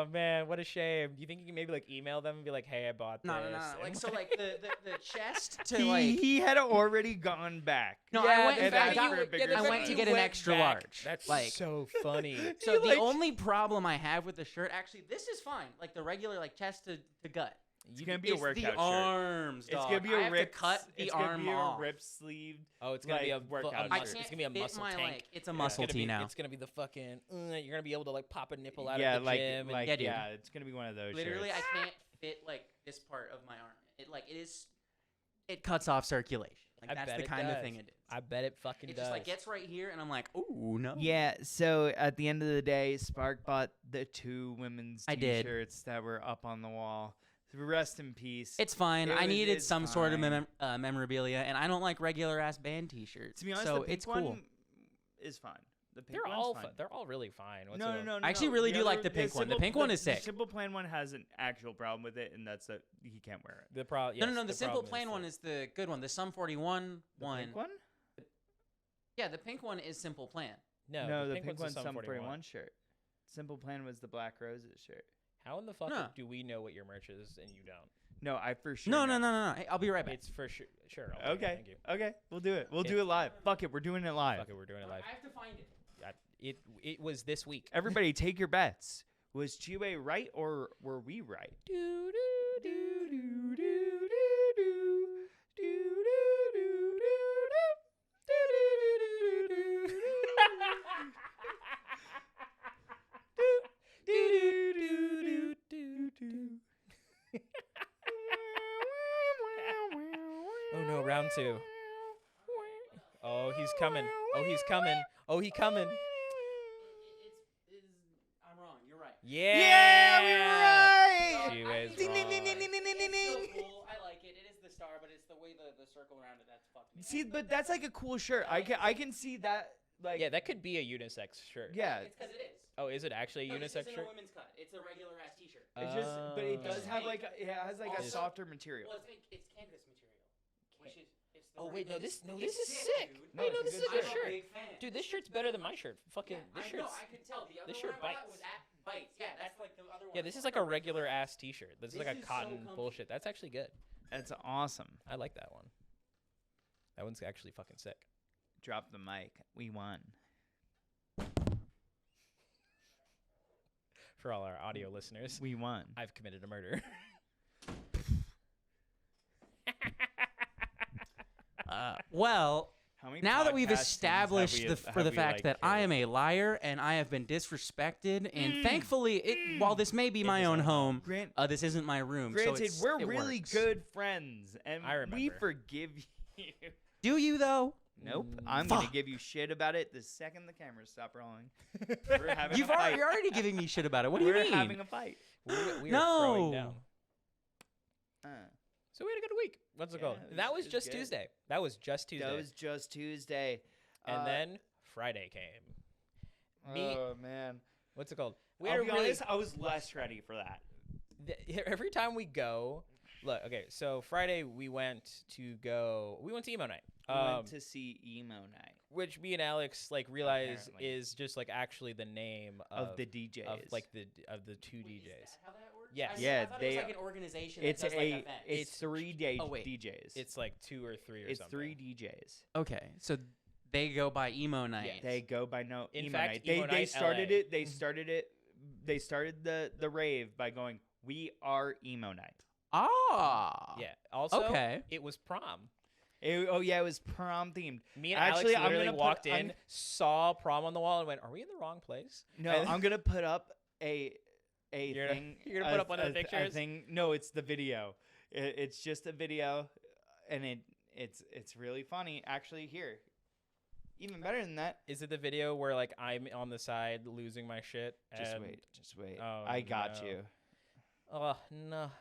Speaker 1: Oh man, what a shame. Do you think you can maybe like email them and be like, "Hey, I bought
Speaker 3: No.
Speaker 1: this."
Speaker 3: Like
Speaker 1: and
Speaker 3: so, like the chest to
Speaker 2: He,
Speaker 3: like.
Speaker 2: he had already gone back.
Speaker 3: No,
Speaker 1: Yeah,
Speaker 3: I went.
Speaker 1: the
Speaker 3: And
Speaker 1: fact
Speaker 3: I
Speaker 1: that
Speaker 3: got.
Speaker 1: you-
Speaker 2: bigger
Speaker 1: the
Speaker 3: I
Speaker 1: fact
Speaker 3: went
Speaker 1: that
Speaker 3: to
Speaker 1: you
Speaker 3: get an
Speaker 1: went
Speaker 3: extra
Speaker 1: back,
Speaker 3: large.
Speaker 1: That's
Speaker 3: like.
Speaker 1: so funny.
Speaker 3: So the only problem I have with the shirt, actually, this is fine. Like the regular, like chest to gut.
Speaker 2: It's gonna be a
Speaker 3: It's
Speaker 2: workout
Speaker 3: the
Speaker 2: shirt.
Speaker 3: arms,
Speaker 2: It's
Speaker 3: dog.
Speaker 2: gonna be
Speaker 3: I
Speaker 2: a
Speaker 3: have
Speaker 2: rip.
Speaker 3: to cut the
Speaker 2: it's
Speaker 3: arm
Speaker 2: gonna be
Speaker 3: off.
Speaker 2: a rip sleeve.
Speaker 1: Oh, it's gonna be a
Speaker 2: like, workout
Speaker 1: workout
Speaker 3: I
Speaker 2: shirt.
Speaker 1: shirt.
Speaker 3: can't
Speaker 1: It's gonna be a
Speaker 3: fit
Speaker 1: muscle
Speaker 3: my
Speaker 1: tank.
Speaker 3: like. It's a
Speaker 2: Yeah.
Speaker 3: muscle
Speaker 1: It's
Speaker 3: tee
Speaker 1: gonna be,
Speaker 3: now.
Speaker 1: It's gonna be the fucking. You're gonna be able to like pop a nipple out
Speaker 2: Yeah,
Speaker 1: of the
Speaker 2: like
Speaker 1: gym.
Speaker 2: like
Speaker 3: Yeah, dude.
Speaker 2: yeah, it's gonna be one of those.
Speaker 3: Literally,
Speaker 2: shirts.
Speaker 3: I can't fit like this part of my arm. It like it is. It cuts off circulation. Like
Speaker 1: I
Speaker 3: that's
Speaker 1: bet
Speaker 3: the
Speaker 1: it
Speaker 3: kind of
Speaker 1: does.
Speaker 3: thing it is.
Speaker 1: I bet it fucking
Speaker 3: It
Speaker 1: does.
Speaker 3: just like gets right here, and I'm like, ooh, no.
Speaker 2: Yeah, so at the end of the day, Spark bought the 2 women's
Speaker 3: I did.
Speaker 2: t-shirts that were up on the wall. Rest in peace.
Speaker 3: It's fine. I needed
Speaker 2: it's
Speaker 3: some sort of
Speaker 2: fine.
Speaker 3: memorabilia, and I don't like regular ass band T-shirts.
Speaker 2: To be honest,
Speaker 3: so
Speaker 2: the pink
Speaker 3: it's
Speaker 2: one
Speaker 3: cool.
Speaker 2: is fine. The pink
Speaker 1: they're
Speaker 2: one's
Speaker 1: all
Speaker 2: fine.
Speaker 1: they're all really fine. What's
Speaker 2: No,
Speaker 1: the-
Speaker 2: no, no.
Speaker 3: I actually
Speaker 2: no.
Speaker 3: really do like the pink one. The
Speaker 2: Simple-
Speaker 3: pink one is sick.
Speaker 2: The Simple Plan one has an actual problem with it, and that's that he can't wear it.
Speaker 1: The problem.
Speaker 3: No. The Simple Plan one is the good one. The Sum 41 one.
Speaker 2: Pink one?
Speaker 3: Yeah, the pink one is Simple Plan.
Speaker 1: no.
Speaker 2: the pink
Speaker 1: one's
Speaker 2: one's
Speaker 1: the
Speaker 2: Sum
Speaker 1: 41
Speaker 2: 41 shirt. Simple Plan was the Black Roses shirt.
Speaker 1: How in the fuck
Speaker 3: No.
Speaker 1: do we know what your merch is and you don't?
Speaker 2: No, I for sure.
Speaker 3: No.
Speaker 2: know.
Speaker 3: Hey, I'll be right back.
Speaker 1: It's for sure. Sure. I'll take it,
Speaker 2: Okay.
Speaker 1: Thank you.
Speaker 2: Okay, we'll do it. We'll
Speaker 1: Okay.
Speaker 2: do it live. Fuck it, we're doing it live.
Speaker 1: Fuck it, we're doing it live.
Speaker 3: I have to find it.
Speaker 1: It was this week.
Speaker 2: Everybody, take your bets. Was Chiwe right or were we right?
Speaker 1: Oh no, round 2. Oh, he's coming. Oh, he's coming. Oh, he coming.
Speaker 3: I'm wrong. You're right.
Speaker 1: Yeah.
Speaker 2: we were right.
Speaker 1: She was
Speaker 3: Ding, ding, ding,
Speaker 1: wrong.
Speaker 3: ding, ding, ding, ding, ding. Still cool. I like it. It is the star, but it's the way the circle around it that's fucked me.
Speaker 2: See, but that's like a cool shirt. I can see that. Like
Speaker 1: Yeah, that could be a unisex shirt.
Speaker 2: yeah.
Speaker 3: It's because it is.
Speaker 1: Oh, is it actually a
Speaker 3: No, this
Speaker 1: unisex
Speaker 3: isn't
Speaker 1: shirt?
Speaker 3: a women's cut. It's a regular ass T-shirt.
Speaker 2: It's just, but it does
Speaker 3: Oh.
Speaker 2: have like it has like a
Speaker 3: Also-
Speaker 2: softer material.
Speaker 3: Well, it's canvas material, which is it's the
Speaker 1: Oh wait, no,
Speaker 3: it's-
Speaker 1: this
Speaker 3: it's
Speaker 1: is sick.
Speaker 3: dude.
Speaker 1: Wait, no,
Speaker 2: it's
Speaker 1: this
Speaker 2: a
Speaker 1: is
Speaker 2: good
Speaker 1: a
Speaker 3: I'm
Speaker 1: shirt.
Speaker 3: a big fan.
Speaker 1: Dude, this shirt's better than my shirt. Fucking
Speaker 3: Yeah,
Speaker 1: this
Speaker 3: I know.
Speaker 1: shirt's.
Speaker 3: I could tell. The other
Speaker 1: this
Speaker 3: one
Speaker 1: shirt
Speaker 3: I bought
Speaker 1: bites.
Speaker 3: was at Bites. Yeah, that's like the other one.
Speaker 1: Yeah, this is like a regular ass T-shirt. This is
Speaker 3: This
Speaker 1: like a
Speaker 3: is so
Speaker 1: cotton
Speaker 3: comfy.
Speaker 1: bullshit. That's actually good.
Speaker 2: That's awesome.
Speaker 1: I like that one. That one's actually fucking sick.
Speaker 2: Drop the mic. We won.
Speaker 1: For all our audio listeners,
Speaker 2: We won.
Speaker 1: I've committed a murder.
Speaker 3: Well,
Speaker 2: How many
Speaker 3: Now that we've
Speaker 2: podcastings have
Speaker 3: established
Speaker 2: we-
Speaker 3: for
Speaker 2: have
Speaker 3: the
Speaker 2: we,
Speaker 3: fact
Speaker 2: like,
Speaker 3: that I
Speaker 2: killed?
Speaker 3: am a liar and I have been disrespected, and thankfully, while this may be
Speaker 1: In
Speaker 3: my
Speaker 1: his
Speaker 3: own
Speaker 1: own
Speaker 3: home,
Speaker 2: Grant,
Speaker 3: this isn't my room. so
Speaker 2: granted,
Speaker 3: it's,
Speaker 2: we're
Speaker 3: it
Speaker 2: really
Speaker 3: works.
Speaker 2: good friends, and
Speaker 1: I
Speaker 2: we
Speaker 1: remember.
Speaker 2: forgive you.
Speaker 3: Do you though?
Speaker 2: Nope. I'm gonna
Speaker 3: Fuck.
Speaker 2: give you shit about it the second the cameras stop rolling. We're having
Speaker 3: You're
Speaker 2: a fight.
Speaker 3: already giving me shit about it. What do
Speaker 2: We're
Speaker 3: you mean?
Speaker 2: having a fight.
Speaker 1: We are
Speaker 3: No.
Speaker 1: throwing down.
Speaker 2: Uh,
Speaker 1: So we had a good week. What's it
Speaker 2: Yeah,
Speaker 1: called?
Speaker 2: it
Speaker 1: That
Speaker 2: was
Speaker 1: was just
Speaker 2: good.
Speaker 1: Tuesday. That was just Tuesday.
Speaker 2: that was just Tuesday.
Speaker 1: And then Friday came. Me-
Speaker 2: Oh man.
Speaker 1: What's it called?
Speaker 2: I'll
Speaker 1: had
Speaker 2: be
Speaker 1: a really-
Speaker 2: honest, I was less ready for that.
Speaker 1: Every time we go, look. Okay, so Friday we went to emo night.
Speaker 2: We went to see emo night
Speaker 1: Which me and Alex like realize
Speaker 2: Apparently.
Speaker 1: is just like actually the name
Speaker 2: of the DJs.
Speaker 1: of like the two DJs.
Speaker 3: How that works?
Speaker 1: Yes.
Speaker 3: I
Speaker 2: Yeah,
Speaker 3: thought it was
Speaker 2: they-
Speaker 3: like an organization.
Speaker 2: it's
Speaker 3: that does,
Speaker 2: a
Speaker 3: like, events.
Speaker 2: it's 3
Speaker 3: Oh, wait.
Speaker 2: DJs.
Speaker 1: It's like 2 or 3 or
Speaker 2: it's
Speaker 1: something.
Speaker 2: 3 DJs.
Speaker 3: Okay, so they go by emo night.
Speaker 1: Yes.
Speaker 2: They go by no
Speaker 1: In
Speaker 2: emo
Speaker 1: fact,
Speaker 2: night.
Speaker 1: emo
Speaker 2: They
Speaker 1: night
Speaker 2: started
Speaker 1: LA.
Speaker 2: it. They started it. They started the rave by going, "We are emo night."
Speaker 3: Ah.
Speaker 1: Yeah. Also,
Speaker 3: Okay.
Speaker 1: it was prom.
Speaker 2: It was prom themed.
Speaker 1: Me and
Speaker 2: Actually,
Speaker 1: Alex
Speaker 2: I'm
Speaker 1: literally
Speaker 2: gonna
Speaker 1: walked
Speaker 2: put- I'm-
Speaker 1: in, saw prom on the wall, and went, "Are we in the wrong place?"
Speaker 2: No,
Speaker 1: And-
Speaker 2: I'm gonna put up a
Speaker 1: You're gonna-
Speaker 2: thing.
Speaker 1: you're gonna put up one of the
Speaker 2: a
Speaker 1: pictures?
Speaker 2: thing. No, it's the video. It's just a video, and it's really funny. Actually, here, even better than that.
Speaker 1: Is it the video where like I'm on the side losing my shit?
Speaker 2: Just
Speaker 1: and-
Speaker 2: wait. Just wait.
Speaker 1: Oh,
Speaker 2: I got
Speaker 1: no.
Speaker 2: you.
Speaker 1: Oh no.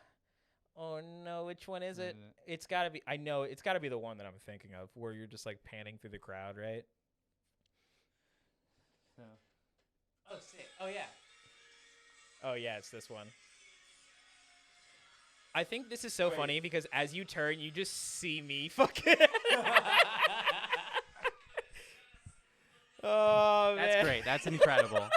Speaker 1: Oh no, which one is it?
Speaker 2: Is it?
Speaker 1: It's gotta be. I know it's gotta be the one that I'm thinking of, where you're just like panning through the crowd, right?
Speaker 3: Oh, sick. Oh, yeah.
Speaker 1: Oh yeah, it's this one. I think this is so
Speaker 2: Wait.
Speaker 1: funny because as you turn, you just see me fucking. Oh man,
Speaker 3: That's great. That's incredible.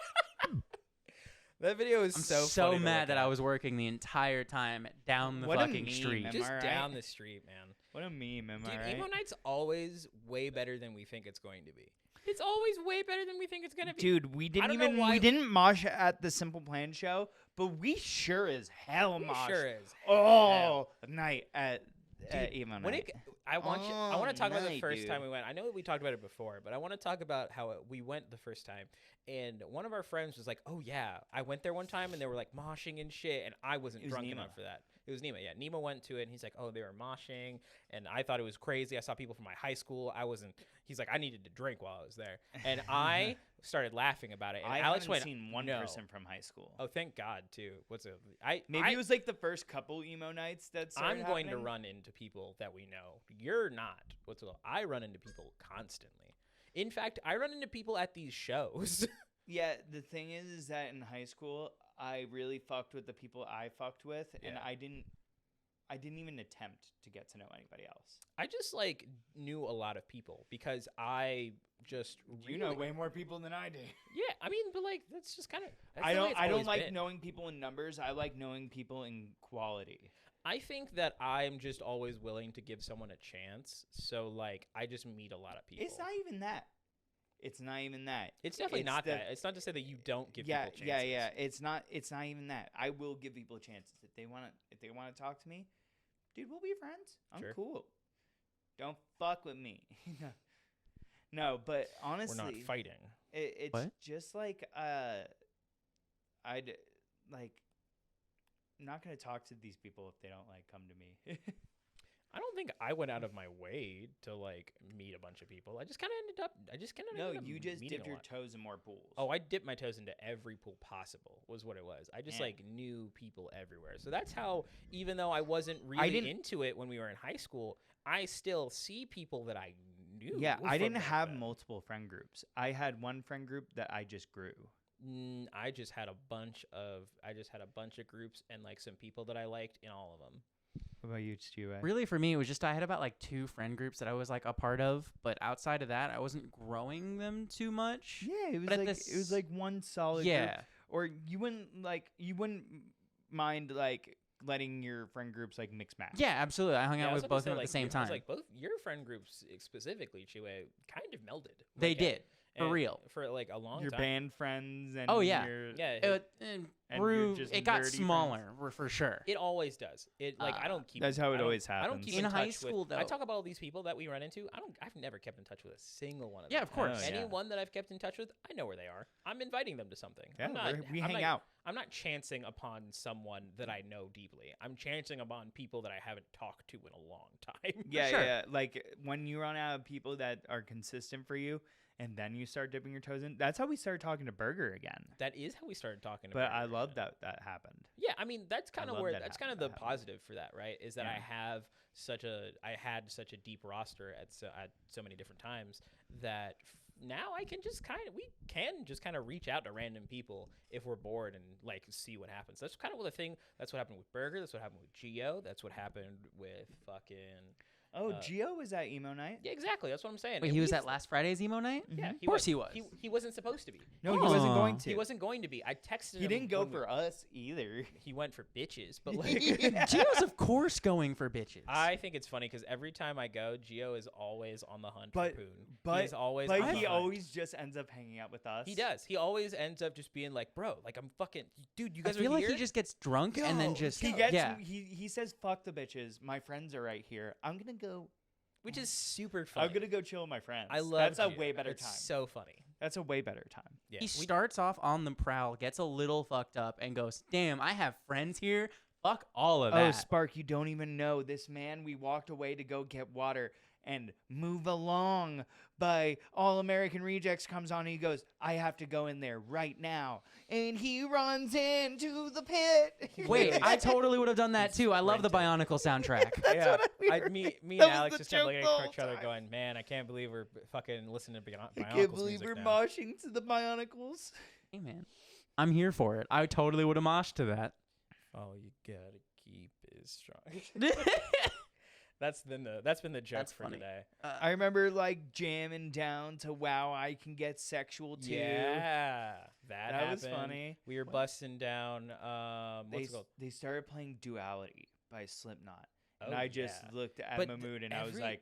Speaker 1: That video is
Speaker 3: I'm
Speaker 1: so
Speaker 3: so
Speaker 1: funny to
Speaker 3: mad
Speaker 1: look
Speaker 3: that
Speaker 1: at.
Speaker 3: I was working the entire time down the
Speaker 2: What a
Speaker 3: fucking
Speaker 2: meme,
Speaker 3: street.
Speaker 2: am
Speaker 1: just
Speaker 2: I right?
Speaker 1: down the street, man.
Speaker 2: What a meme, am
Speaker 1: Dude,
Speaker 2: I right?
Speaker 1: emo night's always way better than we think it's going to be. It's always way better than we think it's gonna be.
Speaker 2: Dude, we didn't
Speaker 1: don't know
Speaker 2: even
Speaker 1: why-
Speaker 2: we didn't mosh at the Simple Plan show, but we sure as hell
Speaker 1: We
Speaker 2: mosh.
Speaker 1: sure is.
Speaker 2: Oh, night at
Speaker 1: Dude,
Speaker 2: emo
Speaker 1: when
Speaker 2: night.
Speaker 1: I want to talk about the
Speaker 2: night,
Speaker 1: first time
Speaker 2: dude.
Speaker 1: we went. I know we talked about it before, but I want to talk about how we went the first time. And one of our friends was like, "Oh yeah, I went there one time, and they were like moshing and shit, and I wasn't
Speaker 2: It was
Speaker 1: drunk
Speaker 2: Nemo.
Speaker 1: enough for that." It was Nemo, yeah. Nemo went to it, and he's like, "Oh, they were moshing," and I thought it was crazy. I saw people from my high school. I wasn't. He's like, "I needed to drink while I was there," and I started laughing about it. And
Speaker 2: I
Speaker 1: Alex
Speaker 2: haven't
Speaker 1: went,
Speaker 2: seen one
Speaker 1: "No."
Speaker 2: person from high school.
Speaker 1: Oh, thank God too. What's it?
Speaker 2: Maybe it was like the first couple emo nights that started
Speaker 1: I'm going to
Speaker 2: happening.
Speaker 1: run into people that we know. You're not. What's it? I run into people constantly. In fact, I run into people at these shows.
Speaker 2: Yeah, the thing is that in high school, I really fucked with the people I fucked with, and
Speaker 1: Yeah.
Speaker 2: I didn't even attempt to get to know anybody else.
Speaker 1: I just like knew a lot of people because I just
Speaker 2: You know
Speaker 1: really-
Speaker 2: way more people than I do.
Speaker 1: Yeah, I mean, but like that's just kind of.
Speaker 2: I don't like knowing people in numbers. I like knowing people in quality.
Speaker 1: I think that I'm just always willing to give someone a chance. So like, I just meet a lot of people.
Speaker 2: It's not even that. It's not even that.
Speaker 1: It's definitely
Speaker 2: it's
Speaker 1: not
Speaker 2: the-
Speaker 1: that. It's not to say that you don't give
Speaker 2: yeah,
Speaker 1: people chances.
Speaker 2: yeah, yeah. It's not even that. I will give people chances if they want to talk to me. Dude, we'll be friends. I'm
Speaker 1: Sure.
Speaker 2: cool. Don't fuck with me. No, but honestly,
Speaker 1: We're not fighting.
Speaker 2: it's
Speaker 3: What?
Speaker 2: just like I'd like I'm not gonna talk to these people if they don't like come to me.
Speaker 1: I don't think I went out of my way to like meet a bunch of people. I just kind of ended up.
Speaker 2: No,
Speaker 1: ended up
Speaker 2: you just
Speaker 1: meeting
Speaker 2: dipped
Speaker 1: a
Speaker 2: your
Speaker 1: lot.
Speaker 2: toes in more pools.
Speaker 1: Oh, I dipped my toes into every pool possible. Was what it was. I just
Speaker 2: Yeah.
Speaker 1: like knew people everywhere. So that's how. Even though I wasn't really
Speaker 2: didn't-
Speaker 1: into it when we were in high school, I still see people that I knew.
Speaker 2: yeah, I
Speaker 1: from
Speaker 2: didn't
Speaker 1: back
Speaker 2: have
Speaker 1: then.
Speaker 2: multiple friend groups. I had one friend group that I just grew.
Speaker 1: I just had a bunch of. I just had a bunch of groups and like some people that I liked in all of them.
Speaker 2: What about you, Stu?
Speaker 3: Really, for me, it was just I had about like 2 friend groups that I was like a part of, but outside of that, I wasn't growing them too much.
Speaker 2: Yeah, it was
Speaker 3: But at
Speaker 2: like
Speaker 3: this-
Speaker 2: it was like one solid
Speaker 3: Yeah.
Speaker 2: group. Or you wouldn't mind like letting your friend groups like mix match.
Speaker 3: Yeah, absolutely. I hung
Speaker 1: Yeah, I
Speaker 3: out
Speaker 1: was
Speaker 3: with
Speaker 1: about to
Speaker 3: both of
Speaker 1: say,
Speaker 3: them at
Speaker 1: like,
Speaker 3: the same
Speaker 1: I was
Speaker 3: time.
Speaker 1: like both your friend groups specifically, Chile, kind of melded.
Speaker 3: They
Speaker 1: Like,
Speaker 3: did. For real.
Speaker 1: For like a long
Speaker 2: Your
Speaker 1: time.
Speaker 2: band friends and
Speaker 3: Oh, yeah.
Speaker 1: Yeah,
Speaker 2: and
Speaker 3: Brew,
Speaker 2: you're just
Speaker 3: it got
Speaker 2: nerdy
Speaker 3: smaller for sure.
Speaker 1: it always does. It like I don't keep.
Speaker 2: That's how it
Speaker 1: I don't-
Speaker 2: always
Speaker 1: I don't
Speaker 2: happens.
Speaker 1: keep
Speaker 3: In
Speaker 1: in
Speaker 3: high
Speaker 1: touch
Speaker 3: school,
Speaker 1: with,
Speaker 3: though.
Speaker 1: I talk about all these people that we run into. I've never kept in touch with a single one of them.
Speaker 3: Yeah, of course.
Speaker 2: Oh, yeah.
Speaker 1: Anyone that I've kept in touch with, I know where they are. I'm inviting them to something.
Speaker 2: Yeah,
Speaker 1: I'm not,
Speaker 2: we
Speaker 1: I'm
Speaker 2: hang
Speaker 1: not-
Speaker 2: out.
Speaker 1: I'm not chancing upon someone that I know deeply. I'm chancing upon people that I haven't talked to in a long time.
Speaker 2: Yeah,
Speaker 3: Sure.
Speaker 2: yeah. Like when you run out of people that are consistent for you, and then you start dipping your toes in. That's how we started talking to Burger again.
Speaker 1: That is how we started talking
Speaker 2: But
Speaker 1: about
Speaker 2: I
Speaker 1: it.
Speaker 2: love that happened.
Speaker 1: Yeah, I mean that's kind of
Speaker 2: love
Speaker 1: where
Speaker 2: that
Speaker 1: that's
Speaker 2: hap-
Speaker 1: kind of
Speaker 2: that
Speaker 1: the
Speaker 2: happened.
Speaker 1: positive for that, right? Is that
Speaker 2: Yeah.
Speaker 1: I had such a deep roster at so many different times that now we can just kind of reach out to random people if we're bored and like see what happens. That's kind of the thing. That's what happened with Burger. That's what happened with Geo. That's what happened with fucking.
Speaker 2: Oh, Gio was at emo night?
Speaker 1: Yeah, exactly. That's what I'm saying.
Speaker 3: Wait,
Speaker 1: And
Speaker 3: he was
Speaker 1: we've-
Speaker 3: at last Friday's emo night?
Speaker 1: Yeah,
Speaker 3: Of course he was.
Speaker 1: He wasn't supposed to be.
Speaker 2: No, he wasn't
Speaker 3: Aw.
Speaker 2: going to.
Speaker 1: He wasn't going to be. I texted him.
Speaker 2: He didn't go
Speaker 1: when we-
Speaker 2: for us either.
Speaker 1: He went for bitches, but like.
Speaker 3: Gio's of course going for bitches.
Speaker 1: I think it's funny because every time I go, Gio is always on the hunt
Speaker 2: But-
Speaker 1: for Poon.
Speaker 2: but-
Speaker 1: He's always
Speaker 2: But
Speaker 1: on the
Speaker 2: he
Speaker 1: hunt.
Speaker 2: always just ends up hanging out with us.
Speaker 1: He does. He always ends up just being like, bro, like I'm fucking dude. You
Speaker 3: I
Speaker 1: guys
Speaker 3: feel
Speaker 1: are
Speaker 3: like
Speaker 1: here.
Speaker 3: he just gets drunk and then
Speaker 1: Go,
Speaker 3: just
Speaker 2: He
Speaker 1: go.
Speaker 2: gets.
Speaker 3: yeah.
Speaker 2: He says, "Fuck the bitches. My friends are right here. I'm gonna go.
Speaker 1: which is super funny.
Speaker 2: I'm gonna go chill with my friends."
Speaker 1: I love.
Speaker 2: That's a
Speaker 1: Gio.
Speaker 2: way better
Speaker 1: It's
Speaker 2: time.
Speaker 1: so funny.
Speaker 2: That's a way better time.
Speaker 1: Yeah.
Speaker 3: He starts off on the prowl, gets a little fucked up, and goes, "Damn, I have friends here. Fuck all of
Speaker 2: Oh,
Speaker 3: that."
Speaker 2: Spark, you don't even know this man. We walked away to go get water and Move Along by All American Rejects comes on and he goes, I have to go in there right now. And he runs into the pit.
Speaker 3: Wait, I totally would have done that too. I love the
Speaker 1: sprinted.
Speaker 3: Bionicle soundtrack.
Speaker 1: Yeah,
Speaker 2: what I heard.
Speaker 1: me
Speaker 2: That
Speaker 1: and
Speaker 2: was
Speaker 1: Alex
Speaker 2: the
Speaker 1: just kept
Speaker 2: joke
Speaker 1: looking
Speaker 2: the
Speaker 1: at
Speaker 2: whole
Speaker 1: each other,
Speaker 2: time.
Speaker 1: going, "Man, I can't believe we're fucking listening to
Speaker 2: I
Speaker 1: Bionicles
Speaker 2: can't believe
Speaker 1: music
Speaker 2: we're
Speaker 1: now."
Speaker 2: moshing to the Bionicles.
Speaker 3: Hey man, I'm here for it. I totally would have moshed to that.
Speaker 1: All you gotta keep is strong. That's been the joke
Speaker 3: That's
Speaker 1: for
Speaker 3: funny.
Speaker 1: today.
Speaker 2: I remember like jamming down to Wow, I Can Get Sexual Too.
Speaker 1: Yeah, that
Speaker 2: That was
Speaker 1: happened.
Speaker 2: funny.
Speaker 1: We were busting down. What's it called?
Speaker 2: They started playing Duality by Slipknot. And
Speaker 1: Oh,
Speaker 2: I just
Speaker 1: yeah.
Speaker 2: looked at
Speaker 1: But
Speaker 2: Mahmood and I was like,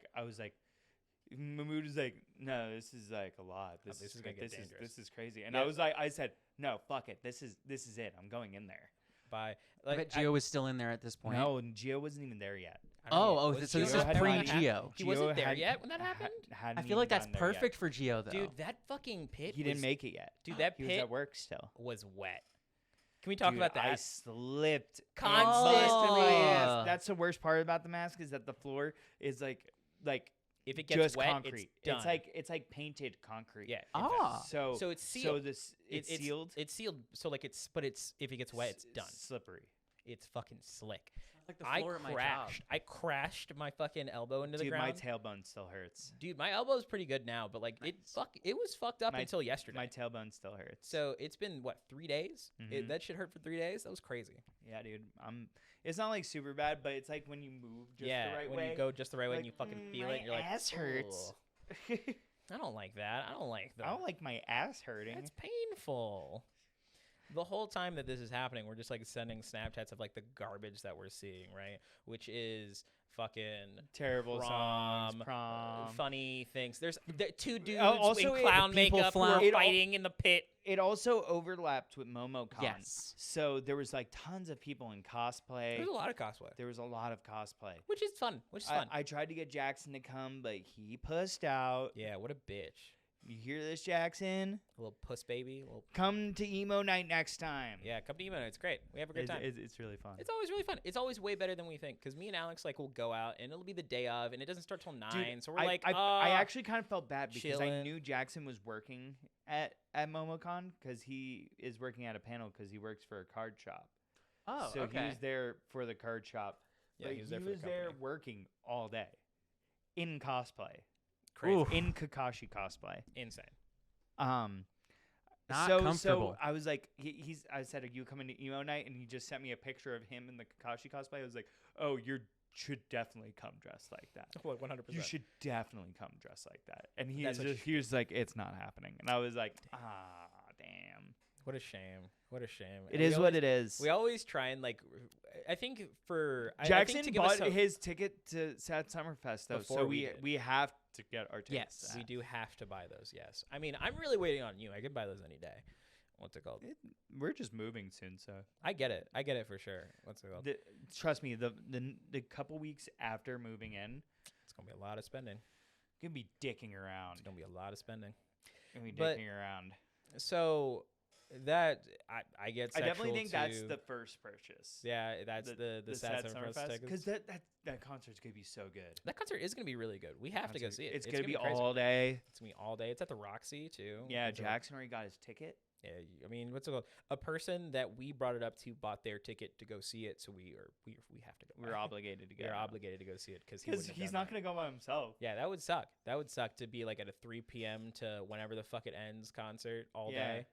Speaker 2: Mahmood was like, no, this is like a lot. This
Speaker 1: this
Speaker 2: is
Speaker 1: is gonna get
Speaker 2: this is
Speaker 1: dangerous.
Speaker 2: this is crazy. And
Speaker 1: Yeah.
Speaker 2: I was like, I said, no, fuck it. This is it. I'm going in there.
Speaker 1: By
Speaker 3: I bet Gio was still in there at this point.
Speaker 2: No, and Gio wasn't even there yet.
Speaker 1: I don't know,
Speaker 3: Oh,
Speaker 1: was
Speaker 3: so this
Speaker 1: Gio
Speaker 3: is
Speaker 1: had
Speaker 2: pre-
Speaker 1: not happened?
Speaker 3: Gio.
Speaker 1: He wasn't there
Speaker 2: had-
Speaker 1: yet when that happened.
Speaker 2: hadn't
Speaker 3: I feel like
Speaker 2: even
Speaker 3: that's
Speaker 2: gotten there yet.
Speaker 3: perfect for Gio though.
Speaker 1: Dude, that fucking pit.
Speaker 2: He didn't
Speaker 1: was-
Speaker 2: make it yet.
Speaker 1: Dude, that
Speaker 2: He was
Speaker 1: pit
Speaker 2: at work still.
Speaker 1: was wet. Can we talk
Speaker 2: Dude,
Speaker 1: about that?
Speaker 2: I slipped. and
Speaker 1: Constant.
Speaker 2: busted my ass.
Speaker 3: Oh.
Speaker 2: That's the worst part about the mask is that the floor is like
Speaker 1: If it gets
Speaker 2: just
Speaker 1: wet,
Speaker 2: concrete.
Speaker 1: it's done.
Speaker 2: It's like painted concrete.
Speaker 1: Yeah.
Speaker 3: Ah.
Speaker 2: So
Speaker 1: So it's
Speaker 2: So
Speaker 1: sealed.
Speaker 2: it's sealed.
Speaker 1: It's sealed. So like it's if it gets wet, it's done.
Speaker 2: Slippery.
Speaker 1: It's fucking slick.
Speaker 3: like the
Speaker 1: I
Speaker 3: floor at my job.
Speaker 1: crashed. I crashed my fucking elbow into the
Speaker 2: Dude, my
Speaker 1: ground.
Speaker 2: tailbone still hurts.
Speaker 1: Dude, my elbow's pretty good now, but like it was fucked up
Speaker 2: My-
Speaker 1: until yesterday.
Speaker 2: My tailbone still hurts.
Speaker 1: So it's been what 3 days?
Speaker 2: Mhm.
Speaker 1: That shit hurt for 3 days. That was crazy.
Speaker 2: yeah, dude. It's not like super bad, but it's like when you move just
Speaker 1: yeah,
Speaker 2: the right
Speaker 1: when
Speaker 2: way.
Speaker 1: you go just the right way and
Speaker 2: like,
Speaker 1: you fucking feel
Speaker 2: my
Speaker 1: it, and you're like,
Speaker 2: ass hurts.
Speaker 1: "Ugh." I don't like that. I don't like that.
Speaker 2: I don't like my ass hurting.
Speaker 1: That's painful. The whole time that this is happening, we're just like sending Snapchats of like the garbage that we're seeing, right? Which is fucking
Speaker 2: Terrible songs,
Speaker 1: prom,
Speaker 2: prom.
Speaker 1: funny things. There's two dudes
Speaker 2: also
Speaker 1: in
Speaker 2: it-
Speaker 1: clown
Speaker 3: people
Speaker 1: makeup who
Speaker 3: flout.
Speaker 1: are
Speaker 2: It al-
Speaker 1: fighting in the pit.
Speaker 2: It also overlapped with MomoCon.
Speaker 3: Yes.
Speaker 2: So there was like tons of people in cosplay.
Speaker 1: There's a lot of cosplay,
Speaker 2: There was a lot of cosplay.
Speaker 1: which is fun.
Speaker 2: I tried to get Jackson to come, but he pussed out.
Speaker 1: Yeah, what a bitch.
Speaker 2: You hear this, Jackson?
Speaker 1: A little puss baby. A little,
Speaker 2: Come to emo night next time.
Speaker 1: yeah, come to Emo. It's great. We have a great time.
Speaker 2: It's really fun.
Speaker 1: It's always really fun. It's always way better than we think because me and Alex like will go out and it'll be the day of and it doesn't start till 9.
Speaker 2: Dude,
Speaker 1: So we're
Speaker 2: I,
Speaker 1: like,
Speaker 2: I actually kind of felt bad because I
Speaker 1: chillin'.
Speaker 2: knew Jackson was working at MomoCon because he is working at a panel because he works for a card shop.
Speaker 3: Oh,
Speaker 2: So
Speaker 3: okay.
Speaker 2: he was there for the card shop.
Speaker 1: yeah,
Speaker 2: but
Speaker 1: he was there for the company.
Speaker 2: working all day in cosplay,
Speaker 1: Crazy,
Speaker 3: Oof.
Speaker 2: in Kakashi cosplay.
Speaker 1: insane.
Speaker 3: Not
Speaker 2: so
Speaker 3: comfortable.
Speaker 2: I was like, I said, are you coming to emo night? And he just sent me a picture of him in the Kakashi cosplay. I was like, oh, you should definitely come dressed like that.
Speaker 1: What 100%.
Speaker 2: You should definitely come dressed like that. And
Speaker 1: That's what you
Speaker 2: he was like, it's not happening. And I was like, ah, damn.
Speaker 1: What a shame. What a shame.
Speaker 2: It is what it is.
Speaker 1: We always try and like. I think for
Speaker 2: Jackson
Speaker 1: I think to give us
Speaker 2: bought his ticket to Sad Summerfest though,
Speaker 1: Before
Speaker 2: so
Speaker 1: we
Speaker 2: we
Speaker 1: did.
Speaker 2: have to get our tickets.
Speaker 3: Yes.
Speaker 2: to
Speaker 1: we
Speaker 2: that.
Speaker 1: do have to buy those. Yes. I mean, I'm really waiting on you. I could buy those any day. What's it called?
Speaker 2: We're just moving soon, so
Speaker 1: I get it. I get it for sure. What's it called?
Speaker 2: trust me. The couple weeks after moving in,
Speaker 1: It's gonna be a lot of spending.
Speaker 2: gonna be dicking around.
Speaker 1: It's gonna be a lot of spending.
Speaker 2: Gonna be
Speaker 1: But-
Speaker 2: dicking around.
Speaker 1: So that I get.
Speaker 2: I definitely
Speaker 1: sexual
Speaker 2: think that's
Speaker 1: to-
Speaker 2: the first purchase.
Speaker 1: Yeah, that's the Sad Summerfest tickets.
Speaker 2: because that concert's gonna be so good.
Speaker 1: That concert is gonna be really good. We have to go
Speaker 2: Concert-
Speaker 1: see it.
Speaker 2: It's gonna be
Speaker 1: crazy.
Speaker 2: all day.
Speaker 1: It's gonna be all day. It's at the Roxy too.
Speaker 2: Yeah,
Speaker 1: It's a-
Speaker 2: Jackson already got his ticket.
Speaker 1: Yeah, I mean, what's it called? A person that we brought it up to bought their ticket to go see it, so we have to go.
Speaker 2: We're obligated to go.
Speaker 1: We're obligated to go see it because
Speaker 2: he's not gonna go by himself.
Speaker 1: Yeah, that would suck. That would suck to be like at a 3 p.m. to whenever the fuck it ends concert all
Speaker 2: Yeah.
Speaker 1: day.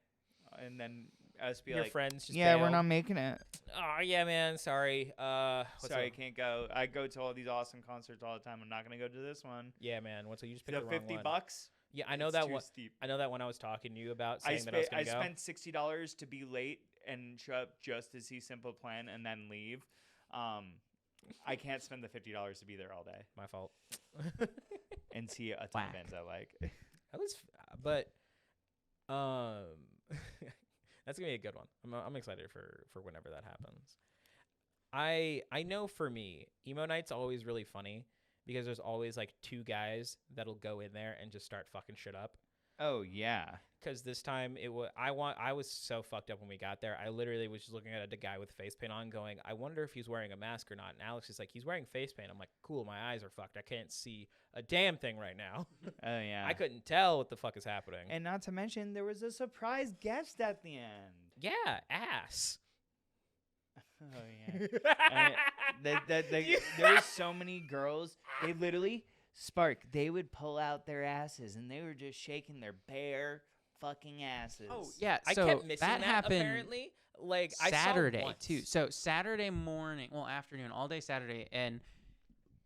Speaker 2: And then us be
Speaker 1: Your
Speaker 2: like,
Speaker 1: friends just
Speaker 2: yeah, we're
Speaker 1: bail.
Speaker 2: not making it.
Speaker 1: Oh yeah, man. Sorry. What's
Speaker 2: Sorry, I
Speaker 1: up?
Speaker 2: can't go. I go to all these awesome concerts all the time. I'm not gonna go to this one.
Speaker 1: Yeah, man. What's up? You just picked
Speaker 2: The
Speaker 1: the wrong
Speaker 2: $50
Speaker 1: one.
Speaker 2: bucks.
Speaker 1: Yeah, I know
Speaker 2: it's
Speaker 1: that
Speaker 2: too
Speaker 1: one.
Speaker 2: steep.
Speaker 1: I know that when I was talking to you about
Speaker 2: I,
Speaker 1: saying that I was gonna go.
Speaker 2: spent $60 to be late and show up just to see Simple Plan and then leave. I can't spend the $50 to be there all day
Speaker 1: My fault.
Speaker 2: and see a ton
Speaker 3: Whack.
Speaker 2: of bands I like.
Speaker 1: That was, but, that's gonna be a good one. I'm excited for whenever that happens. I know for me, emo night's always really funny because there's always like two guys that'll go in there and just start fucking shit up.
Speaker 2: Oh yeah.
Speaker 1: Because this time I was so fucked up when we got there. I literally was just looking at a guy with face paint on, going, I wonder if he's wearing a mask or not. And Alex is like, he's wearing face paint. I'm like, cool, my eyes are fucked. I can't see a damn thing right now.
Speaker 2: Oh yeah.
Speaker 1: I couldn't tell what the fuck is happening.
Speaker 2: And not to mention, there was a surprise guest at the end.
Speaker 1: Yeah, ass.
Speaker 2: Oh yeah. There was so many girls. They literally, Spark, they would pull out their asses and they were just shaking their bare fucking asses.
Speaker 3: Oh yeah,
Speaker 1: I
Speaker 3: so
Speaker 1: kept missing
Speaker 3: that
Speaker 1: that
Speaker 3: happened
Speaker 1: apparently. Like
Speaker 3: Saturday
Speaker 1: I saw once.
Speaker 3: too. So Saturday morning, well afternoon, all day Saturday, and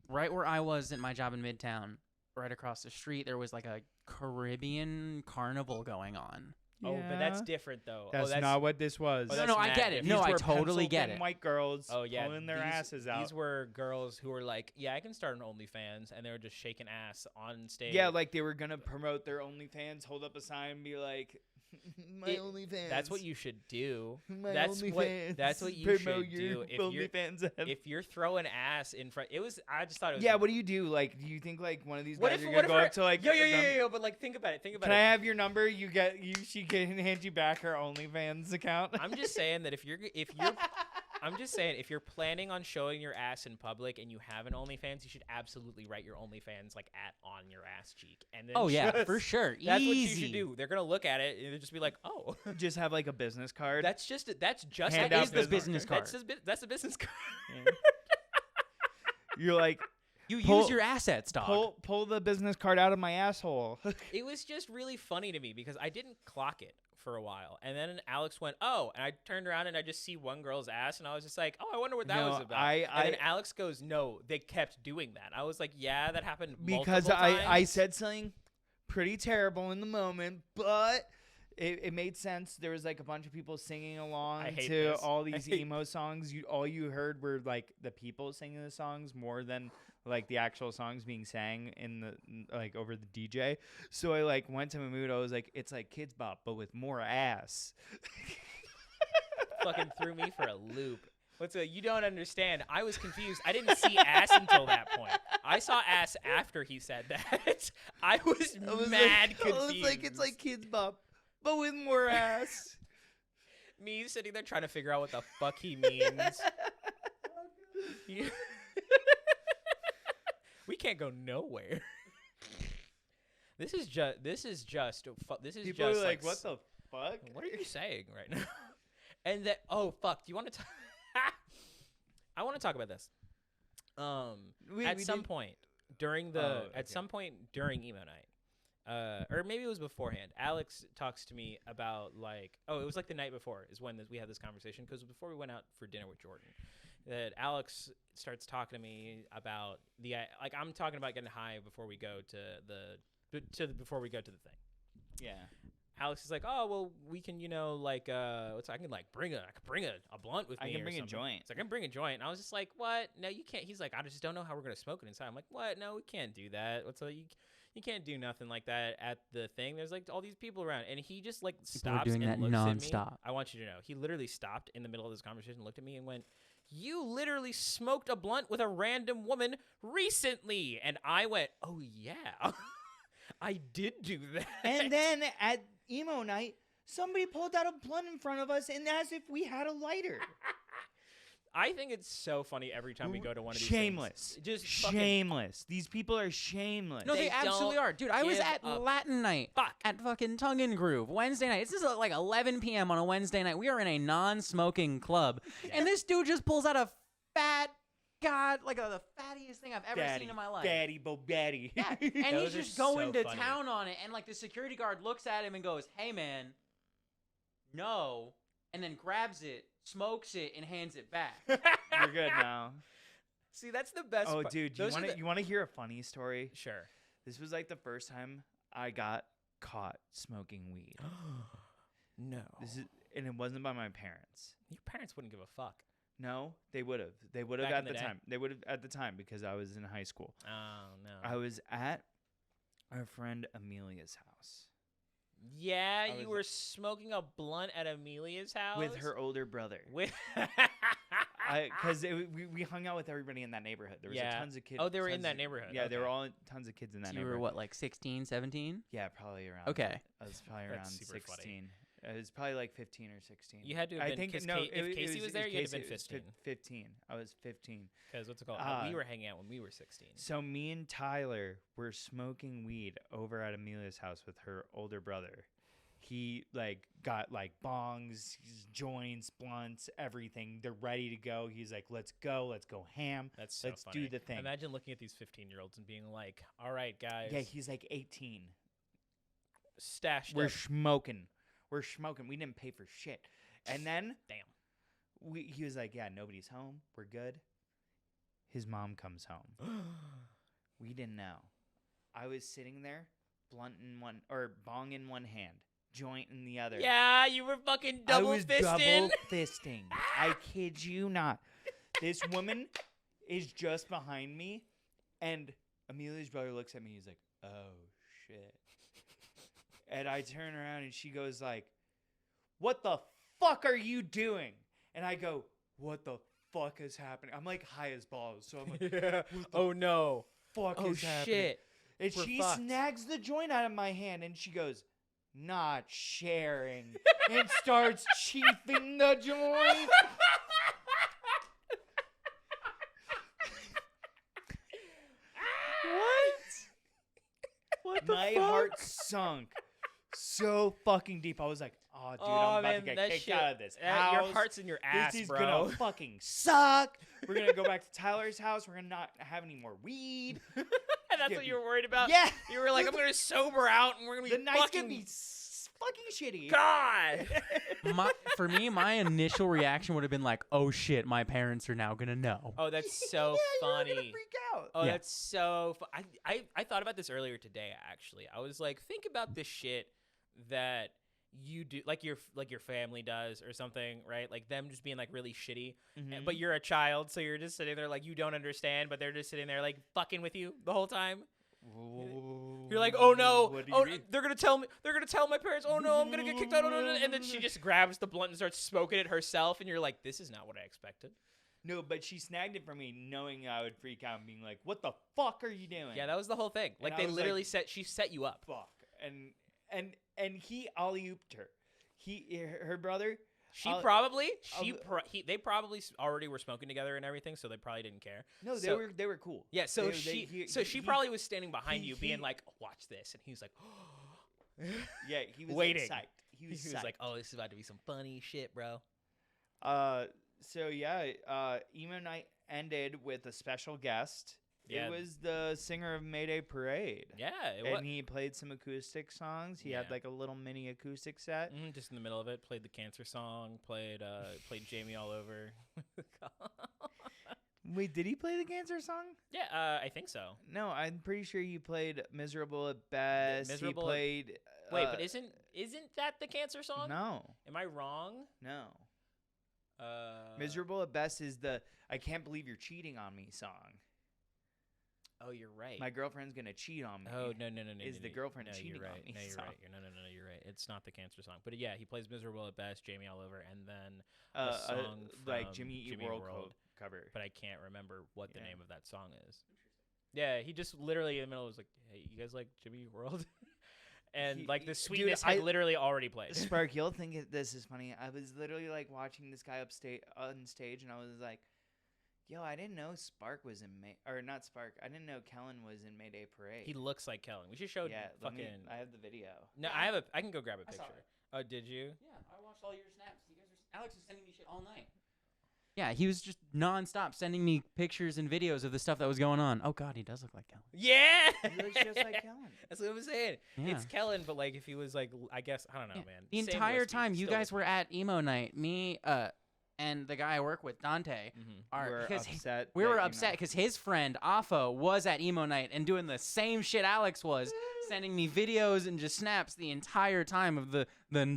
Speaker 3: right where I was at my job in Midtown, right across the street, there was like a Caribbean carnival going on.
Speaker 1: Oh, but that's different though.
Speaker 2: That's,
Speaker 1: oh, that's
Speaker 2: not what this was.
Speaker 1: Oh,
Speaker 3: No,
Speaker 1: that's
Speaker 3: no, I
Speaker 1: mad
Speaker 3: get it.
Speaker 1: different.
Speaker 3: No,
Speaker 2: These
Speaker 3: I
Speaker 2: were
Speaker 3: totally get
Speaker 2: pencil-thin
Speaker 3: it.
Speaker 2: white girls
Speaker 1: Oh yeah,
Speaker 2: pulling their
Speaker 1: these,
Speaker 2: asses out.
Speaker 1: These were girls who were like, yeah, I can start an OnlyFans, and they were just shaking ass on stage.
Speaker 2: Yeah, like they were gonna promote their OnlyFans, hold up a sign, and be like, "My
Speaker 1: It-
Speaker 2: OnlyFans."
Speaker 1: that's what you should do.
Speaker 2: My
Speaker 1: that's
Speaker 2: OnlyFans.
Speaker 1: that's what you
Speaker 2: Promote
Speaker 1: should
Speaker 2: your
Speaker 1: do if you're
Speaker 2: OnlyFans ad.
Speaker 1: if you're throwing ass in front. It was. I just thought it was.
Speaker 2: Yeah, what do you do? Like, do you think like one of these
Speaker 1: What
Speaker 2: guys
Speaker 1: if
Speaker 2: are
Speaker 1: what
Speaker 2: gonna
Speaker 1: if
Speaker 2: go up to like?
Speaker 1: yo, but like think about it. Think about
Speaker 2: Can I
Speaker 1: it.
Speaker 2: have your number? She can hand you back her OnlyFans account.
Speaker 1: I'm just saying that if you're I'm just saying if you're planning on showing your ass in public and you have an OnlyFans, you should absolutely write your OnlyFans like on your ass cheek. And then
Speaker 3: Oh yeah,
Speaker 1: just-
Speaker 3: for sure.
Speaker 1: That's
Speaker 3: Easy.
Speaker 1: what you should do. They're gonna look at it and they'll just be like, oh,
Speaker 2: Just have like a business card.
Speaker 1: that's just
Speaker 2: Hand
Speaker 1: that
Speaker 2: out
Speaker 1: is the
Speaker 2: business
Speaker 3: card.
Speaker 1: That's a business card.
Speaker 2: Yeah. You're like,
Speaker 3: You
Speaker 2: Pull-
Speaker 3: use your assets, dog.
Speaker 2: pull the business card out of my asshole.
Speaker 1: It was just really funny to me because I didn't clock it for a while, and then Alex went, "Oh," and I turned around and I just see one girl's ass, and I was just like, "Oh, I wonder what that
Speaker 2: No,
Speaker 1: was about."
Speaker 2: I-
Speaker 1: and then Alex goes, "No, they kept doing that." I was like, "Yeah, that happened
Speaker 2: Because
Speaker 1: multiple
Speaker 2: I
Speaker 1: times."
Speaker 2: said something pretty terrible in the moment, but it made sense. There was like a bunch of people singing along
Speaker 1: I hate
Speaker 2: to
Speaker 1: this.
Speaker 2: all
Speaker 1: I
Speaker 2: these
Speaker 1: hate-
Speaker 2: emo songs. All you heard were like the people singing the songs more than like the actual songs being sang in the like over the DJ. So I like went to Mahmoud. I was like, it's like Kids Bop but with more ass.
Speaker 1: fucking threw me for a loop. You don't understand. I was confused. I didn't see ass until that point. I saw ass after he said that. I was mad confused.
Speaker 2: I was like, it's like Kids Bop but with more ass.
Speaker 1: me sitting there trying to figure out what the fuck he means. You- we can't go nowhere. This is just
Speaker 2: People are like, what the fuck?
Speaker 1: What are you saying right now? And that fuck, do you want to talk? I want to talk about this. At some point during emo night, or maybe it was beforehand, Alex talks to me about it was like the night before is when we had this conversation, because before we went out for dinner with Jordan, that Alex starts talking to me about I'm talking about getting high before we go to the thing.
Speaker 2: Yeah.
Speaker 1: Alex is like, oh well, we can, like, I can like bring a blunt with me.
Speaker 2: I can
Speaker 1: or
Speaker 2: bring a
Speaker 1: something.
Speaker 2: joint.
Speaker 1: It's like, I can bring a joint. And I was just like, what? No, you can't. He's like, I just don't know how we're gonna smoke it inside. I'm like, what? No, we can't do that. What's you can't do nothing like that at the thing. There's like all these people around, and he just like stops
Speaker 3: doing
Speaker 1: and
Speaker 3: that
Speaker 1: looks
Speaker 3: nonstop.
Speaker 1: at me. I want you to know, he literally stopped in the middle of this conversation, looked at me, and went, "You literally smoked a blunt with a random woman recently." And I went, "Oh yeah, I did do that."
Speaker 2: And then at emo night, somebody pulled out a blunt in front of us, and as if we had a lighter.
Speaker 1: I think it's so funny every time we go to one of these
Speaker 2: Shameless.
Speaker 1: things. Just fucking
Speaker 2: Shameless. These people are shameless.
Speaker 3: No, they
Speaker 1: They
Speaker 3: absolutely
Speaker 1: don't
Speaker 3: are. Dude, I was
Speaker 1: give
Speaker 3: at
Speaker 1: a
Speaker 3: Latin night
Speaker 1: fuck.
Speaker 3: at fucking Tongue and Groove Wednesday night. This is like 11 p.m. on a Wednesday night. We are in a non-smoking club. And this dude just pulls out a fat, like the fattiest thing I've ever seen in my life.
Speaker 2: Daddy, bo daddy.
Speaker 3: Yeah. And he's
Speaker 1: Those are
Speaker 3: just going
Speaker 1: so
Speaker 3: to
Speaker 1: funny.
Speaker 3: town on it. And like the security guard looks at him and goes, "Hey man, no." And then grabs it, smokes it, and hands it back.
Speaker 2: You're good now.
Speaker 1: See, that's the best.
Speaker 2: Oh,
Speaker 1: part.
Speaker 2: dude,
Speaker 1: Those are
Speaker 2: you want to hear a funny story?
Speaker 1: Sure.
Speaker 2: This was like the first time I got caught smoking weed.
Speaker 1: No.
Speaker 2: And it wasn't by my parents.
Speaker 1: Your parents wouldn't give a fuck.
Speaker 2: No, they would have. They would have
Speaker 1: Back
Speaker 2: at
Speaker 1: in the
Speaker 2: the
Speaker 1: day?
Speaker 2: time. They would have at the time because I was in high school.
Speaker 1: Oh no.
Speaker 2: I was at our friend Amelia's house
Speaker 1: Yeah,
Speaker 2: I
Speaker 1: you
Speaker 2: was-
Speaker 1: were smoking a blunt at Amelia's house
Speaker 2: with her older brother.
Speaker 1: With
Speaker 2: Because we hung out with everybody in that neighborhood. There was
Speaker 1: Yeah.
Speaker 2: tons of kids.
Speaker 1: Oh, they were in
Speaker 2: tons
Speaker 1: that
Speaker 2: of-
Speaker 1: neighborhood.
Speaker 2: Yeah, there were
Speaker 1: Okay.
Speaker 2: all tons of kids in that
Speaker 3: So you
Speaker 2: neighborhood.
Speaker 3: were what, like 16, 17?
Speaker 2: Yeah, probably around.
Speaker 3: Okay.
Speaker 2: I was probably
Speaker 1: That's
Speaker 2: around
Speaker 1: super funny.
Speaker 2: 16. It was probably like 15 or 16.
Speaker 1: You had to have
Speaker 2: I
Speaker 1: been-
Speaker 2: think
Speaker 1: 'cause
Speaker 2: no.
Speaker 1: if Casey was there, you had to have been
Speaker 2: it was
Speaker 1: 15.
Speaker 2: 15. I was 15.
Speaker 1: because what's it called?
Speaker 2: Uh,
Speaker 1: we were hanging out when we were 16.
Speaker 2: So me and Tyler were smoking weed over at Amelia's house with her older brother. He like got like bongs, joints, blunts, everything. They're ready to go. He's like, let's go ham.
Speaker 1: That's so
Speaker 2: let's
Speaker 1: funny.
Speaker 2: do the thing.
Speaker 1: Imagine looking at these 15-year-olds and being like, "All right, guys,
Speaker 2: Yeah, he's like 18.
Speaker 1: stashed
Speaker 2: We're
Speaker 1: up."
Speaker 2: smoking. We're smoking. We didn't pay for shit. And then
Speaker 1: Damn.
Speaker 2: he was like, yeah, nobody's home. We're good. His mom comes home. We didn't know. I was sitting there, blunt in one or bong in one hand, joint in the other.
Speaker 1: Yeah, you were fucking double
Speaker 2: I was
Speaker 1: fisting.
Speaker 2: double fisting. I kid you not. This woman is just behind me, and Amelia's brother looks at me. He's like, "Oh shit!" And I turn around, and she goes like, "What the fuck are you doing?" And I go, "What the fuck is happening?" I'm like high as balls, so I'm like,
Speaker 1: Yeah. Oh no.
Speaker 2: "Fuck
Speaker 1: Oh
Speaker 2: is happening?"
Speaker 1: shit.
Speaker 2: And
Speaker 1: We're
Speaker 2: she
Speaker 1: fucked.
Speaker 2: snags the joint out of my hand, and she goes, "Not sharing," and starts chiefing the joint.
Speaker 1: What?
Speaker 2: My heart sunk so fucking deep. I was like, "Oh, dude, I'm about to get kicked out of this house.
Speaker 1: Your heart's in your ass,
Speaker 2: This is
Speaker 1: bro.
Speaker 2: gonna fucking suck. We're gonna go back to Tyler's house. We're gonna not have any more weed.
Speaker 1: And that's
Speaker 2: Yeah,
Speaker 1: what you were worried about?
Speaker 2: Yeah,
Speaker 1: You were like, I'm going to sober out and we're going to
Speaker 2: the
Speaker 1: be
Speaker 2: night's
Speaker 1: fucking...
Speaker 2: gonna be fucking shitty."
Speaker 1: God!
Speaker 3: For me, my initial reaction would have been like, "Oh shit, my parents are now gonna know."
Speaker 1: Oh, that's so
Speaker 2: Yeah,
Speaker 1: funny.
Speaker 2: you were gonna freak out.
Speaker 1: Oh,
Speaker 3: Yeah.
Speaker 1: that's so I thought about this earlier today, actually. I was like, think about the shit that you do, like your family does or something, right? Like them just being like really shitty.
Speaker 2: Mhm.
Speaker 1: But you're a child, so you're just sitting there like you don't understand, but they're just sitting there like fucking with you the whole time. You're like, oh no,
Speaker 2: What do you
Speaker 1: oh
Speaker 2: mean?
Speaker 1: they're gonna tell my parents, oh no, I'm gonna get kicked out, oh, no, no. And then she just grabs the blunt and starts smoking it herself, and you're like, this is not what I expected.
Speaker 2: No, but she snagged it from me, knowing I would freak out, and being like, "What the fuck are you doing?"
Speaker 1: Yeah, that was the whole thing. Like
Speaker 2: I
Speaker 1: they
Speaker 2: was
Speaker 1: literally
Speaker 2: like,
Speaker 1: she set you up.
Speaker 2: fuck. And he alley-ooped her. Her brother.
Speaker 1: She
Speaker 2: I'll-
Speaker 1: probably
Speaker 2: I'll-
Speaker 1: they probably already were smoking together and everything, so they probably didn't care.
Speaker 2: No, they
Speaker 1: So-
Speaker 2: were cool.
Speaker 1: Yeah, so
Speaker 2: They-
Speaker 1: she probably was standing behind
Speaker 2: he-
Speaker 1: you, being
Speaker 2: he-
Speaker 1: like, "Watch this," and he was like,
Speaker 2: Yeah, he was
Speaker 1: Waiting.
Speaker 2: Like, psyched. He was, psyched.
Speaker 1: like, "Oh, this is about to be some funny shit, bro."
Speaker 2: So yeah, emo night ended with a special guest.
Speaker 1: Yeah.
Speaker 2: It was the singer of Mayday Parade.
Speaker 1: Yeah, it was
Speaker 2: And he played some acoustic songs. He had
Speaker 1: Yeah.
Speaker 2: like a little mini acoustic set.
Speaker 1: just in the middle of it. Played the Cancer song. Played Jamie All Over.
Speaker 2: Wait, did he play the Cancer song?
Speaker 1: Yeah, I think so.
Speaker 2: No, I'm pretty sure he played Miserable at Best.
Speaker 1: Miserable
Speaker 2: he played
Speaker 1: Wait, but isn't that the Cancer song?
Speaker 2: No,
Speaker 1: Am I wrong?
Speaker 2: no. Miserable at Best is the I Can't Believe You're Cheating on Me song.
Speaker 1: Oh, you're right.
Speaker 2: My girlfriend's gonna cheat on me.
Speaker 1: Oh no!
Speaker 2: Is the girlfriend cheating
Speaker 1: you're right.
Speaker 2: on me?
Speaker 1: No, you're
Speaker 2: song.
Speaker 1: right. No, you're right. It's not the Cancer song, but yeah, he plays "Miserable at Best," Jamie all over, and then a song
Speaker 2: like
Speaker 1: from
Speaker 2: Jimmy Eat
Speaker 1: Jimmy
Speaker 2: World
Speaker 1: World.
Speaker 2: cover.
Speaker 1: But I can't remember what the
Speaker 2: Yeah.
Speaker 1: name of that song is. Yeah, he just literally in the middle was like, "Hey, you guys like Jimmy Eat World?" And like the sweetness had literally already played.
Speaker 2: Spark, you'll think this is funny. I was literally like watching this guy on stage, and I was like, "Yo, I didn't know Spark was in or not Spark. I didn't know Kellen was in Mayday Parade."
Speaker 1: He looks like Kellen. We should show fucking.
Speaker 2: I have the video.
Speaker 1: No, I can go grab a
Speaker 3: I saw
Speaker 1: picture.
Speaker 3: it.
Speaker 1: Oh, did you?
Speaker 3: Yeah, I watched all your snaps. You guys Alex was sending me shit all night. Yeah, he was just nonstop sending me pictures and videos of the stuff that was going on. Oh God, he does look like Kellen.
Speaker 1: Yeah.
Speaker 2: He looks just like Kellen.
Speaker 1: That's what I was saying.
Speaker 3: Yeah.
Speaker 1: It's Kellen, but like if he was like, I guess I don't know,
Speaker 3: Yeah.
Speaker 1: man.
Speaker 3: The
Speaker 1: Same
Speaker 3: entire
Speaker 1: whiskey,
Speaker 3: time you
Speaker 1: still
Speaker 3: guys were at emo night, me, and the guy I work with, Dante, are
Speaker 2: We're
Speaker 3: because
Speaker 2: upset.
Speaker 3: we
Speaker 2: that,
Speaker 3: were
Speaker 2: you
Speaker 3: upset
Speaker 2: know-
Speaker 3: because his friend Afo was at emo night and doing the same shit Alex was, sending me videos and just snaps the entire time of the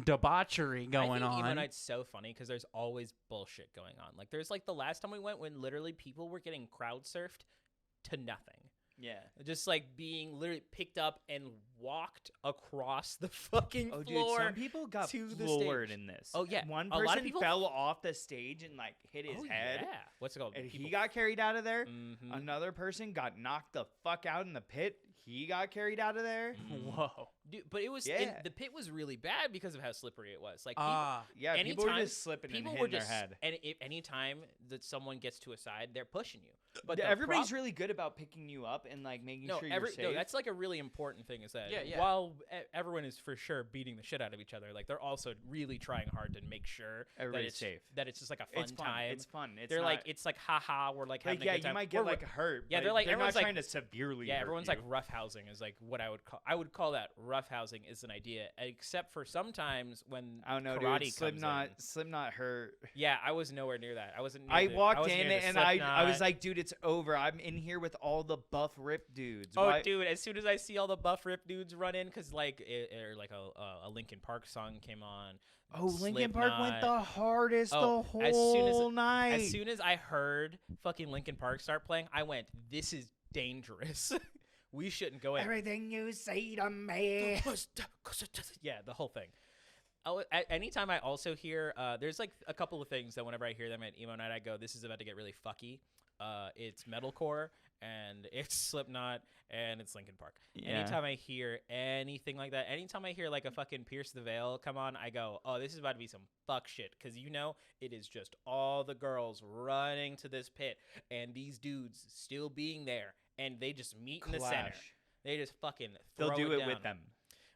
Speaker 3: debauchery going
Speaker 1: I think Emo
Speaker 3: on.
Speaker 1: Night's so funny because there's always bullshit going on. Like there's like the last time we went when literally people were getting crowd surfed to nothing.
Speaker 2: Yeah.
Speaker 1: Just like being literally picked up and walked across the fucking
Speaker 2: Oh, dude,
Speaker 1: floor.
Speaker 2: some people got
Speaker 1: to the
Speaker 2: floored
Speaker 1: stage.
Speaker 2: in this.
Speaker 1: Oh, yeah.
Speaker 2: One
Speaker 1: A lot of
Speaker 2: person
Speaker 1: people-
Speaker 2: fell off the stage and like hit his
Speaker 1: Oh,
Speaker 2: head.
Speaker 1: Yeah. What's it called?
Speaker 2: And he
Speaker 1: People-
Speaker 2: got carried out of there.
Speaker 1: Mhm.
Speaker 2: Another person got knocked the fuck out in the pit. He got carried out of there.
Speaker 3: Whoa.
Speaker 1: Dude, but it was
Speaker 2: Yeah.
Speaker 1: the pit was really bad because of how slippery it was. Like people,
Speaker 3: Ah.
Speaker 2: Yeah, people were
Speaker 1: anytime-
Speaker 2: just slipping and
Speaker 1: people
Speaker 2: hitting
Speaker 1: were
Speaker 2: their
Speaker 1: just
Speaker 2: head.
Speaker 1: and if any time that someone gets to a side, they're pushing you. But
Speaker 2: Everybody's really good about picking you up and like making sure you're safe.
Speaker 1: no, that's like a really important thing is that
Speaker 3: Yeah, yeah.
Speaker 1: while everyone is for sure beating the shit out of each other, like they're also really trying hard to make sure that
Speaker 2: Everybody's
Speaker 1: it's
Speaker 2: safe.
Speaker 1: that it's just like a fun
Speaker 2: It's fun.
Speaker 1: time.
Speaker 2: It's fun. It's
Speaker 1: they're
Speaker 2: not,
Speaker 1: like it's like haha, we're like having
Speaker 2: yeah,
Speaker 1: a good time.
Speaker 2: you might get
Speaker 1: We're-
Speaker 2: like hurt.
Speaker 1: Yeah,
Speaker 2: but
Speaker 1: they're like-
Speaker 2: they're not
Speaker 1: everyone's like-
Speaker 2: trying to severely.
Speaker 1: yeah,
Speaker 2: hurt
Speaker 1: everyone's
Speaker 2: you.
Speaker 1: like roughhousing is like what I would call that roughhousing is an idea, except for sometimes when
Speaker 2: I don't know,
Speaker 1: karate
Speaker 2: dude.
Speaker 1: comes
Speaker 2: Slipknot hurt.
Speaker 1: in. Yeah, I was nowhere near that. I wasn't. Near
Speaker 2: I
Speaker 1: the-
Speaker 2: walked
Speaker 1: wasn't
Speaker 2: in
Speaker 1: near the
Speaker 2: and I was
Speaker 1: Slipknot.
Speaker 2: like, dude, it's over. I'm in here with all the buff rip dudes.
Speaker 1: Oh,
Speaker 2: Why-
Speaker 1: dude! As soon as I see all the buff rip dudes run in, cause like or like a Linkin Park song came on.
Speaker 2: Oh, Linkin Park went
Speaker 1: Slipknot.
Speaker 2: the hardest
Speaker 1: Oh,
Speaker 2: the
Speaker 1: as soon as-
Speaker 2: whole night.
Speaker 1: As soon as I heard fucking Linkin Park start playing, I went, "This is dangerous. We shouldn't go in."
Speaker 2: Everything you say to me.
Speaker 1: Yeah, the whole thing. Anytime I also hear, there's like a couple of things that whenever I hear them at emo night, I go, "This is about to get really fucky." It's metalcore and it's Slipknot and it's Linkin Park.
Speaker 2: Yeah.
Speaker 1: Anytime I hear anything like that, anytime I hear like a fucking Pierce the Veil come on, I go, "Oh, this is about to be some fuck shit," because you know it is just all the girls running to this pit and these dudes still being there, and they just meet in the center.
Speaker 2: Clash.
Speaker 1: They just fucking
Speaker 2: They'll
Speaker 1: throw
Speaker 2: do it
Speaker 1: down.
Speaker 2: with them.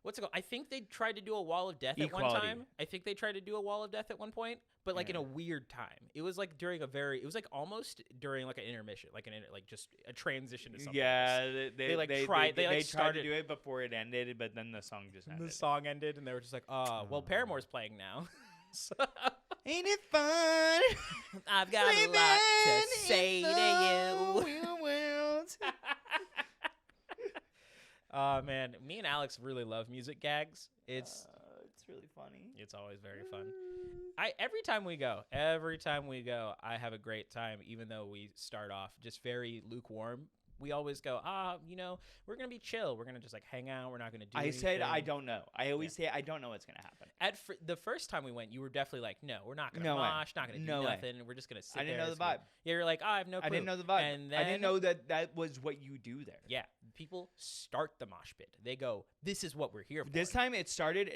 Speaker 1: What's it called? I think they tried to do a wall of death at one
Speaker 2: Equality.
Speaker 1: time. I think they tried to do a wall of death at one point, but like in
Speaker 2: Yeah.
Speaker 1: a weird time. It was like during it was like almost during like an intermission, like like just a transition to something
Speaker 2: Yeah,
Speaker 1: else.
Speaker 2: they
Speaker 1: like,
Speaker 2: they,
Speaker 1: tried-
Speaker 2: They,
Speaker 1: they, like,
Speaker 2: tried
Speaker 1: started-
Speaker 2: to do it before it ended, but then the song just ended.
Speaker 1: The song ended, and they were just like, "Oh, well, Paramore's playing now." So,
Speaker 2: Ain't it fun?
Speaker 1: I've got a lot to say to you. Oh man, me and Alex really love music gags. It's
Speaker 2: really funny.
Speaker 1: It's always very fun. Every time we go, I have a great time, even though we start off just very lukewarm. We always go, we're going to be chill. We're going to just like hang out. We're not going to do
Speaker 2: I
Speaker 1: anything.
Speaker 2: said I don't know. I always say I don't know what's gonna happen.
Speaker 1: The first time we went, you were definitely like, no, we're not going to
Speaker 2: No way.
Speaker 1: mosh, not going to do
Speaker 2: No way.
Speaker 1: nothing. We're just going to sit
Speaker 2: I didn't
Speaker 1: there.
Speaker 2: know
Speaker 1: It's
Speaker 2: the
Speaker 1: gonna-
Speaker 2: vibe.
Speaker 1: Yeah, you're like, I have no clue.
Speaker 2: I didn't know the vibe.
Speaker 1: And then,
Speaker 2: I didn't know that was what you do there.
Speaker 1: Yeah, people start the mosh pit. They go, this is what we're here for.
Speaker 2: This time it started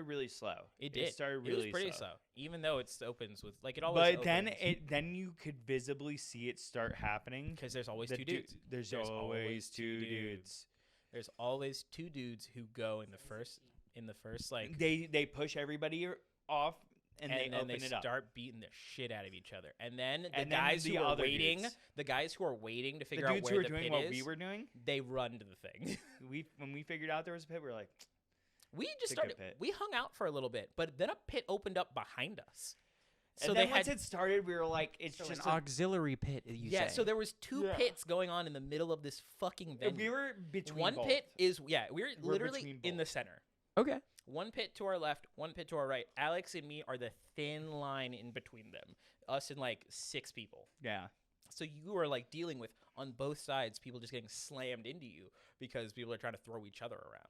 Speaker 2: really slow.
Speaker 1: It did.
Speaker 2: It started
Speaker 1: It
Speaker 2: really
Speaker 1: was pretty
Speaker 2: slow.
Speaker 1: slow, even though it opens with like it always.
Speaker 2: But then you could visibly see it start happening
Speaker 1: because there's always
Speaker 2: The
Speaker 1: two
Speaker 2: du-
Speaker 1: dudes.
Speaker 2: There's always two dudes.
Speaker 1: There's always two dudes who go in the first like
Speaker 2: They push everybody off and
Speaker 1: then
Speaker 2: they open
Speaker 1: they
Speaker 2: it up.
Speaker 1: start beating the shit out of each other. And then the
Speaker 2: And then
Speaker 1: guys
Speaker 2: the
Speaker 1: who are
Speaker 2: other
Speaker 1: waiting,
Speaker 2: dudes.
Speaker 1: the guys who are waiting to
Speaker 2: The
Speaker 1: figure out
Speaker 2: dudes
Speaker 1: where
Speaker 2: who were
Speaker 1: the
Speaker 2: doing
Speaker 1: pit
Speaker 2: what
Speaker 1: is,
Speaker 2: we were doing,
Speaker 1: they run to the thing.
Speaker 2: when we figured out there was a pit, we were like,
Speaker 1: We just
Speaker 2: It's a good
Speaker 1: started.
Speaker 2: pit.
Speaker 1: We hung out for a little bit, but then a pit opened up behind us. So
Speaker 2: and
Speaker 1: they
Speaker 2: then once
Speaker 1: had
Speaker 2: it started, we were like, it's
Speaker 3: So
Speaker 2: just
Speaker 3: an auxiliary pit, you
Speaker 1: yeah.
Speaker 3: say.
Speaker 1: So there was two
Speaker 2: Yeah.
Speaker 1: pits going on in the middle of this fucking venue.
Speaker 2: we were between
Speaker 1: One
Speaker 2: both.
Speaker 1: pit is we were
Speaker 2: We're
Speaker 1: literally
Speaker 2: between
Speaker 1: in the
Speaker 2: both.
Speaker 1: center.
Speaker 3: Okay.
Speaker 1: One pit to our left, one pit to our right. Alex and me are the thin line in between them. Us and like 6 people.
Speaker 2: Yeah.
Speaker 1: So you are like dealing with, on both sides, people just getting slammed into you because people are trying to throw each other around.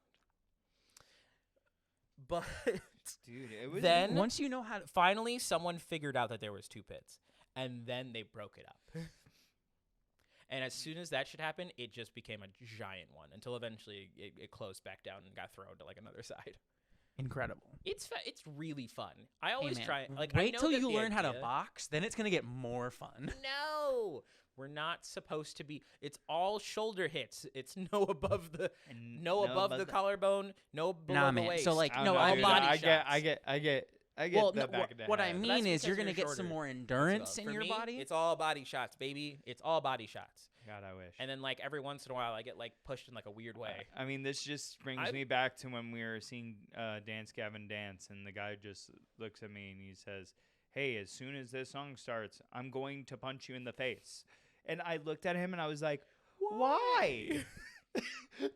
Speaker 1: But
Speaker 2: Dude, it was
Speaker 1: then
Speaker 3: Once you know how to.
Speaker 1: finally someone figured out that there was 2 pits, and then they broke it up. And as soon as that should happen, it just became a giant one until eventually it closed back down and got thrown to like another side.
Speaker 3: Incredible.
Speaker 1: It's it's really fun. I
Speaker 3: Hey,
Speaker 1: always
Speaker 3: man,
Speaker 1: try like I
Speaker 3: wait
Speaker 1: know
Speaker 3: till
Speaker 1: that
Speaker 3: you
Speaker 1: the
Speaker 3: learn how to
Speaker 1: idea-
Speaker 3: box, then it's gonna get more fun.
Speaker 1: No, we're not supposed to be. It's all shoulder hits. It's no above the
Speaker 2: And
Speaker 1: no above the collarbone, no below
Speaker 3: Nah,
Speaker 1: the
Speaker 3: man.
Speaker 1: waist.
Speaker 3: So like,
Speaker 2: I don't
Speaker 3: no,
Speaker 2: know,
Speaker 3: all
Speaker 1: all
Speaker 2: dude.
Speaker 1: body
Speaker 3: body.
Speaker 2: I get
Speaker 3: Well,
Speaker 2: the
Speaker 3: no,
Speaker 2: back of the
Speaker 3: what I
Speaker 2: head.
Speaker 3: mean
Speaker 1: That's
Speaker 3: is you're
Speaker 1: because
Speaker 3: gonna
Speaker 1: you're
Speaker 3: get some
Speaker 1: shorter.
Speaker 3: more endurance in
Speaker 1: For
Speaker 3: your
Speaker 1: me,
Speaker 3: body.
Speaker 1: It's all body shots, baby. It's all body shots.
Speaker 2: God, I wish.
Speaker 1: And then like every once in a while, I get like pushed in like a weird way.
Speaker 2: I mean, this just brings
Speaker 1: I-
Speaker 2: me back to when we were seeing Dance Gavin Dance, and the guy just looks at me and he says, "Hey, as soon as this song starts, I'm going to punch you in the face." And I looked at him and I was like, "Why?"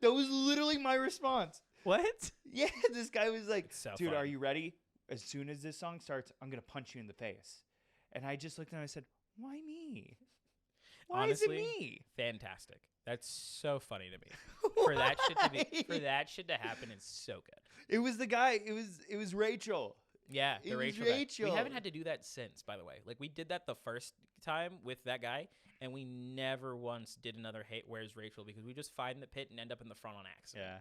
Speaker 2: That was literally my response.
Speaker 3: What?
Speaker 2: Yeah, this guy was like,
Speaker 1: It's so
Speaker 2: "Dude,
Speaker 1: fun.
Speaker 2: are you ready? As soon as this song starts, I'm gonna punch you in the face." And I just looked at him and I said, "Why me? Why
Speaker 1: Honestly,
Speaker 2: is it me?"
Speaker 1: Fantastic. That's so funny to me. For that shit to be for
Speaker 2: Why?
Speaker 1: that shit to happen is so good.
Speaker 2: It was the guy. It was Rachel.
Speaker 1: Yeah,
Speaker 2: It
Speaker 1: the
Speaker 2: was
Speaker 1: Rachel. Guy. We
Speaker 2: Rachel.
Speaker 1: haven't had to do that since, by the way. Like we did that the first time with that guy, and we never once did another "Hey, where's Rachel?" because we just find the pit and end up in the front on accident.
Speaker 2: Yeah.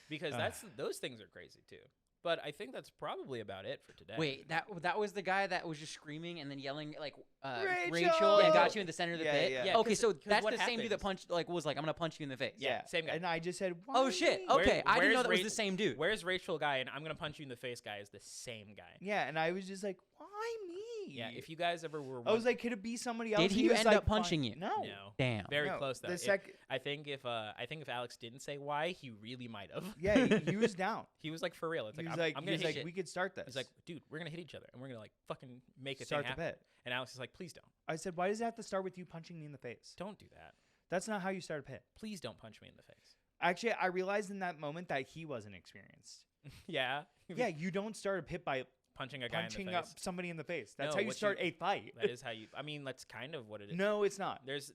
Speaker 1: Because those things are crazy too. But I think that's probably about it for today.
Speaker 3: Wait, that was the guy that was just screaming and then yelling like
Speaker 2: Rachel!
Speaker 3: and got you in the center of the
Speaker 2: Yeah,
Speaker 3: pit.
Speaker 2: yeah.
Speaker 1: Yeah,
Speaker 3: Okay,
Speaker 1: 'cause-
Speaker 3: so
Speaker 1: 'cause
Speaker 3: that's
Speaker 1: what
Speaker 3: the same dude that
Speaker 1: happens-
Speaker 3: punched like was like I'm gonna punch you in the face.
Speaker 1: Yeah, same guy.
Speaker 2: And I just said, "Why
Speaker 3: Oh shit.
Speaker 2: me?"
Speaker 3: Okay, I didn't know
Speaker 1: where's
Speaker 3: that was
Speaker 1: Ra-
Speaker 3: the same dude.
Speaker 1: Where's Rachel guy and I'm gonna punch you in the face guy is the same guy.
Speaker 2: Yeah, and I was just like, "Why me?"
Speaker 1: Yeah, if you guys ever were
Speaker 2: I was like, "Could it be somebody else?"
Speaker 3: Did
Speaker 2: And
Speaker 3: he
Speaker 2: was
Speaker 3: end
Speaker 2: like,
Speaker 3: up punching you?
Speaker 2: No.
Speaker 1: no.
Speaker 3: Damn.
Speaker 1: Very
Speaker 2: No.
Speaker 1: close though.
Speaker 2: The
Speaker 1: I think if Alex didn't say why, he really might have.
Speaker 2: Yeah, he was down.
Speaker 1: He was like for real. It's
Speaker 2: He
Speaker 1: like
Speaker 2: was
Speaker 1: I'm,
Speaker 2: like,
Speaker 1: I'm
Speaker 2: he
Speaker 1: gonna
Speaker 2: was
Speaker 1: hit
Speaker 2: like,
Speaker 1: you.
Speaker 2: "We could start this."
Speaker 1: He's like, dude, we're gonna hit each other and we're gonna like fucking make a
Speaker 2: "Start
Speaker 1: thing
Speaker 2: the
Speaker 1: happen.
Speaker 2: bet."
Speaker 1: And Alex is like, please don't.
Speaker 2: I said, "Why does it have to start with you punching me in the face?
Speaker 1: Don't do that.
Speaker 2: That's not how you start a pit."
Speaker 1: Please don't punch me in the face.
Speaker 2: Actually, I realized in that moment that he wasn't experienced.
Speaker 1: Yeah.
Speaker 2: Yeah, you don't start a pit by
Speaker 1: Punching a guy
Speaker 2: punching
Speaker 1: in the
Speaker 2: up
Speaker 1: face.
Speaker 2: somebody in the face. That's
Speaker 1: No,
Speaker 2: how you
Speaker 1: what
Speaker 2: start a fight.
Speaker 1: That is how you. I mean, that's kind of what it is.
Speaker 2: No, it's not.
Speaker 1: There's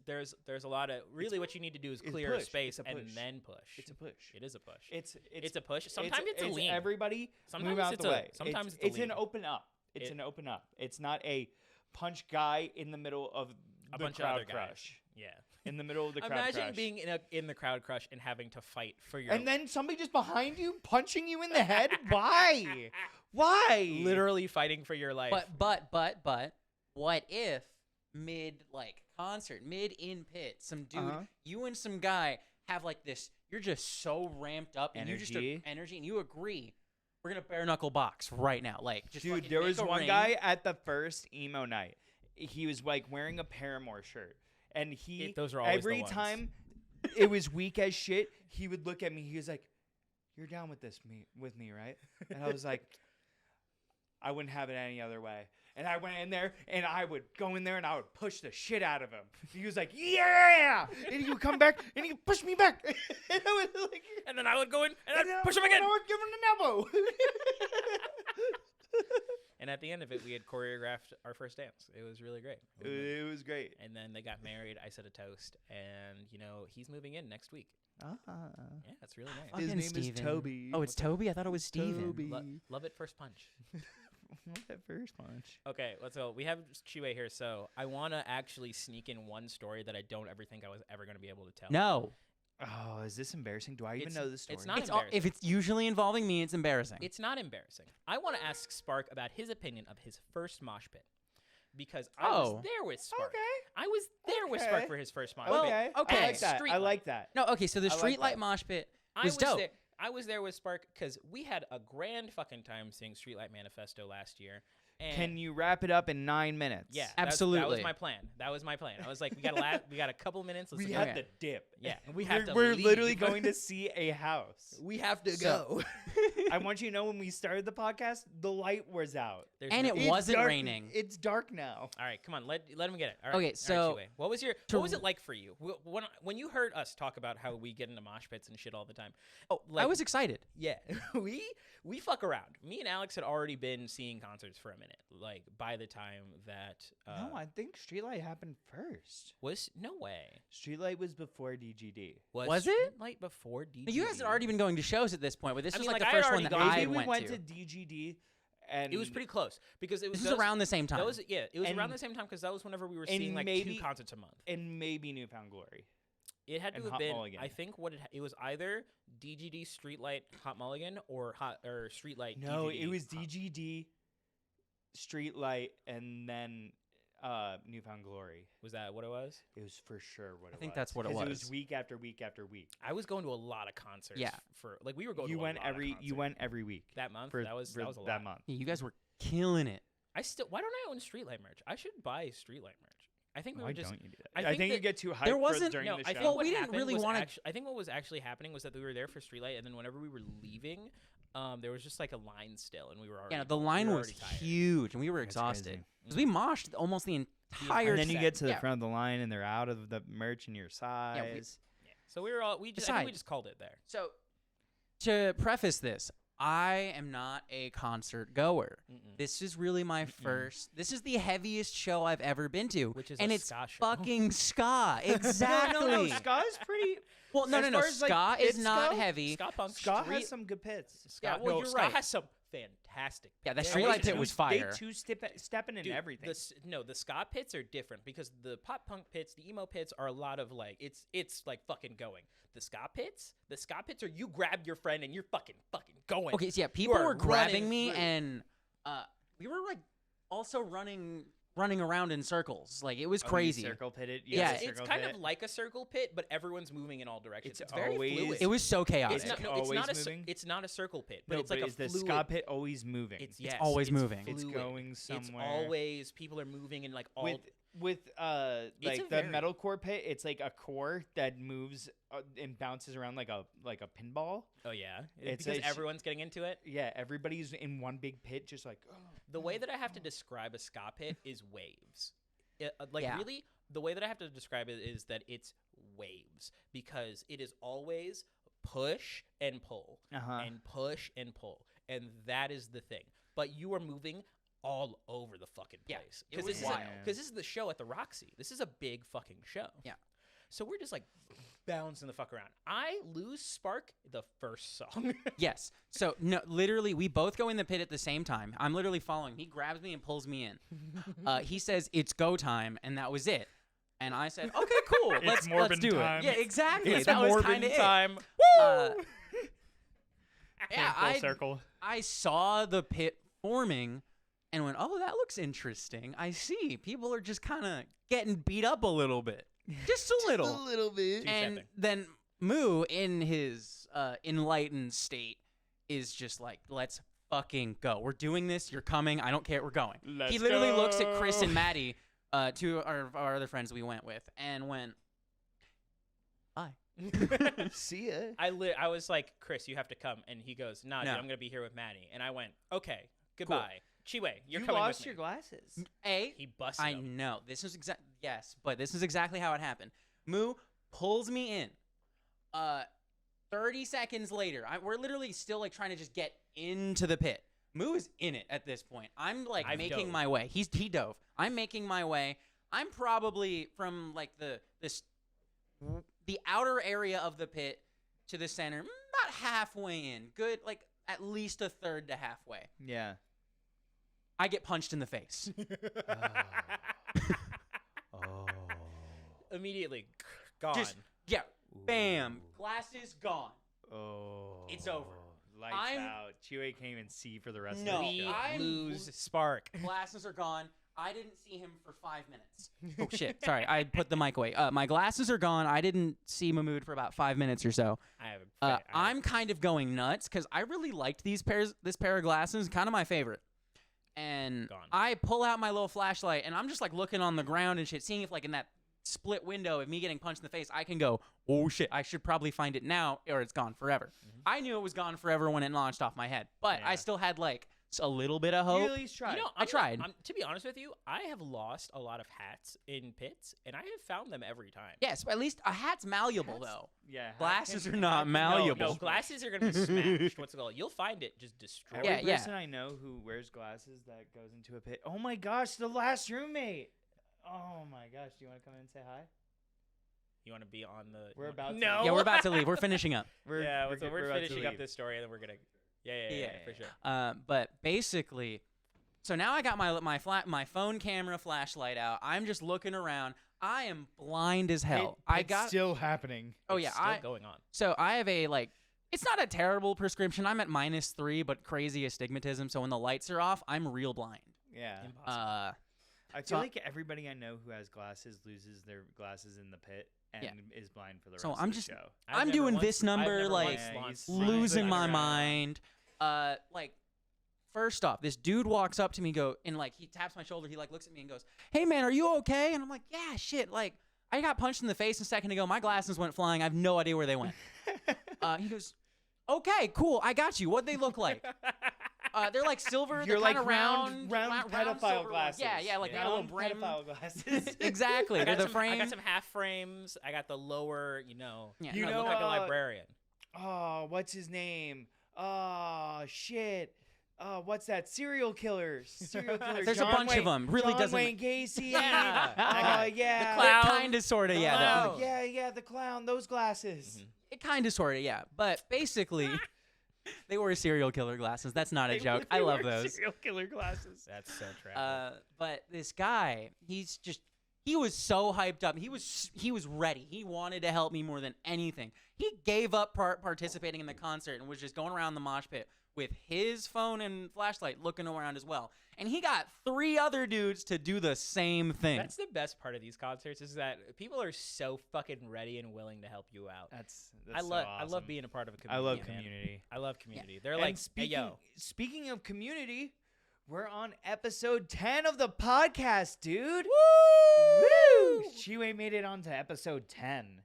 Speaker 1: a lot of really what you need to do is
Speaker 2: it's
Speaker 1: clear a
Speaker 2: push.
Speaker 1: space
Speaker 2: It's a
Speaker 1: and
Speaker 2: push.
Speaker 1: then push.
Speaker 2: It's a push.
Speaker 1: It is a push.
Speaker 2: It's
Speaker 1: It's a push. Sometimes it's a lean.
Speaker 2: Everybody
Speaker 1: Sometimes
Speaker 2: move out
Speaker 1: it's
Speaker 2: the
Speaker 1: a-
Speaker 2: way.
Speaker 1: sometimes it's a
Speaker 2: it's an
Speaker 1: lean.
Speaker 2: open up. It's an open up. It's not a punch guy in the middle of
Speaker 1: A
Speaker 2: the
Speaker 1: bunch of
Speaker 2: crowd
Speaker 1: other guys.
Speaker 2: crush.
Speaker 1: Yeah.
Speaker 2: In the middle of the crowd
Speaker 1: Imagine
Speaker 2: crush.
Speaker 1: being in the crowd crush and having to fight for your
Speaker 2: and then somebody just behind you punching you in the head. Why? Why?
Speaker 1: literally fighting for your life.
Speaker 3: But what if mid like concert, mid in pit, some dude,
Speaker 2: Uh-huh.
Speaker 3: you and some guy have like this, you're just so ramped up and you just
Speaker 2: Energy.
Speaker 3: energy and you agree, we're gonna bare knuckle box right now. Like just
Speaker 2: Dude,
Speaker 3: fucking
Speaker 2: there
Speaker 3: make
Speaker 2: was
Speaker 3: a
Speaker 2: one
Speaker 3: ring.
Speaker 2: guy at the first emo night. He was like wearing a Paramore shirt, and
Speaker 1: Those are always the
Speaker 2: every
Speaker 1: ones.
Speaker 2: time it was weak as shit, he would look at me. He was like, "You're down with with me, right?" And I was like, "I wouldn't have it any other way." And I went in there, and I would go in there, and I would push the shit out of him. He was like, "Yeah!" And he would come back, and he would push me back. And I was like,
Speaker 1: and then I would go in and
Speaker 2: and then
Speaker 1: I'd push him
Speaker 2: I
Speaker 1: again.
Speaker 2: would give him an elbow.
Speaker 1: And at the end of it, we had choreographed our first dance. It was really great.
Speaker 2: It was great.
Speaker 1: And then they got married. I said a toast, and he's moving in next week. Yeah, that's really nice.
Speaker 2: His
Speaker 3: Fucking
Speaker 2: name is
Speaker 3: Steven.
Speaker 2: Toby.
Speaker 3: Oh, it's Toby? I thought it was Steven.
Speaker 2: Toby.
Speaker 1: Love it first punch.
Speaker 2: What that first punch?
Speaker 1: Okay, let's go. We have Chiwe here, so I want to actually sneak in one story that I don't ever think I was ever going to be able to tell.
Speaker 3: No.
Speaker 2: Oh, is this embarrassing? Do I even
Speaker 1: It's-
Speaker 2: know this story?
Speaker 1: it's not
Speaker 3: It's all, if
Speaker 1: embarrassing.
Speaker 3: it's usually involving me, it's embarrassing.
Speaker 1: It's not embarrassing. I want to ask Spark about his opinion of his first mosh pit. Because I
Speaker 3: Oh.
Speaker 1: was there with Spark.
Speaker 2: Okay.
Speaker 1: I was there with Spark
Speaker 2: Okay.
Speaker 1: for his first mosh
Speaker 3: Well,
Speaker 1: pit.
Speaker 3: okay.
Speaker 2: I like that.
Speaker 1: Street
Speaker 2: I
Speaker 1: light.
Speaker 2: like that.
Speaker 3: no, okay, so the
Speaker 2: I like
Speaker 3: streetlight
Speaker 2: that.
Speaker 3: mosh pit
Speaker 1: I
Speaker 3: was dope.
Speaker 1: I was there with Spark because we had a grand fucking time seeing Streetlight Manifesto last year. And
Speaker 2: Can you wrap it up in 9 minutes?
Speaker 1: Yeah,
Speaker 3: Absolutely.
Speaker 1: That was my plan. I was like, we got a couple minutes. Let's
Speaker 2: We
Speaker 1: go.
Speaker 2: have to dip.
Speaker 1: Yeah, we have to.
Speaker 2: We're
Speaker 1: leave.
Speaker 2: literally going to see a house.
Speaker 1: We have to
Speaker 3: So-
Speaker 1: go.
Speaker 2: I want you to know when we started the podcast, the light was out.
Speaker 3: And it
Speaker 2: It's
Speaker 3: wasn't
Speaker 2: dark-
Speaker 3: raining.
Speaker 2: It's dark now.
Speaker 1: All right, come on, let him get it. All right.
Speaker 3: Okay,
Speaker 1: All right,
Speaker 3: so
Speaker 1: Chiwe. what was it like for you when you heard us talk about how we get into mosh pits and shit all the time? Oh,
Speaker 3: I was excited.
Speaker 1: yeah, we fuck around. Me and Alex had already been seeing concerts for a minute. Like by the time that
Speaker 2: No, I think Streetlight happened first.
Speaker 1: was no way.
Speaker 2: Streetlight was before DGD.
Speaker 3: Was it?
Speaker 1: Light before DGD?
Speaker 3: You guys had already been going to shows at this point, but this
Speaker 1: I
Speaker 3: was
Speaker 1: mean,
Speaker 3: like
Speaker 1: like,
Speaker 3: the
Speaker 1: I had
Speaker 3: first one
Speaker 1: already
Speaker 3: that
Speaker 1: gone.
Speaker 3: I
Speaker 2: Maybe we
Speaker 3: went
Speaker 2: went
Speaker 3: to.
Speaker 2: to DGD, and
Speaker 1: It was pretty close because it was
Speaker 3: This was around the same time.
Speaker 1: That was it was
Speaker 2: And-
Speaker 1: around the same time because that was whenever we were
Speaker 2: and
Speaker 1: seeing like
Speaker 2: maybe-
Speaker 1: 2 concerts a month.
Speaker 2: and maybe Newfound Glory.
Speaker 1: It had to
Speaker 2: and
Speaker 1: have
Speaker 2: Hot
Speaker 1: been.
Speaker 2: Mulligan.
Speaker 1: I think it was either DGD Streetlight Hot Mulligan or Streetlight.
Speaker 2: No,
Speaker 1: DGD,
Speaker 2: it was
Speaker 1: Hot-
Speaker 2: DGD, Streetlight, and then Newfound Glory.
Speaker 1: Was that what it was?
Speaker 2: It was for sure what it was.
Speaker 3: I think that's what it
Speaker 2: 'Cause It
Speaker 3: was.
Speaker 2: was week after week after week.
Speaker 1: I was going to a lot of concerts.
Speaker 3: Yeah.
Speaker 1: For like we were going.
Speaker 2: You
Speaker 1: to
Speaker 2: went
Speaker 1: a lot of
Speaker 2: every. You
Speaker 1: concerts.
Speaker 2: went every week.
Speaker 1: that month.
Speaker 2: For,
Speaker 1: that was
Speaker 2: for
Speaker 1: a lot.
Speaker 2: that month.
Speaker 3: Yeah, you guys were killing it.
Speaker 1: I still. Why don't I own Streetlight merch? I should buy Streetlight merch. I think we
Speaker 2: Why
Speaker 1: were just.
Speaker 2: don't you do that?
Speaker 1: I
Speaker 2: I
Speaker 1: think
Speaker 2: think you
Speaker 1: that
Speaker 2: get too hyped
Speaker 3: there wasn't-
Speaker 2: during
Speaker 1: No,
Speaker 2: the
Speaker 1: I
Speaker 2: show.
Speaker 1: think
Speaker 3: Well,
Speaker 1: what
Speaker 3: we didn't
Speaker 1: happened
Speaker 3: really
Speaker 1: was
Speaker 3: wanna-
Speaker 1: I think what was actually happening was that we were there for Streetlight, and then whenever we were leaving, there was just like a line still, and we were already.
Speaker 3: Yeah, the
Speaker 1: we
Speaker 3: line
Speaker 1: were
Speaker 3: was
Speaker 1: already tired.
Speaker 3: huge, and we were
Speaker 2: That's
Speaker 3: exhausted.
Speaker 2: crazy.
Speaker 3: Because we moshed almost the entire
Speaker 2: And then you
Speaker 3: set.
Speaker 2: get to the
Speaker 3: Yeah.
Speaker 2: front of the line, and they're out of the merch in your size.
Speaker 1: Yeah. So we were all. I think we
Speaker 3: Besides-
Speaker 1: just called it there.
Speaker 3: So, to preface this, I am not a concert goer.
Speaker 1: Mm-mm.
Speaker 3: This is really my first. This is the heaviest show I've ever been to,
Speaker 1: Which is
Speaker 3: and
Speaker 1: a
Speaker 3: it's
Speaker 1: ska show.
Speaker 3: fucking ska. Exactly.
Speaker 2: No, ska is pretty.
Speaker 3: Well, no,
Speaker 2: as
Speaker 3: no, no.
Speaker 2: far as, like,
Speaker 3: Ska is
Speaker 2: it's
Speaker 3: not
Speaker 2: ska,
Speaker 3: heavy.
Speaker 1: Ska punk.
Speaker 2: Ska
Speaker 1: Street-
Speaker 2: has some good pits.
Speaker 1: Ska,
Speaker 3: Yeah, well,
Speaker 1: no,
Speaker 3: you're
Speaker 1: ska
Speaker 3: right.
Speaker 1: has some fantastic.
Speaker 3: Yeah, that
Speaker 1: pits.
Speaker 3: Streetlight pit
Speaker 2: two-
Speaker 3: was fire.
Speaker 2: They stepping in
Speaker 1: Dude,
Speaker 2: everything.
Speaker 1: The ska pits are different because the pop punk pits, the emo pits are a lot of like it's like fucking going. The ska pits are you grab your friend and you're fucking going.
Speaker 3: Okay, so yeah, people
Speaker 1: are
Speaker 3: were grabbing
Speaker 1: running
Speaker 3: me,
Speaker 1: through.
Speaker 3: and we were like also running around in circles. Like it was
Speaker 2: Oh, you
Speaker 3: crazy.
Speaker 2: circle pitted.
Speaker 3: Yeah,
Speaker 1: It's kind of like a circle pit, but everyone's moving in all directions.
Speaker 2: It's
Speaker 1: It's very
Speaker 2: always-
Speaker 1: fluid.
Speaker 3: It was so chaotic.
Speaker 1: It's not. No,
Speaker 2: always
Speaker 1: moving. It's not a circle pit, but
Speaker 2: No,
Speaker 1: it's like
Speaker 2: is
Speaker 1: a
Speaker 2: the
Speaker 1: fluid.
Speaker 2: ska pit always moving?
Speaker 1: It's yes,
Speaker 3: always moving.
Speaker 2: It's
Speaker 1: fluid.
Speaker 2: going somewhere.
Speaker 1: It's always people are moving and like all.
Speaker 2: with
Speaker 1: It's a
Speaker 2: like the
Speaker 1: very-
Speaker 2: metalcore pit. It's like a core that moves and bounces around like a pinball.
Speaker 1: Oh yeah,
Speaker 2: It's
Speaker 1: because
Speaker 2: a sh-
Speaker 1: everyone's getting into it.
Speaker 2: Yeah, everybody's in one big pit, just like.
Speaker 1: The way that I have to describe a ska pit is waves.
Speaker 3: Yeah.
Speaker 1: Really, the way that I have to describe it is that it's waves because it is always push and pull and push and pull, and that is the thing. But you are moving all over the fucking
Speaker 3: Yeah,
Speaker 1: place
Speaker 3: it was
Speaker 1: this
Speaker 3: wild.
Speaker 1: because this is the show at the Roxy. This is a big fucking show.
Speaker 3: Yeah.
Speaker 1: So we're just like bouncing the fuck around. I lose Spark the first song.
Speaker 3: Yes. So no, literally, we both go in the pit at the same time. I'm literally following. He grabs me and pulls me in. He says it's go time, and that was it. And I said, okay, cool. let's
Speaker 2: Morbin
Speaker 3: do
Speaker 2: time.
Speaker 3: it. Yeah, exactly.
Speaker 1: It's
Speaker 3: that was
Speaker 1: Morbin
Speaker 3: kind of
Speaker 1: time.
Speaker 3: Yeah,
Speaker 2: Full circle.
Speaker 3: I saw the pit forming and went, oh, that looks interesting. I see. People are just kind of getting beat up a little bit. Just a little.
Speaker 2: little bit.
Speaker 3: And
Speaker 1: Two-stepping.
Speaker 3: then Moo, in his enlightened state, is just like, let's fucking go. We're doing this. You're coming. I don't care. We're going. He literally looks at Chris and Maddie, two of our other friends we went with, and went, bye.
Speaker 2: See ya.
Speaker 1: I was like, Chris, you have to come, and he goes, Nah,
Speaker 3: No.
Speaker 1: dude, I'm gonna be here with Maddie, and I went, okay, goodbye, Chiwe, you're
Speaker 2: You
Speaker 1: coming
Speaker 2: lost
Speaker 1: with
Speaker 2: your
Speaker 1: me.
Speaker 2: glasses.
Speaker 1: He busted
Speaker 3: I
Speaker 1: them.
Speaker 3: know. This is yes, but this is exactly how it happened. Moo pulls me in. 30 seconds later, we're literally still like trying to just get into the pit. Moo is in it at this point. I'm like
Speaker 1: I've
Speaker 3: making
Speaker 1: dove.
Speaker 3: my way. He dove. I'm making my way. I'm probably from like the outer area of the pit to the center, about halfway in. Good, like at least a third to halfway.
Speaker 2: Yeah.
Speaker 3: I get punched in the face.
Speaker 2: Oh.
Speaker 1: Immediately gone.
Speaker 3: Just yeah, bam, glasses gone.
Speaker 2: Oh.
Speaker 3: It's over.
Speaker 2: Lights
Speaker 3: I'm-
Speaker 2: out. Chue can't even see for the rest
Speaker 3: No.
Speaker 2: of the
Speaker 1: we
Speaker 2: show.
Speaker 3: I'm-
Speaker 1: lose Spark.
Speaker 3: Glasses are gone. I didn't see him for 5 minutes. Oh shit! Sorry, I put the mic away. My glasses are gone. I didn't see Mahmoud for about 5 minutes or so.
Speaker 1: I haven't.
Speaker 3: I'm kind of going nuts because I really liked this pair of glasses. Kind of my favorite. and
Speaker 1: Gone.
Speaker 3: I pull out my little flashlight, and I'm just like looking on the ground and shit, seeing if like in that split window of me getting punched in the face, I can go, oh shit, I should probably find it now, or it's gone forever. I knew it was gone forever when it launched off my head, but I still had like a little bit of hope.
Speaker 2: You at least tried.
Speaker 3: I tried.
Speaker 1: To be honest with you, I have lost a lot of hats in pits, and I have found them every time.
Speaker 3: Yes, but at least a hat's malleable though.
Speaker 2: Yeah.
Speaker 3: Glasses are not malleable.
Speaker 1: No, glasses are gonna be smashed. What's it called? You'll find it just destroyed.
Speaker 2: Every
Speaker 3: Yeah,
Speaker 2: person I know who wears glasses that goes into a pit. Oh my gosh, the last roommate. Oh my gosh, do you want to come in and say hi?
Speaker 1: You want to be on the?
Speaker 2: We're about to
Speaker 1: No.
Speaker 2: leave.
Speaker 3: Yeah, we're about to leave. We're finishing up.
Speaker 1: We're
Speaker 2: about
Speaker 1: finishing
Speaker 2: to
Speaker 1: up
Speaker 2: leave.
Speaker 1: this story, and then we're gonna. Yeah, for sure.
Speaker 3: But basically, so now I got my phone camera flashlight out. I'm just looking around. I am blind as hell.
Speaker 2: It's still happening.
Speaker 3: Oh
Speaker 1: It's
Speaker 3: yeah,
Speaker 1: still going on.
Speaker 3: So I have a like. It's not a terrible prescription. I'm at -3, but crazy astigmatism. So when the lights are off, I'm real blind.
Speaker 2: Yeah.
Speaker 1: Impossible.
Speaker 2: I feel like everybody I know who has glasses loses their glasses in the pit and is blind for the rest
Speaker 3: So
Speaker 2: of
Speaker 3: I'm
Speaker 2: the
Speaker 3: just-
Speaker 2: show.
Speaker 3: I'm doing this number,
Speaker 1: I've never
Speaker 3: like,
Speaker 1: once
Speaker 2: Yeah,
Speaker 1: launched
Speaker 2: he's
Speaker 1: my
Speaker 3: losing
Speaker 1: foot
Speaker 3: my
Speaker 1: around.
Speaker 3: mind. Like, first off, this dude walks up to me, and like he taps my shoulder. He like looks at me and goes, "Hey man, are you okay?" And I'm like, "Yeah, shit. Like, I got punched in the face a second ago. My glasses went flying. I have no idea where they went." He goes, "Okay, cool. I got you. What'd they look like?" They're like silver.
Speaker 2: You're
Speaker 3: they're
Speaker 2: like
Speaker 3: kinda
Speaker 2: round
Speaker 3: silver
Speaker 2: pedophile
Speaker 3: ones.
Speaker 2: glasses.
Speaker 3: Yeah, like they got a little
Speaker 2: Round
Speaker 3: brim.
Speaker 2: pedophile glasses.
Speaker 3: Exactly.
Speaker 1: I
Speaker 3: They're
Speaker 1: got,
Speaker 3: the frame.
Speaker 1: I got some half frames. I got the lower.
Speaker 3: Yeah,
Speaker 2: You
Speaker 1: I
Speaker 3: no,
Speaker 1: look
Speaker 2: know,
Speaker 1: like a librarian.
Speaker 2: Oh, what's his name? Oh, shit. What's that? Serial killers. Serial killers.
Speaker 3: There's a
Speaker 2: John
Speaker 3: bunch of
Speaker 2: Wayne-
Speaker 3: them. Really
Speaker 2: John
Speaker 3: doesn't.
Speaker 2: Wayne Gacy.
Speaker 1: Yeah.
Speaker 2: Yeah.
Speaker 1: The clown.
Speaker 3: Kind of, sort of, yeah.
Speaker 1: clown.
Speaker 2: Yeah, the clown. Those glasses.
Speaker 1: Mhm.
Speaker 3: It kind of, sort of, yeah. But basically, they were serial killer glasses. That's not a joke. I love those.
Speaker 2: Serial killer glasses.
Speaker 1: That's so tragic.
Speaker 3: But this guy, he was so hyped up. He was ready. He wanted to help me more than anything. He gave up participating in the concert and was just going around the mosh pit with his phone and flashlight looking around as well. And he got 3 other dudes to do the same thing.
Speaker 1: That's the best part of these concerts is that people are so fucking ready and willing to help you out.
Speaker 2: That's
Speaker 1: I love
Speaker 2: so
Speaker 1: I love
Speaker 2: awesome.
Speaker 1: being a part of a
Speaker 2: I
Speaker 1: community.
Speaker 2: love
Speaker 1: man.
Speaker 2: community.
Speaker 1: I love community. They're
Speaker 2: And
Speaker 1: like,
Speaker 2: speaking,
Speaker 1: hey, yo.
Speaker 2: speaking of community, we're on episode 10 of the podcast, dude.
Speaker 1: Woo!
Speaker 2: Chiwe made it onto episode 10.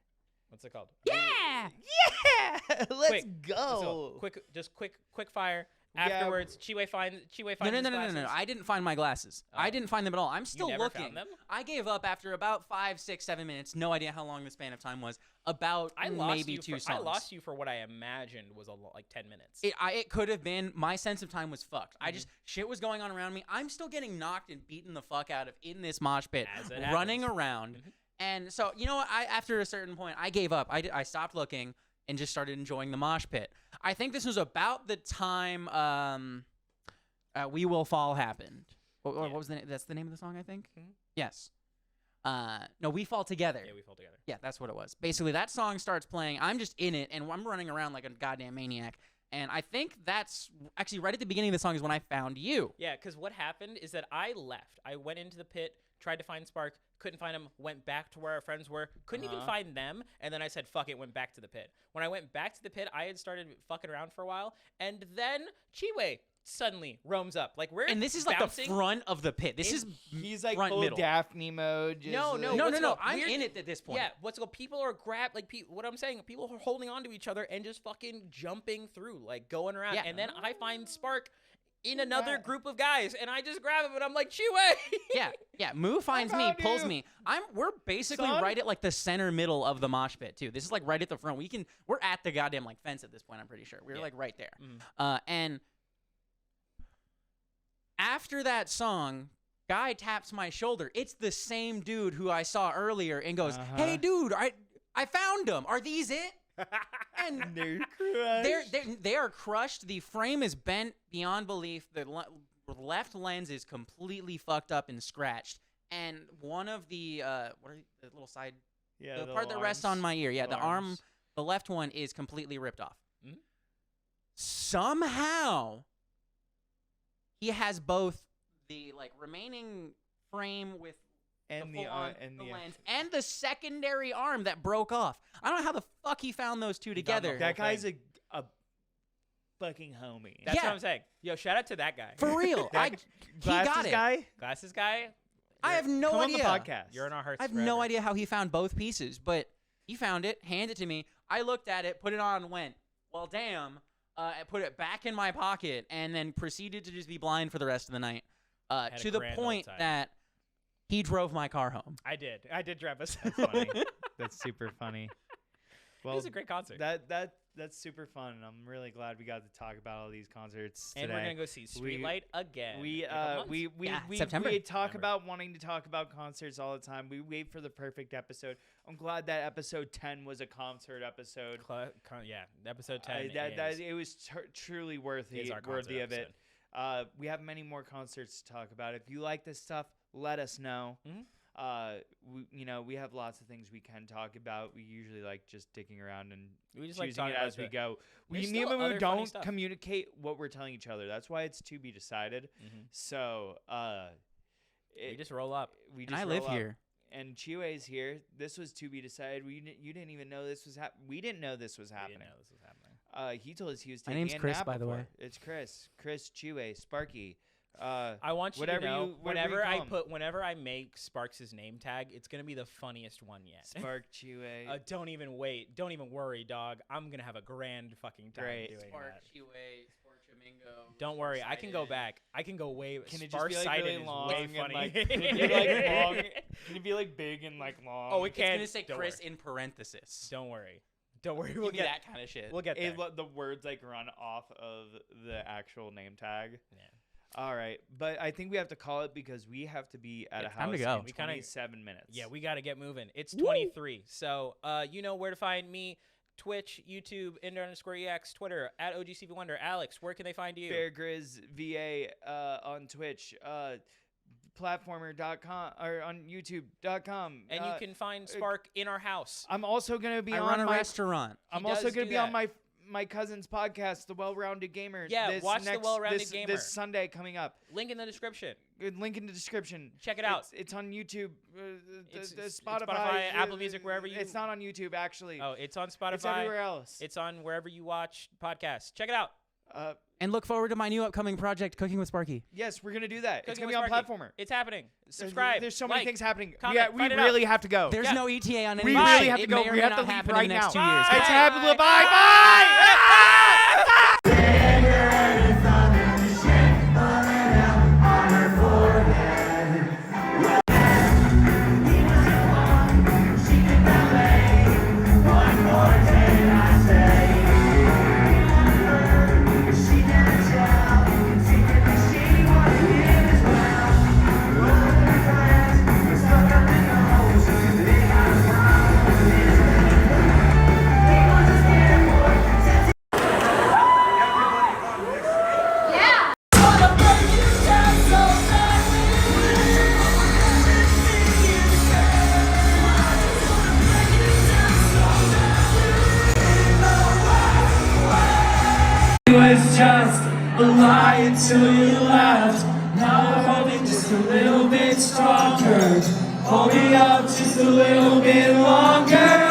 Speaker 1: What's it called?
Speaker 3: yeah.
Speaker 2: Yeah, let's
Speaker 1: Quick,
Speaker 2: go.
Speaker 1: Quick fire.
Speaker 2: Yeah.
Speaker 1: Afterwards, Chiwe finds
Speaker 3: No.
Speaker 1: his
Speaker 3: I
Speaker 1: glasses.
Speaker 3: didn't find my glasses. I
Speaker 1: Oh.
Speaker 3: didn't find them at all. I'm still
Speaker 1: never
Speaker 3: looking.
Speaker 1: found them?
Speaker 3: I gave up after about 5, 6, 7 minutes. No idea how long the span of time was. About
Speaker 1: I lost
Speaker 3: maybe
Speaker 1: you
Speaker 3: 2
Speaker 1: for,
Speaker 3: songs.
Speaker 1: I lost you for what I imagined was like 10 minutes.
Speaker 3: It could have been. My sense of time was fucked.
Speaker 1: Mm-hmm.
Speaker 3: I just shit was going on around me. I'm still getting knocked and beaten the fuck out of in this mosh pit,
Speaker 1: As it
Speaker 3: running
Speaker 1: happens.
Speaker 3: around.
Speaker 1: Mhm.
Speaker 3: And so you know what? After a certain point, I gave up. I stopped looking and just started enjoying the mosh pit. I think this was about the time "We Will Fall" happened. What was the name? That's the name of the song, I think.
Speaker 1: Mhm.
Speaker 3: Yes. No, "We Fall Together."
Speaker 1: Yeah, we fall together.
Speaker 3: Yeah, that's what it was. Basically, that song starts playing. I'm just in it, and I'm running around like a goddamn maniac. And I think that's actually right at the beginning of the song is when I found you.
Speaker 1: Yeah, because what happened is that I left. I went into the pit, tried to find Spark, couldn't find him, went back to where our friends were, couldn't even find them, and then I said, fuck it, went back to the pit. When I went back to the pit, I had started fucking around for a while, and then Chiwe suddenly roams up. Like, we're
Speaker 3: And this is like
Speaker 1: bouncing.
Speaker 3: the front of the pit. This is
Speaker 2: He's like
Speaker 3: front
Speaker 2: full
Speaker 3: middle.
Speaker 2: Daphne mode. Just
Speaker 1: No,
Speaker 2: like-
Speaker 1: no,
Speaker 3: No,
Speaker 1: what's
Speaker 3: no, no.
Speaker 1: called
Speaker 3: I'm
Speaker 1: weird-
Speaker 3: in it at this point.
Speaker 1: Yeah, what's it called? People are what I'm saying, people are holding on to each other and just fucking jumping through, like going around.
Speaker 3: Yeah.
Speaker 1: And then I find Spark in another
Speaker 2: Yeah.
Speaker 1: group of guys, and I just grab him, and I'm like, Chiwe!
Speaker 3: Yeah. Moo finds me,
Speaker 2: found
Speaker 3: pulls
Speaker 2: you.
Speaker 3: me. We're basically
Speaker 2: Son.
Speaker 3: right at like the center middle of the mosh pit too. This is like right at the front. We're at the goddamn like fence at this point. I'm pretty sure we're
Speaker 1: Yeah.
Speaker 3: like right there.
Speaker 1: Mhm.
Speaker 3: And after that song, guy taps my shoulder. It's the same dude who I saw earlier and goes,
Speaker 2: Uh-huh.
Speaker 3: "Hey, dude, I found them. Are these it?" And
Speaker 2: They're crushed.
Speaker 3: they are crushed. The frame is bent beyond belief. The left lens is completely fucked up and scratched. And one of the what are the little side
Speaker 2: Yeah,
Speaker 3: the part that rests on my ear, the arm, the left one is completely ripped off.
Speaker 1: Mhm.
Speaker 3: Somehow he has both the like remaining frame with
Speaker 2: and
Speaker 3: the
Speaker 2: the
Speaker 3: full on,
Speaker 2: and
Speaker 3: the
Speaker 2: the
Speaker 3: lens and the secondary arm that broke off. I don't know how the fuck he found those two
Speaker 1: He found the
Speaker 3: together.
Speaker 1: whole
Speaker 2: that guy's
Speaker 1: thing.
Speaker 2: a fucking homie.
Speaker 1: That's
Speaker 3: Yeah.
Speaker 1: what I'm saying. Yo, shout out to that guy.
Speaker 3: For real. He
Speaker 2: Glasses
Speaker 3: got it.
Speaker 2: guy.
Speaker 1: Glasses guy.
Speaker 3: I have no
Speaker 2: Come
Speaker 3: idea.
Speaker 2: on the podcast.
Speaker 1: You're in our hearts.
Speaker 3: I have
Speaker 1: forever.
Speaker 3: no idea how he found both pieces, but he found it, handed it to me. I looked at it, put it on, and went, well, damn. I put it back in my pocket, and then proceeded to just be blind for the rest of the night.
Speaker 1: Had a
Speaker 3: To the
Speaker 1: grand old
Speaker 3: point
Speaker 1: time.
Speaker 3: that he drove my car home.
Speaker 1: I did drive us.
Speaker 2: That's funny. That's super funny.
Speaker 1: It was a great concert.
Speaker 2: That's super fun. And I'm really glad we got to talk about all these concerts
Speaker 1: and
Speaker 2: today.
Speaker 1: we're gonna go see Streetlight again.
Speaker 2: We
Speaker 1: in a couple months.
Speaker 3: Yeah, September.
Speaker 2: we talk
Speaker 1: September.
Speaker 2: about wanting to talk about concerts all the time. We wait for the perfect episode. I'm glad that episode 10 was a concert episode.
Speaker 1: Yeah, episode 10.
Speaker 2: It was truly worthy
Speaker 1: our
Speaker 2: worthy
Speaker 1: concert
Speaker 2: of it. We have many more concerts to talk about. If you like this stuff, let us know.
Speaker 1: Mhm.
Speaker 2: We have lots of things we can talk about. We usually like just dicking around and
Speaker 1: We just like
Speaker 2: choosing
Speaker 1: talking
Speaker 2: it
Speaker 1: about
Speaker 2: as we
Speaker 1: the-
Speaker 2: go. We
Speaker 1: There's still other funny
Speaker 2: don't
Speaker 1: stuff.
Speaker 2: communicate what we're telling each other. That's why it's to be decided.
Speaker 1: Mhm.
Speaker 2: So
Speaker 1: We just roll up.
Speaker 2: we
Speaker 3: And
Speaker 2: just
Speaker 3: I live
Speaker 2: roll up.
Speaker 3: here.
Speaker 2: And Chiwe's here. This was to be decided. You didn't even know this was happening. We didn't know this was
Speaker 1: We
Speaker 2: happening.
Speaker 1: didn't know this was happening.
Speaker 2: He told us he was
Speaker 3: My
Speaker 2: taking
Speaker 3: name's
Speaker 2: a
Speaker 3: Chris,
Speaker 2: nap
Speaker 3: by the way.
Speaker 2: before. It's Chris, Chiwe, Sparky.
Speaker 1: I want you
Speaker 2: whatever
Speaker 1: to know,
Speaker 2: you- whatever you
Speaker 1: whenever I make Sparks' name tag, it's gonna be the funniest one yet.
Speaker 2: Spark Chiwe.
Speaker 1: Don't even wait. Don't even worry, dog. I'm gonna have a grand fucking time
Speaker 2: Great.
Speaker 1: doing that.
Speaker 3: Don't
Speaker 1: Don't worry. I can go back. I can go way.
Speaker 2: Can it just be like
Speaker 1: Sparks-sided
Speaker 2: really
Speaker 1: is
Speaker 2: long
Speaker 1: way
Speaker 2: and
Speaker 1: funny.
Speaker 2: like can it be like long? Can it be like big and like long?
Speaker 1: Oh, it
Speaker 3: It's
Speaker 1: can.
Speaker 3: gonna say
Speaker 1: Don't
Speaker 3: Chris
Speaker 1: worry.
Speaker 3: in parenthesis.
Speaker 1: Don't worry. Don't worry.
Speaker 3: Give
Speaker 1: We'll
Speaker 3: me
Speaker 1: get
Speaker 3: that kind of shit.
Speaker 1: We'll get there.
Speaker 2: The words like run off of the actual name tag.
Speaker 1: Yeah.
Speaker 2: All right, but I think we have to call it because we have to be at
Speaker 3: It's
Speaker 2: a
Speaker 3: time
Speaker 2: house
Speaker 3: to go.
Speaker 2: in
Speaker 1: We kinda-
Speaker 2: 27 minutes.
Speaker 1: Yeah, we got to get moving. It's
Speaker 3: Woo!
Speaker 1: 23. So, you know where to find me. Twitch, YouTube, _EX, Twitter, at OGCV Wonder. Alex, where can they find you?
Speaker 2: Bear Grizz VA on Twitch, platformer.com or on YouTube.com.
Speaker 1: And you can find Spark in our house.
Speaker 2: I'm also gonna be
Speaker 3: I
Speaker 2: on
Speaker 3: run a
Speaker 2: my.
Speaker 3: restaurant.
Speaker 2: I'm
Speaker 1: He
Speaker 2: also
Speaker 1: does
Speaker 2: gonna
Speaker 1: do
Speaker 2: be on
Speaker 1: that.
Speaker 2: my cousin's podcast, The Well-Rounded Gamer.
Speaker 1: Yeah,
Speaker 2: this
Speaker 1: watch The
Speaker 2: next,
Speaker 1: Well-Rounded
Speaker 2: this,
Speaker 1: Gamer.
Speaker 2: this Sunday coming up.
Speaker 1: Link in the description.
Speaker 2: Good link in the description.
Speaker 1: Check it out.
Speaker 2: It's on YouTube,
Speaker 1: It's
Speaker 2: Spotify,
Speaker 1: Spotify, Apple Music, wherever you-
Speaker 2: It's not on YouTube actually.
Speaker 1: Oh, it's on Spotify.
Speaker 2: It's everywhere else.
Speaker 1: It's on wherever you watch podcasts. Check it out.
Speaker 3: And look forward to my new upcoming project, Cooking with Sparky.
Speaker 2: Yes, we're gonna do that. It's
Speaker 1: Cooking
Speaker 2: gonna be
Speaker 1: with
Speaker 2: on
Speaker 1: Sparky.
Speaker 2: Platformer.
Speaker 1: It's happening. Subscribe.
Speaker 2: There's so many
Speaker 1: like,
Speaker 2: things happening.
Speaker 1: comment,
Speaker 2: We
Speaker 1: find it out.
Speaker 2: really have to go.
Speaker 3: There's
Speaker 1: Yeah.
Speaker 3: no ETA on
Speaker 2: We
Speaker 3: any.
Speaker 2: really have to
Speaker 3: It
Speaker 2: go.
Speaker 3: may or
Speaker 2: We
Speaker 3: may
Speaker 2: have
Speaker 3: not
Speaker 2: to leave
Speaker 3: happen
Speaker 2: right
Speaker 3: in the next
Speaker 2: now.
Speaker 3: 2 years.
Speaker 1: Bye.
Speaker 2: It's
Speaker 1: Bye.
Speaker 2: happening.
Speaker 4: Was just a lie until you left. Now I'm holding just a little bit stronger. Hold me up just a little bit longer.